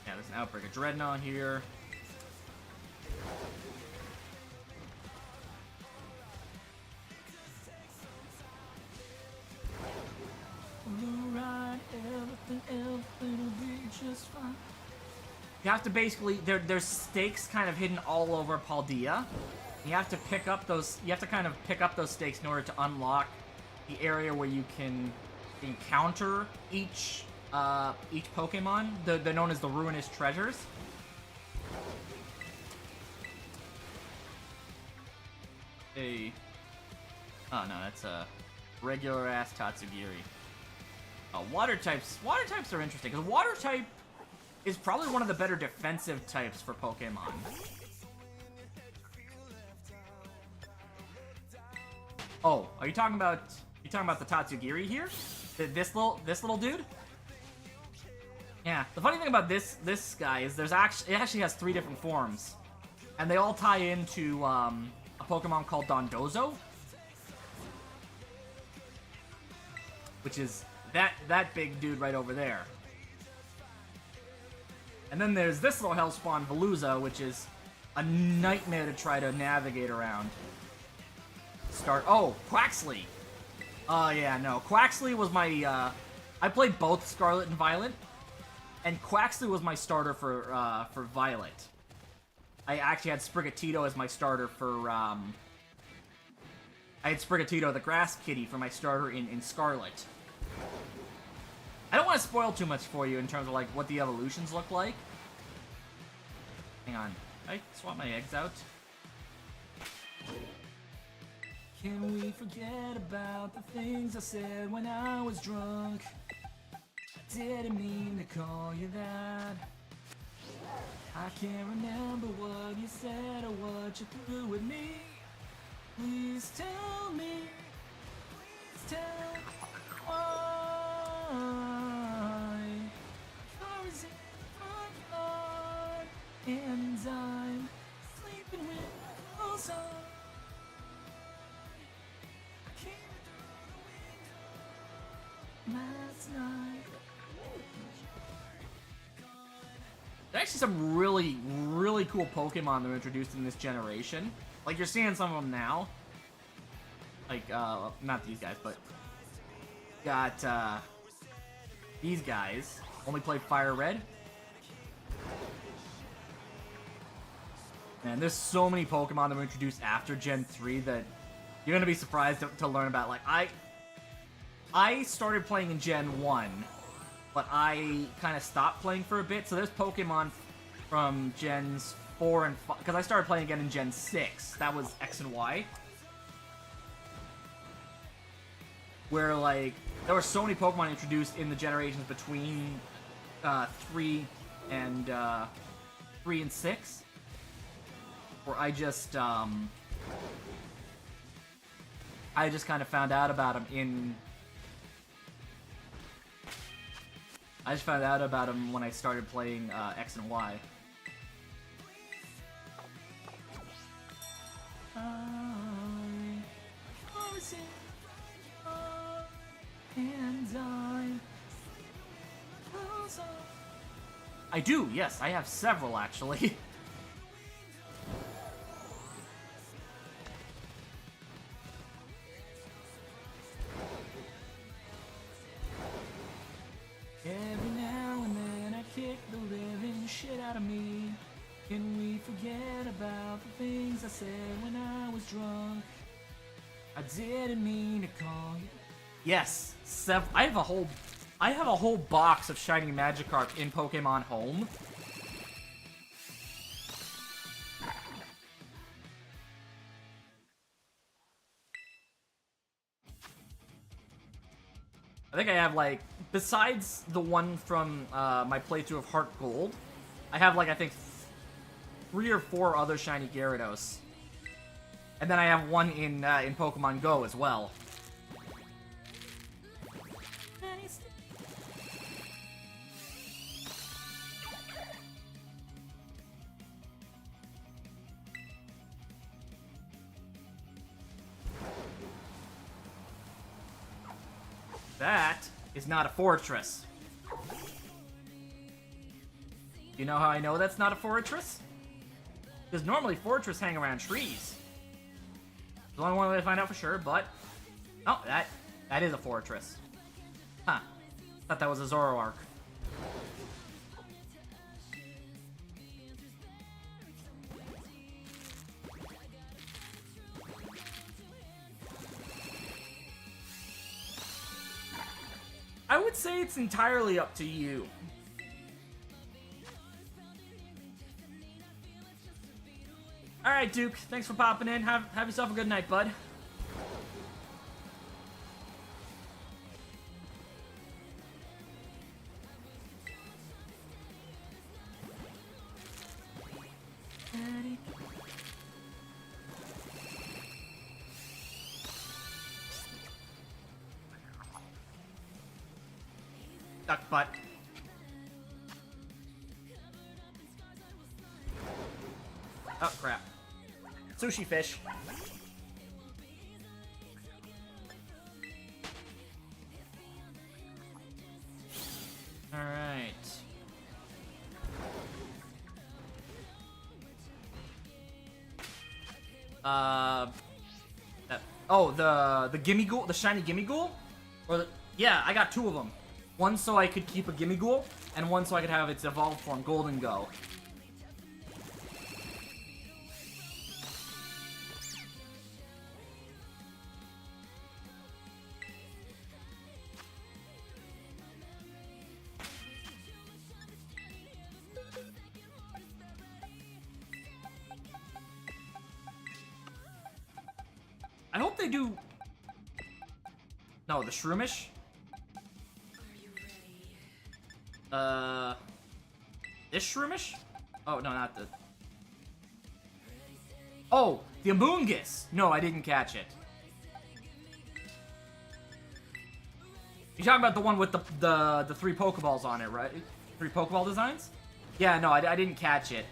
Yeah, there's an outbreak of Dreadnought here. Everything will be just fine. You have to basically... There's stakes kind of hidden all over Paldea. You have to pick up those... You have to kind of pick up those stakes in order to unlock the area where you can encounter each Pokemon. They're known as the Ruinous Treasures. Oh no, that's a regular-ass Tatsugiri. Water types are interesting, because Water type is probably one of the better defensive types for Pokemon. Oh, are you talking about the Tatsugiri here? This little dude? Yeah. The funny thing about this guy is it actually has 3 different forms, and they all tie into a Pokemon called Dondozo, which is that big dude right over there. And then there's this little Hellspawn, Veluza, which is a nightmare to try to navigate around. Oh, Quaxley. Yeah, no. Quaxley was my, I played both Scarlet and Violet, and Quaxley was my starter for Violet. I actually had Sprigatito as my starter for, I had Sprigatito, the Grass Kitty, for my starter in Scarlet. I don't want to spoil too much for you in terms of, like, what the evolutions look like. Hang on. I swap my eggs out. Can we forget about the things I said when I was drunk? I didn't mean to call you that. I can't remember what you said or what you threw at me. Please tell me. Please tell me why. Car is in my yard and I'm sleeping with my clothes on. Last night. There's actually some really, really cool Pokemon that were introduced in this generation. Like, you're seeing some of them now. Like, not these guys, but... Got, these guys. Only play Fire Red. Man, there's so many Pokemon that were introduced after Gen 3 that you're gonna be surprised to learn about. Like, I started playing in Gen 1, but I kind of stopped playing for a bit, so there's Pokemon from Gens 4 and 5, because I started playing again in Gen 6. That was X and Y. Where, like, there were so many Pokemon introduced in the generations between 3 and 6, where I just kind of found out about them in... I just found out about him when I started playing X and Y. I do, yes, I have several actually. Every now and then I kick the living shit out of me. Can we forget about the things I said when I was drunk? I didn't mean to call you. Yes, I have a whole box of shiny Magikarp in Pokemon Home. I think I have, like, besides the one from my playthrough of Heart Gold, I have, like, I think 3 or 4 other shiny Gyarados. And then I have one in Pokemon Go as well. That is not a fortress. You know how I know that's not a fortress? Because normally fortress hang around trees. There's only one way to find out for sure, but... Oh, that is a fortress. Huh. Thought that was a Zoroark. I would say it's entirely up to you. Alright, Duke. Thanks for popping in. Have yourself a good night, bud. Duck butt. Oh, crap. Sushi fish. Alright. Oh, the Gimme Ghoul? The shiny Gimme Ghoul? Or the... Yeah, I got 2 of them. One so I could keep a Gimme Ghoul, and one so I could have its evolved form, Golden Go. I hope they do... No, the Shroomish? This Shroomish? Oh, no, not the... Oh, the Amoonguss! No, I didn't catch it. You're talking about the one with the 3 Pokeballs on it, right? 3 Pokeball designs? Yeah, no, I didn't catch it.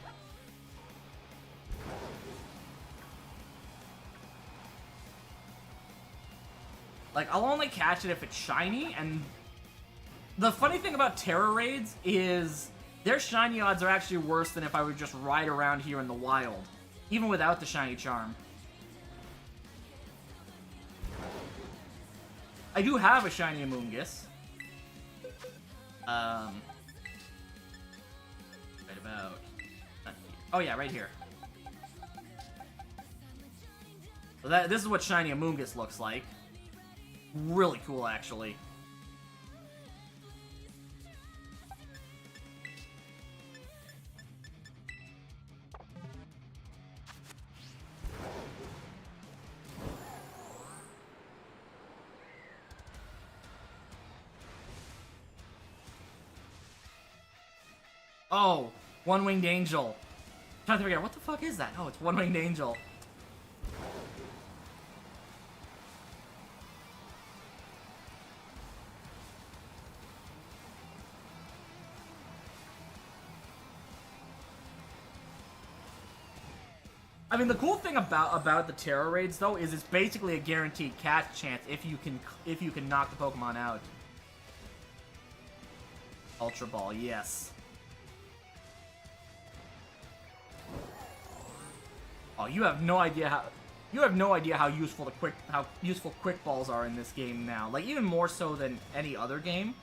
Like, I'll only catch it if it's shiny, and the funny thing about Terra Raids is their shiny odds are actually worse than if I would just ride around here in the wild, even without the shiny charm. I do have a shiny Amoonguss. Right about... Oh yeah, right here. So this is what shiny Amoonguss looks like. Really cool, actually. Oh, One-Winged Angel. I'm trying to figure out, what the fuck is that? Oh, it's One-Winged Angel. I mean, the cool thing about the Terra Raids, though, is it's basically a guaranteed catch chance if you can knock the Pokemon out. Ultra Ball, yes. Oh, you have no idea how useful quick balls are in this game now. Like, even more so than any other game.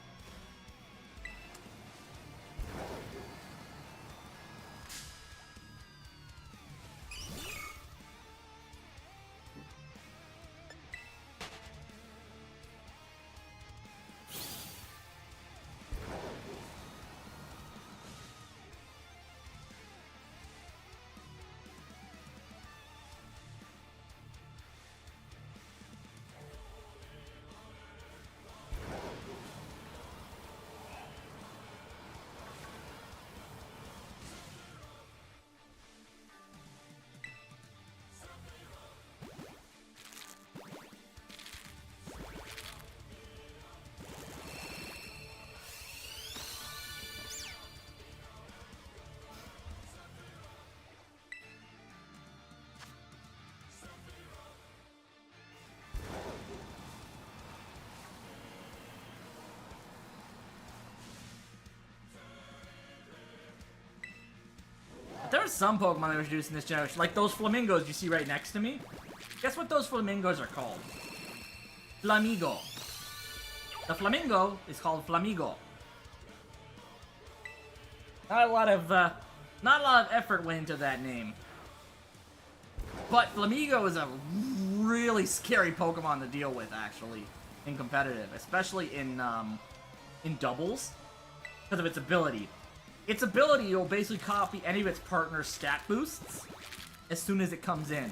There are some Pokemon that were introduced in this generation, like those flamingos you see right next to me. Guess what those flamingos are called? Flamigo. The flamingo is called Flamigo. Not a lot of effort went into that name. But Flamigo is a really scary Pokemon to deal with, actually, in competitive, especially in doubles, because of its ability. Its ability will basically copy any of its partner's stat boosts as soon as it comes in.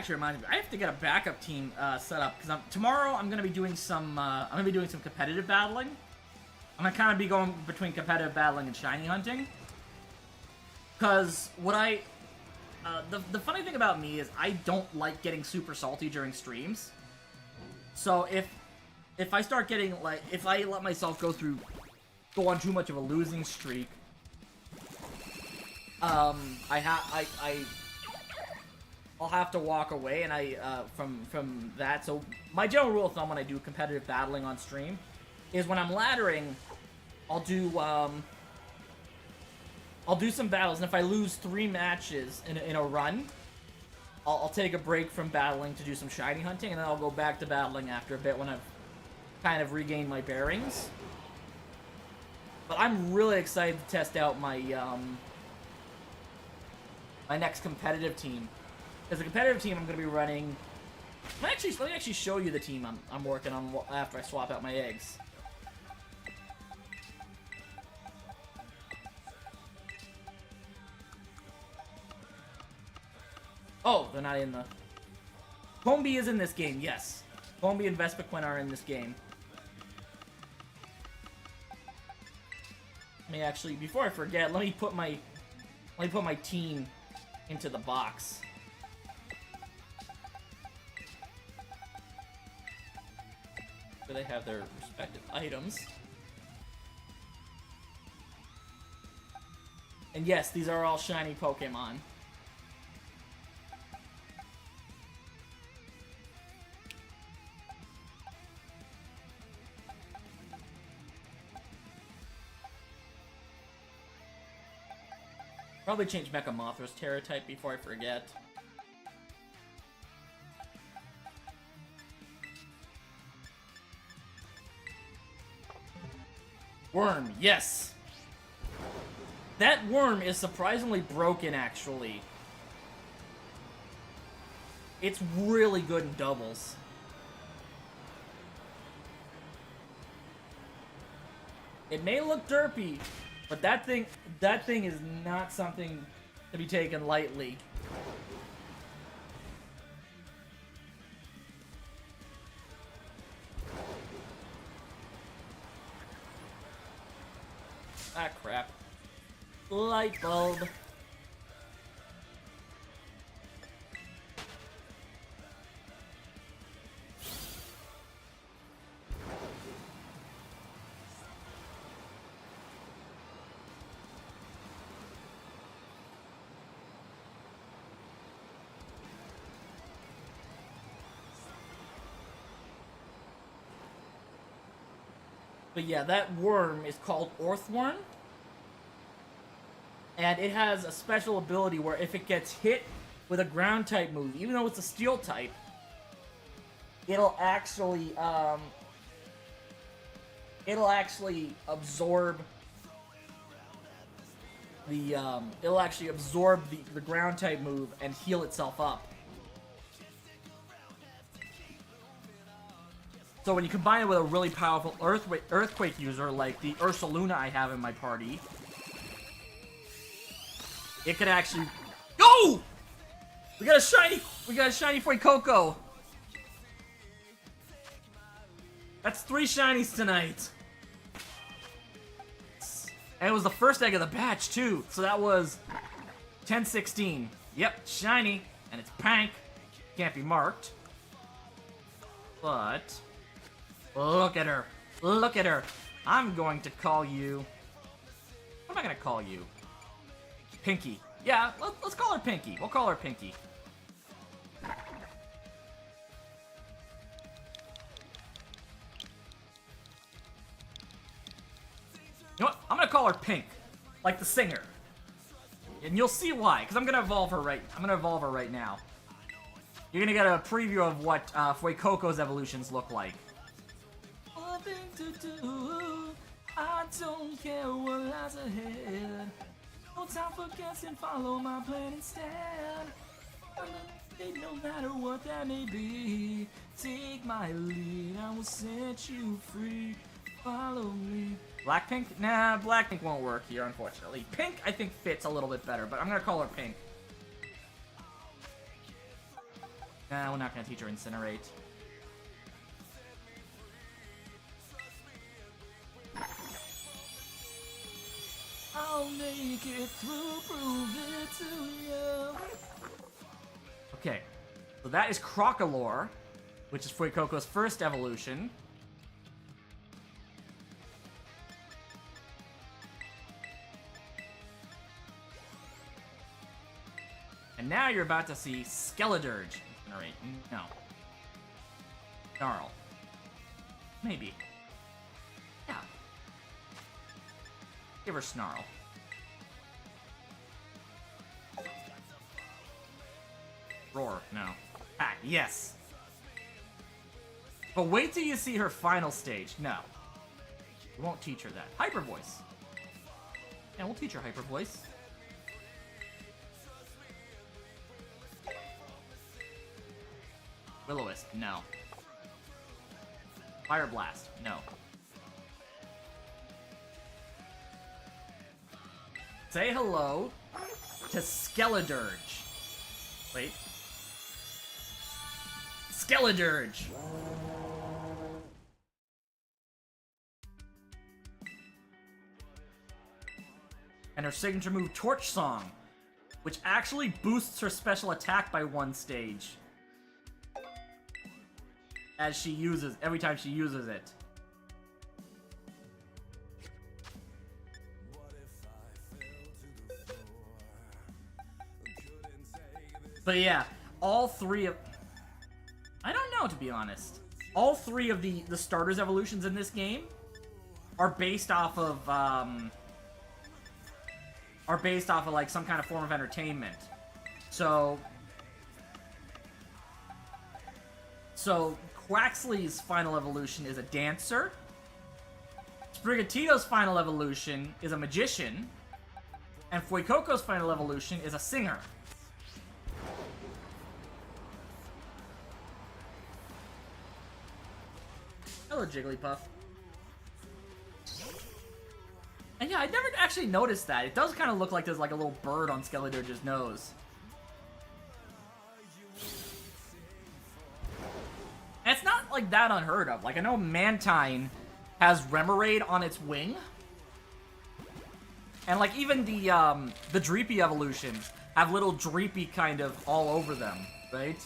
actually reminds me, I have to get a backup team set up because tomorrow I'm gonna be doing some competitive battling. I'm gonna kind of be going between competitive battling and shiny hunting. Because the funny thing about me is I don't like getting super salty during streams. So if I start getting if I let myself go on too much of a losing streak, I'll have to walk away, and from that. So my general rule of thumb when I do competitive battling on stream is when I'm laddering, I'll do some battles, and if I lose 3 matches in a run, I'll take a break from battling to do some shiny hunting, and then I'll go back to battling after a bit when I've kind of regained my bearings. But I'm really excited to test out my my next competitive team. Because the competitive team I'm going to be running... Let me actually show you the team I'm working on after I swap out my eggs. Oh, they're not in the... Combi is in this game, yes. Combi and Vespiquen are in this game. Let me actually, before I forget, let me put my team into the box. Where they have their respective items. And yes, these are all shiny Pokemon. Probably change Mecha Mothra's Terra type before I forget. Worm, yes! That worm is surprisingly broken, actually. It's really good in doubles. It may look derpy, but that thing is not something to be taken lightly. Ah, crap. Light bulb. But yeah, that worm is called Orthworm. And it has a special ability where if it gets hit with a ground type move, even though it's a steel type, it'll actually absorb the ground type move and heal itself up. So when you combine it with a really powerful Earthquake user like the Ursaluna I have in my party, it could actually... Go! We got a shiny Fuecoco! That's 3 shinies tonight! And it was the first egg of the batch, too. So that was 10-16. Yep, shiny. And it's pink. Can't be marked. But... look at her. Look at her. I'm going to call you... What am I going to call you? Pinky. Yeah, let's call her Pinky. We'll call her Pinky. You know what? I'm gonna call her Pink, like the singer, and you'll see why. Because I'm gonna evolve her right now. You're gonna get a preview of what Fuecoco's evolutions look like. Nothing to do. I don't care what lies ahead. No time for guessing, follow my plan instead. No matter what that may be, take my lead, I will set you free. Follow me. Blackpink? Nah, Blackpink won't work here, unfortunately. Pink, I think, fits a little bit better, but I'm gonna call her Pink. Nah, we're not gonna teach her Incinerate. I'll make it through, prove it to you. Okay, so that is Crocolore, which is Fuecoco's first evolution. And now you're about to see Skeledirge. Incinerate. No. Snarl. Maybe. Yeah. Give her Snarl. Roar. No. Pack. Yes. But wait till you see her final stage. No. We won't teach her that. Hyper Voice. Yeah, we'll teach her Hyper Voice. Will-O-Wisp. No. Fire Blast. No. Say hello to Skeledirge. Wait. Skeledirge! And her signature move, Torch Song, which actually boosts her special attack by 1 stage. As she uses, every time she uses it. But yeah, all 3 of... I don't know, to be honest. All 3 of the starters evolutions in this game are based off of, like, some kind of form of entertainment. So Quaxly's final evolution is a dancer. Sprigatito's final evolution is a magician. And Fuecoco's final evolution is a singer. Hello, Jigglypuff. And yeah, I never actually noticed that. It does kind of look like there's like a little bird on Skeledirge's nose. And it's not like that unheard of. Like, I know Mantine has Remoraid on its wing. And like even the Dreepy evolutions have little Dreepy kind of all over them, right?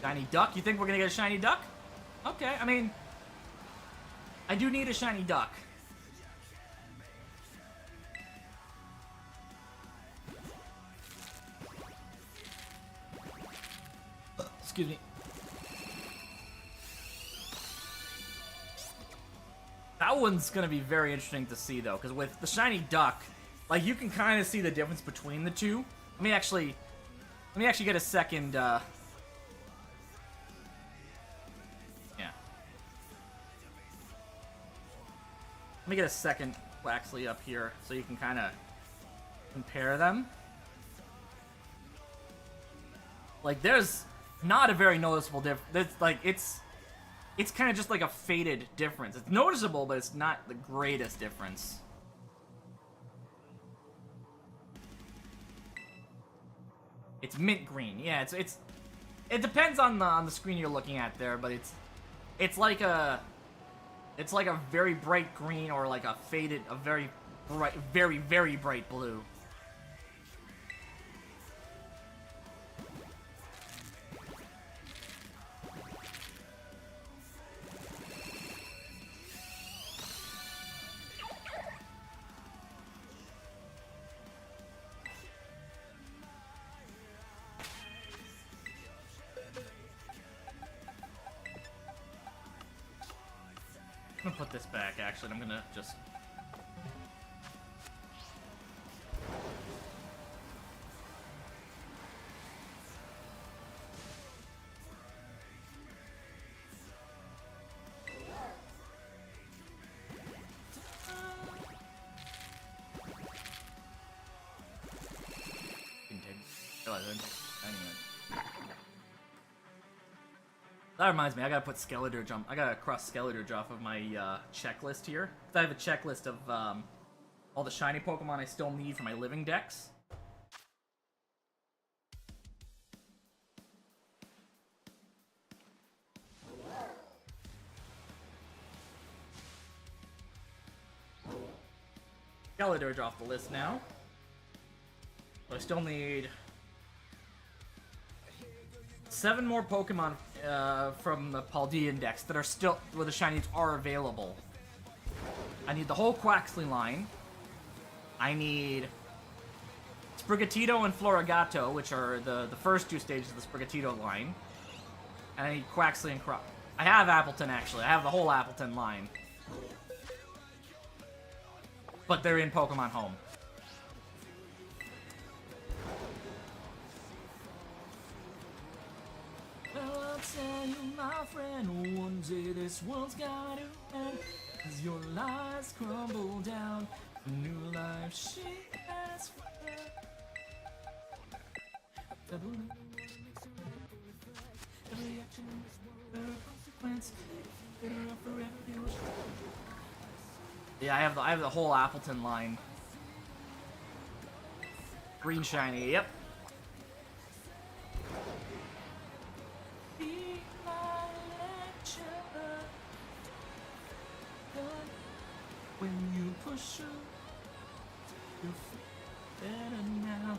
Shiny duck? You think we're gonna get a shiny duck? Okay, I mean, I do need a shiny duck. Excuse me. That one's gonna be very interesting to see, though, because with the shiny duck, like, you can kind of see the difference between the two. Let me actually get a second, yeah. Let me get a second Quaxly up here so you can kind of compare them. Like, there's not a very noticeable difference. Like, it's kind of just like a faded difference. It's noticeable, but it's not the greatest difference. It's mint green. Yeah, it depends on the screen you're looking at there, but it's like a very bright green or like a faded, a very bright, very, very bright blue. I'm gonna put this back, actually. I'm gonna just... That reminds me, I gotta put Skeletor jump. I gotta cross Skeletor off of my checklist here. I have a checklist of all the shiny Pokemon I still need for my living dex. Skeletor off the list now. So I still need 7 more Pokemon from the Paldean Dex that are still where the shinies are available. I need the whole Quaxley line. I need Sprigatito and Florigato, which are the first 2 stages of the Sprigatito line. And I need Quaxley and Crop. I have Appleton actually. I have the whole Appleton line. But they're in Pokemon Home. Well, I'll tell you, my friend, one day this world's gotta end. As your lies crumble down, a new life she has found. Every action is a consequence. Yeah, I have the whole Appleton line. Green shiny, yep. Be my lecturer. When you push through, you feel better now.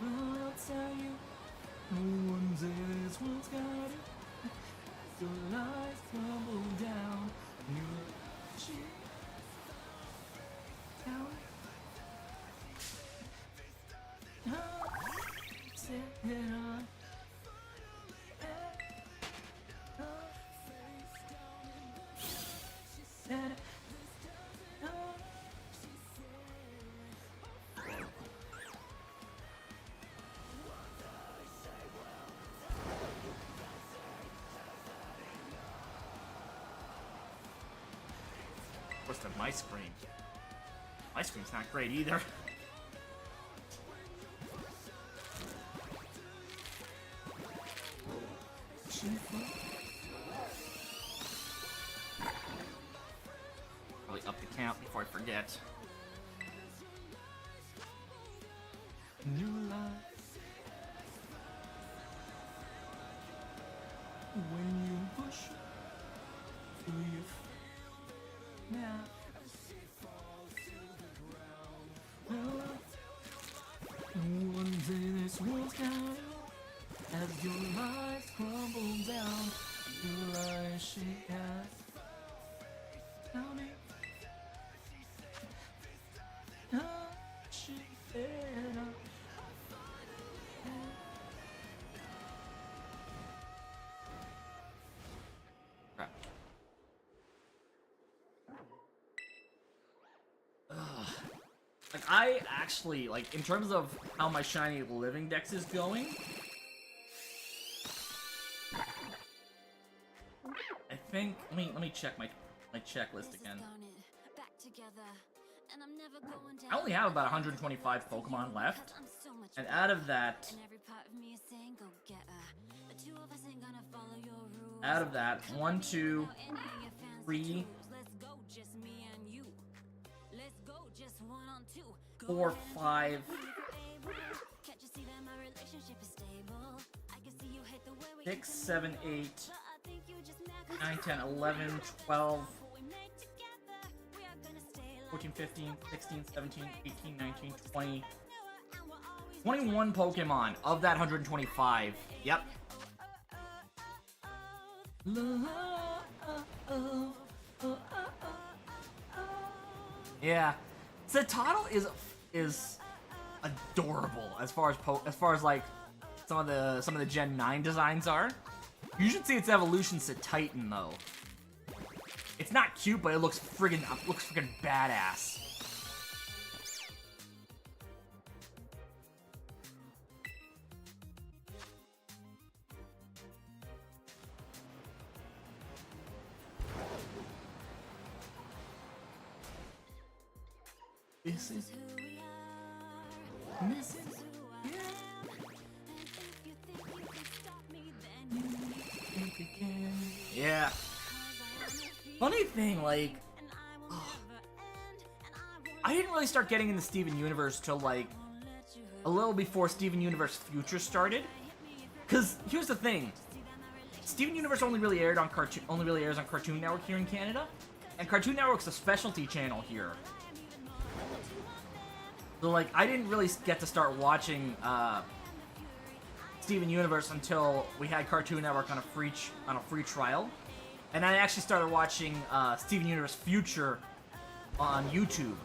Well, I'll tell you, one day this world's got it. Your life crumble down, and you cheat down. Set it on. Set it on. What's the my screen? My screen's not great either. Probably up the count before I forget. New life. When you push through your now. Well, one day this world's gone as your life crumbles down. Your life she has. Tell me. She better. Crap. Like, I actually, like, in terms of how my shiny living dex is going, I think, let me check my checklist again. I only have about 125 Pokemon left, and out of that, 1, 2, 3, 4, 5, 6, 7, 8, 9, 10, 11, 12, 14, 15, 16, 17, 18, 19, 20, 21 Pokemon of that 125. Yep. Yeah. Citadel is adorable as far as like some of the Gen 9 designs are. You should see its evolution to Titan though. It's not cute, but it looks friggin' badass. This is who we are. This is who I am. And if you think you can Yeah. Funny thing, like, I didn't really start getting into Steven Universe till like a little before Steven Universe Future started. Cause here's the thing, Steven Universe only really airs on Cartoon Network here in Canada, and Cartoon Network's a specialty channel here. So like, I didn't really get to start watching Steven Universe until we had Cartoon Network on a free trial, and I actually started watching Steven Universe Future on YouTube.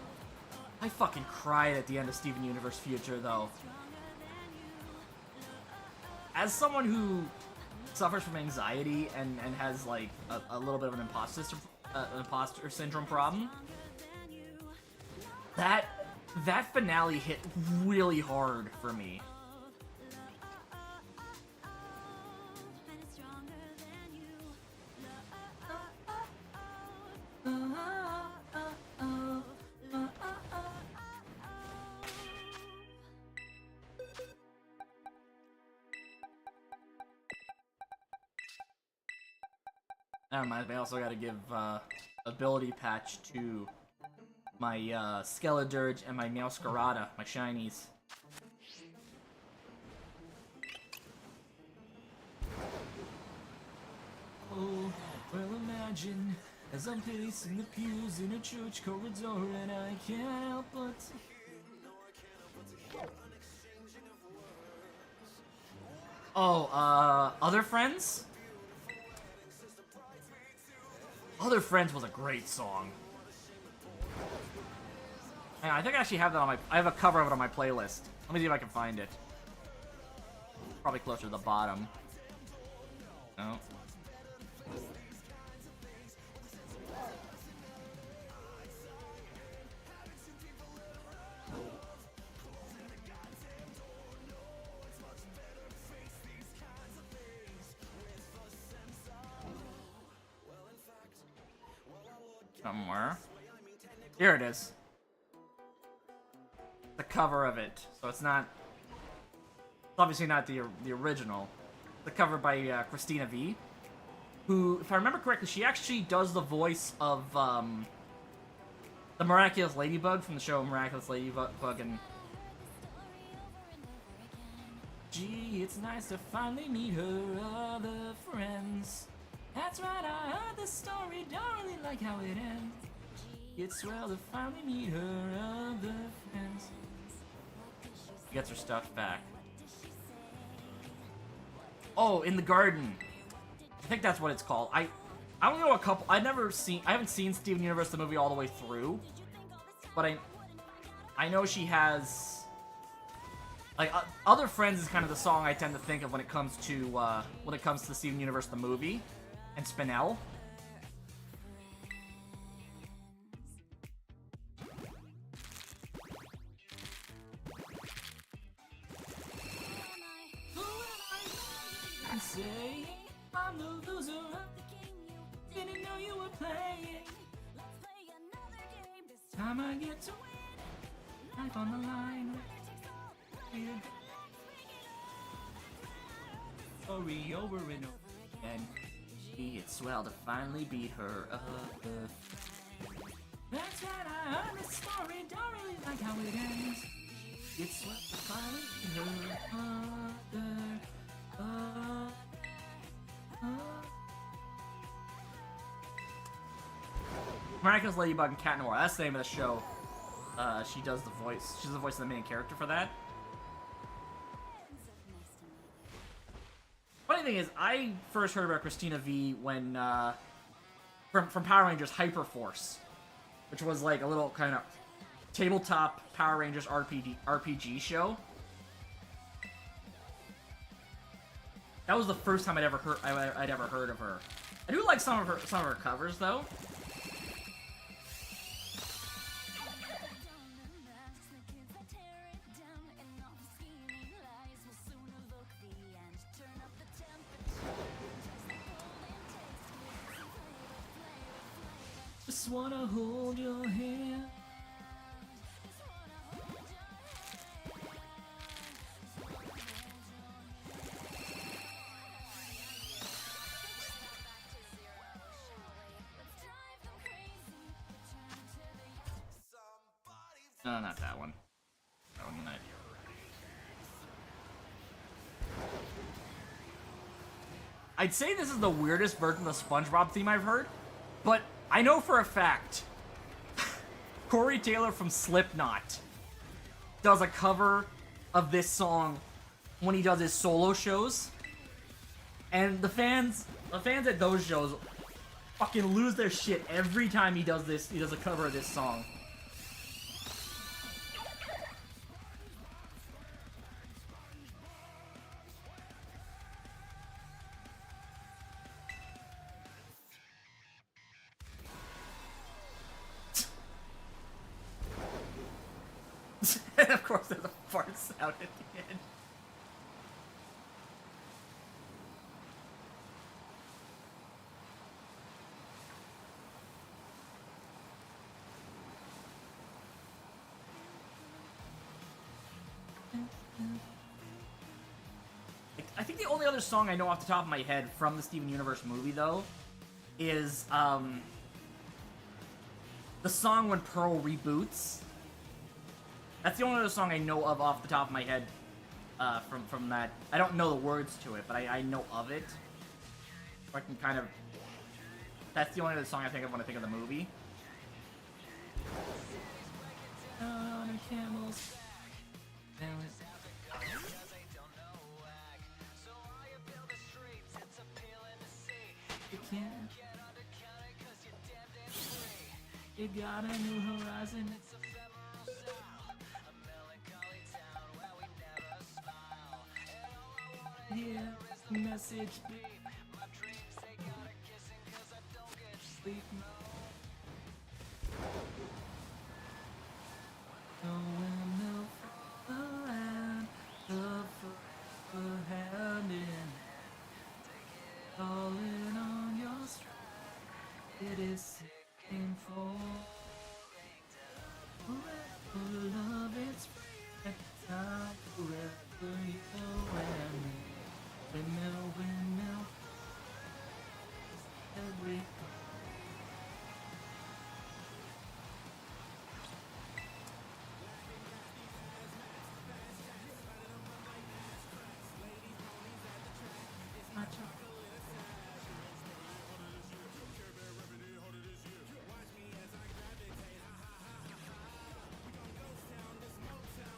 I fucking cried at the end of Steven Universe Future, though. As someone who suffers from anxiety and has like a little bit of an imposter syndrome problem, that finale hit really hard for me. That reminds me, I also gotta give ability patch to my Skeledirge and my Meowscarada, my shinies. Oh, well imagine as I'm pacing the pews in a church corridor and I can't help but... Oh, Other Friends? Other Friends was a great song. And I think I actually have that on my... I have a cover of it on my playlist. Let me see if I can find it. Probably closer to the bottom. No. Somewhere. Here it is. The cover of it. So it's not... It's obviously not the original. The cover by Christina V. Who, if I remember correctly, she actually does the voice of the Miraculous Ladybug from the show Miraculous Ladybug and... Gee, it's nice to finally meet her other friends. That's right, I heard the story, don't really like how it ends. It's swell to finally meet her other friends. She gets her stuff back. Oh, In the Garden. I think that's what it's called. I don't know a couple. I haven't seen Steven Universe the movie all the way through, but I know she has like Other Friends is kind of the song I tend to think of when it comes to Steven Universe the movie. And Spinel. Say I'm the loser of the king. You didn't know you were playing. Let's play another game. This time I get to win. Life on the line. Story over and over again. It's swell to finally beat her up. That's right, I heard the story, don't really like how it ends. It's swell to finally beat her up. Miraculous Ladybug and Cat Noir, that's the name of the show. She does the voice. She's the voice of the main character for that. Funny thing is, I first heard about Christina V when, from Power Rangers Hyperforce, which was like a little kind of tabletop Power Rangers RPG show. That was the first time I'd ever heard of her. I do like some of her covers though. Just wanna hold your hand. No, not that one. That one, not. I'd say this is the weirdest version of the SpongeBob theme I've heard, but I know for a fact Corey Taylor from Slipknot does a cover of this song when he does his solo shows, and the fans at those shows fucking lose their shit every time he does this. He does a cover of this song. And of course, there's a fart sound at the end. I think the only other song I know off the top of my head from the Steven Universe movie, though, is the song when Pearl reboots. That's the only other song I know of off the top of my head from that. I don't know the words to it, but I know of it. So I can kind of... That's the only other song I think of when I think of the movie. On camels. You can't. You got a new horizon. Yeah, message. Sleep now. No one will around the hand in hand. Falling on your stride. It is painful. Forever love it's free. Time forever you and me. Windmill, windmill. Every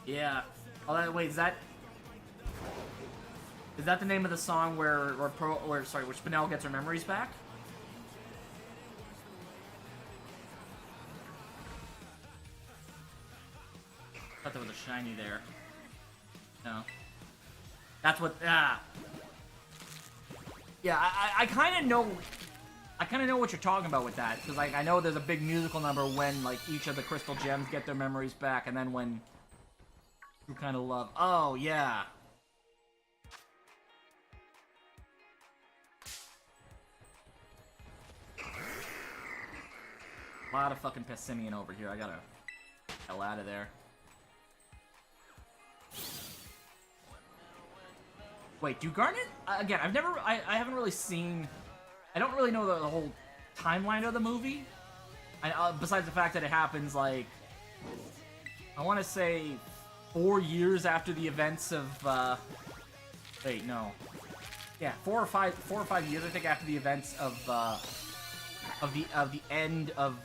yeah. Oh, wait, is that the name of the song where Spinell gets her memories back? I thought there was a shiny there. No. That's what. Ah. Yeah, I kind of know. I kind of know what you're talking about with that, because like I know there's a big musical number when like each of the crystal gems get their memories back, and then when you kind of love. Oh yeah. A lot of fucking Pessimian over here. I gotta hell out of there. Wait, do Garnet? Again, I haven't really seen. I don't really know the whole timeline of the movie. Besides the fact that it happens like, I want to say 4 years after the events of. Wait, no. Yeah, 4 or 5 years I think after the events of the end of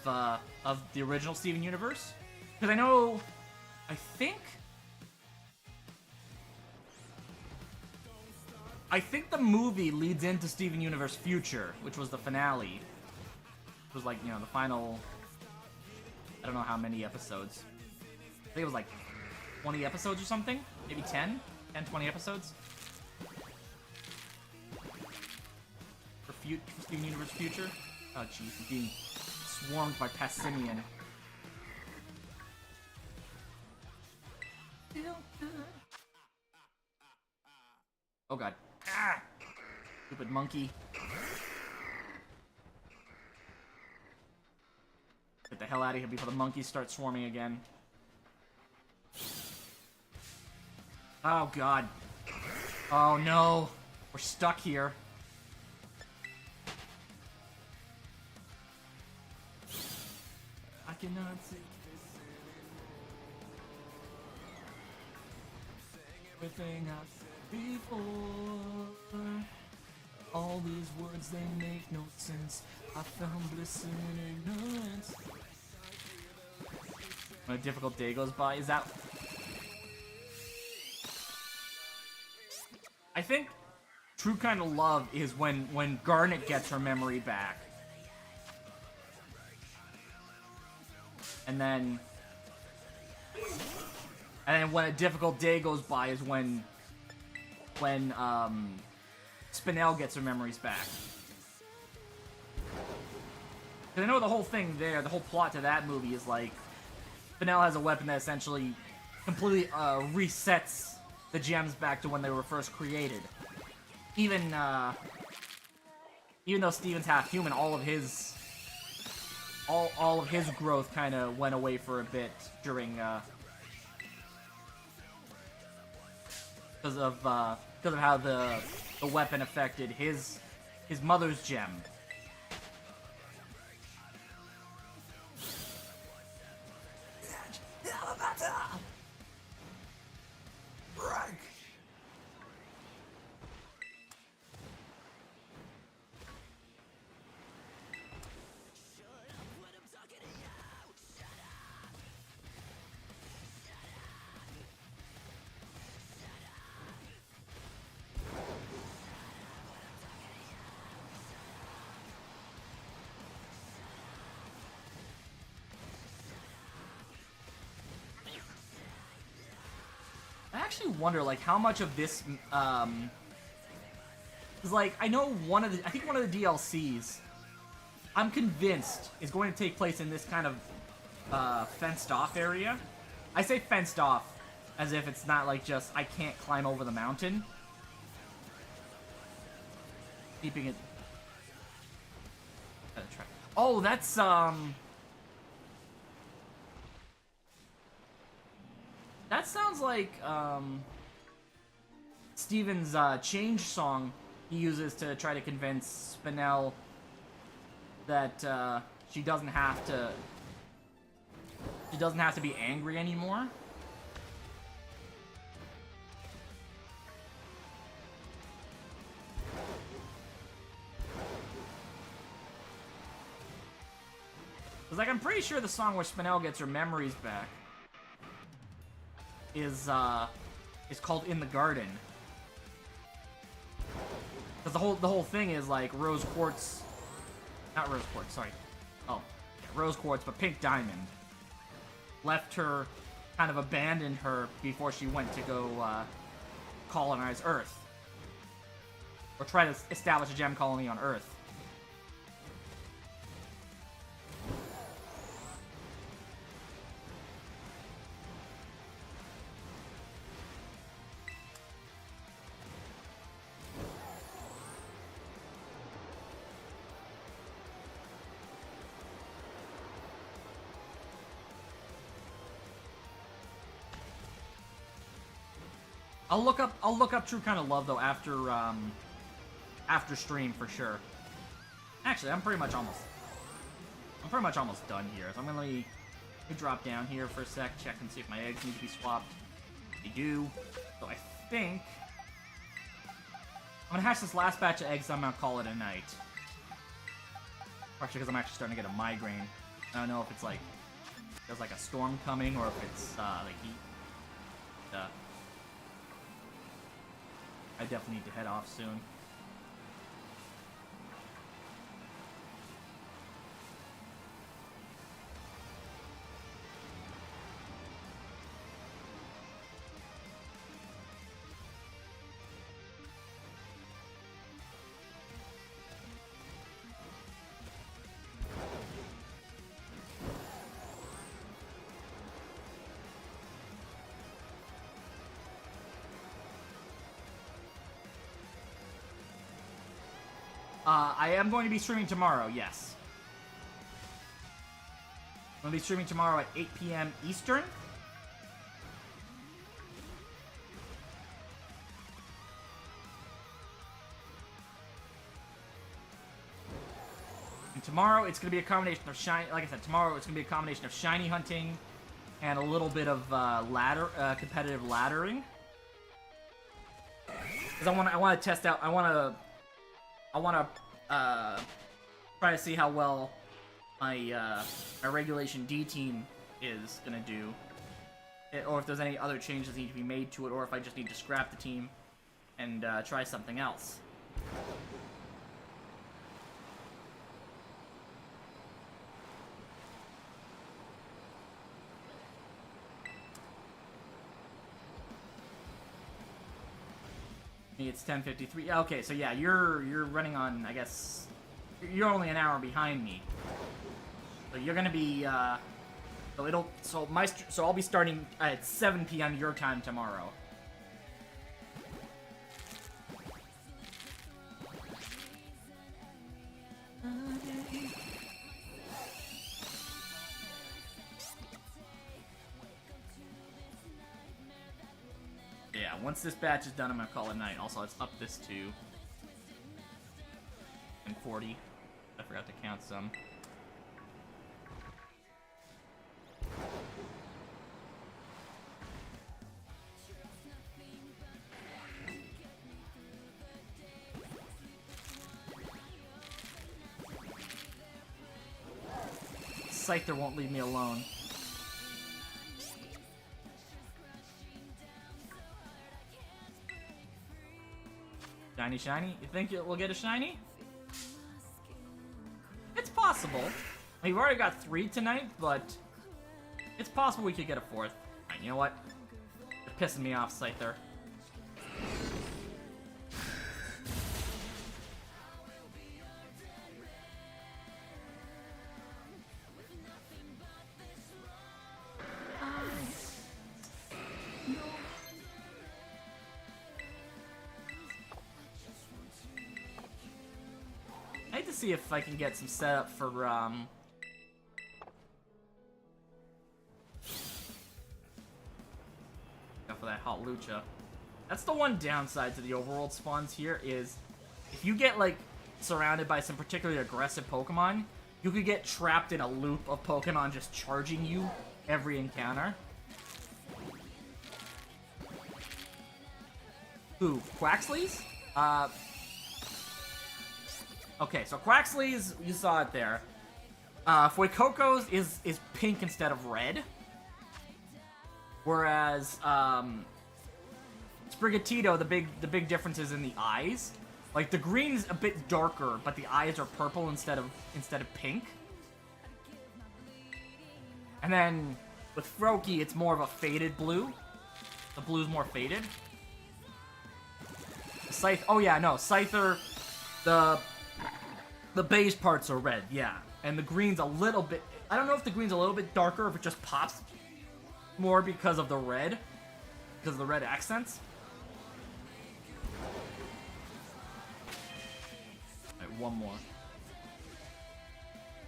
the original Steven Universe, because I think the movie leads into Steven Universe Future, which was the finale. It was like, you know, the final, I don't know how many episodes. I think it was like 20 episodes or something, maybe 10, 20 episodes. For Steven Universe Future. Oh jeez, I'm being swarmed by Pessimian. Oh god. Ah! Stupid monkey. Get the hell out of here before the monkeys start swarming again. Oh god. Oh no. We're stuck here. I cannot take this everything I said before. All these words, they make no sense. I found bliss in ignorance. When a difficult day goes by, is that... I think true kind of love is when Garnet gets her memory back. And then when a difficult day goes by is when Spinel gets her memories back. Because I know the whole thing there, the whole plot to that movie is like, Spinel has a weapon that essentially completely resets the gems back to when they were first created. Even though Steven's half human, all of his growth kind of went away for a bit during because of how the weapon affected his mother's gem. I actually wonder, like, how much of this, is like, I know one of the DLCs, I'm convinced, is going to take place in this kind of, fenced-off area. I say fenced-off, as if it's not, like, just, I can't climb over the mountain. Keeping it... Oh, that's, that sounds like, Steven's, change song he uses to try to convince Spinel that, she doesn't have to be angry anymore. Because, like, I'm pretty sure the song where Spinel gets her memories back is called In the Garden. Because the whole thing is, like, Rose Quartz... Not Rose Quartz, sorry. Oh, yeah, Rose Quartz, but Pink Diamond left her, kind of abandoned her before she went to go, colonize Earth. Or try to establish a gem colony on Earth. I'll look up True Kind of Love though after stream for sure. Actually, I'm pretty much almost done here. So I'm gonna let me drop down here for a sec, check and see if my eggs need to be swapped. They do. So I think I'm gonna hatch this last batch of eggs. I'm gonna call it a night. Partially because I'm actually starting to get a migraine. I don't know if it's like there's like a storm coming or if it's like heat. I definitely need to head off soon. I am going to be streaming tomorrow, yes. I'm going to be streaming tomorrow at 8 p.m. Eastern. And tomorrow it's going to be a combination of shiny, like I said, tomorrow it's going to be a combination of shiny hunting and a little bit of competitive laddering. Because I want to test out. I want to try to see how well my my regulation D team is gonna do, or if there's any other changes that need to be made to it, or if I just need to scrap the team and try something else. It's 10:53. Okay, so yeah, you're running on. I guess you're only an hour behind me, so you're gonna be. So I'll be starting at 7 p.m. your time tomorrow. Yeah, once this batch is done, I'm gonna call it night. Also, let's up this to 40. I forgot to count some. Scyther won't leave me alone. Shiny, shiny? You think we'll get a shiny? It's possible. We've already got 3 tonight, but it's possible we could get a 4th. Alright, you know what? You're pissing me off, Scyther. I hate to see if I can get some setup for, Go for that hot lucha. That's the one downside to the overworld spawns here is if you get, like, surrounded by some particularly aggressive Pokemon, you could get trapped in a loop of Pokemon just charging you every encounter. Who? Quaxley's? Okay, so Quaxley's, you saw it there. Fuecoco's is pink instead of red. Whereas, Sprigatito, the big difference is in the eyes. Like, the green's a bit darker, but the eyes are purple instead of pink. And then, with Froakie, it's more of a faded blue. The blue's more faded. Scyther, oh yeah, no, Scyther, the base parts are red, yeah. And the green's a little bit... I don't know if the green's a little bit darker, or if it just pops more because of the red. Because of the red accents. Alright, one more.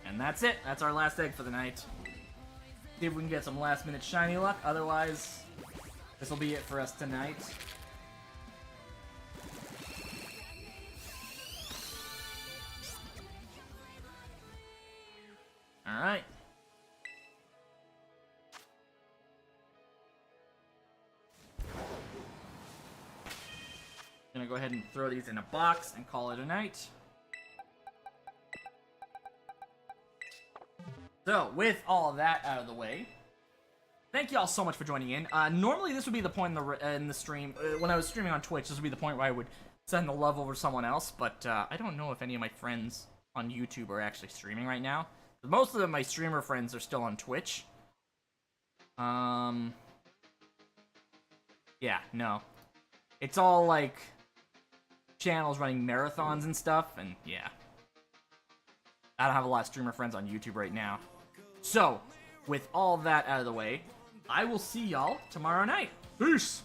And that's it. That's our last egg for the night. See if we can get some last minute shiny luck. Otherwise, this will be it for us tonight. Alright. Gonna go ahead and throw these in a box and call it a night. So, with all of that out of the way, thank you all so much for joining in. Normally this would be the point in the stream, when I was streaming on Twitch, this would be the point where I would send the love over to someone else, but I don't know if any of my friends on YouTube are actually streaming right now. Most of my streamer friends are still on Twitch. Yeah, no. It's all, like, channels running marathons and stuff, and yeah. I don't have a lot of streamer friends on YouTube right now. So, with all that out of the way, I will see y'all tomorrow night. Peace!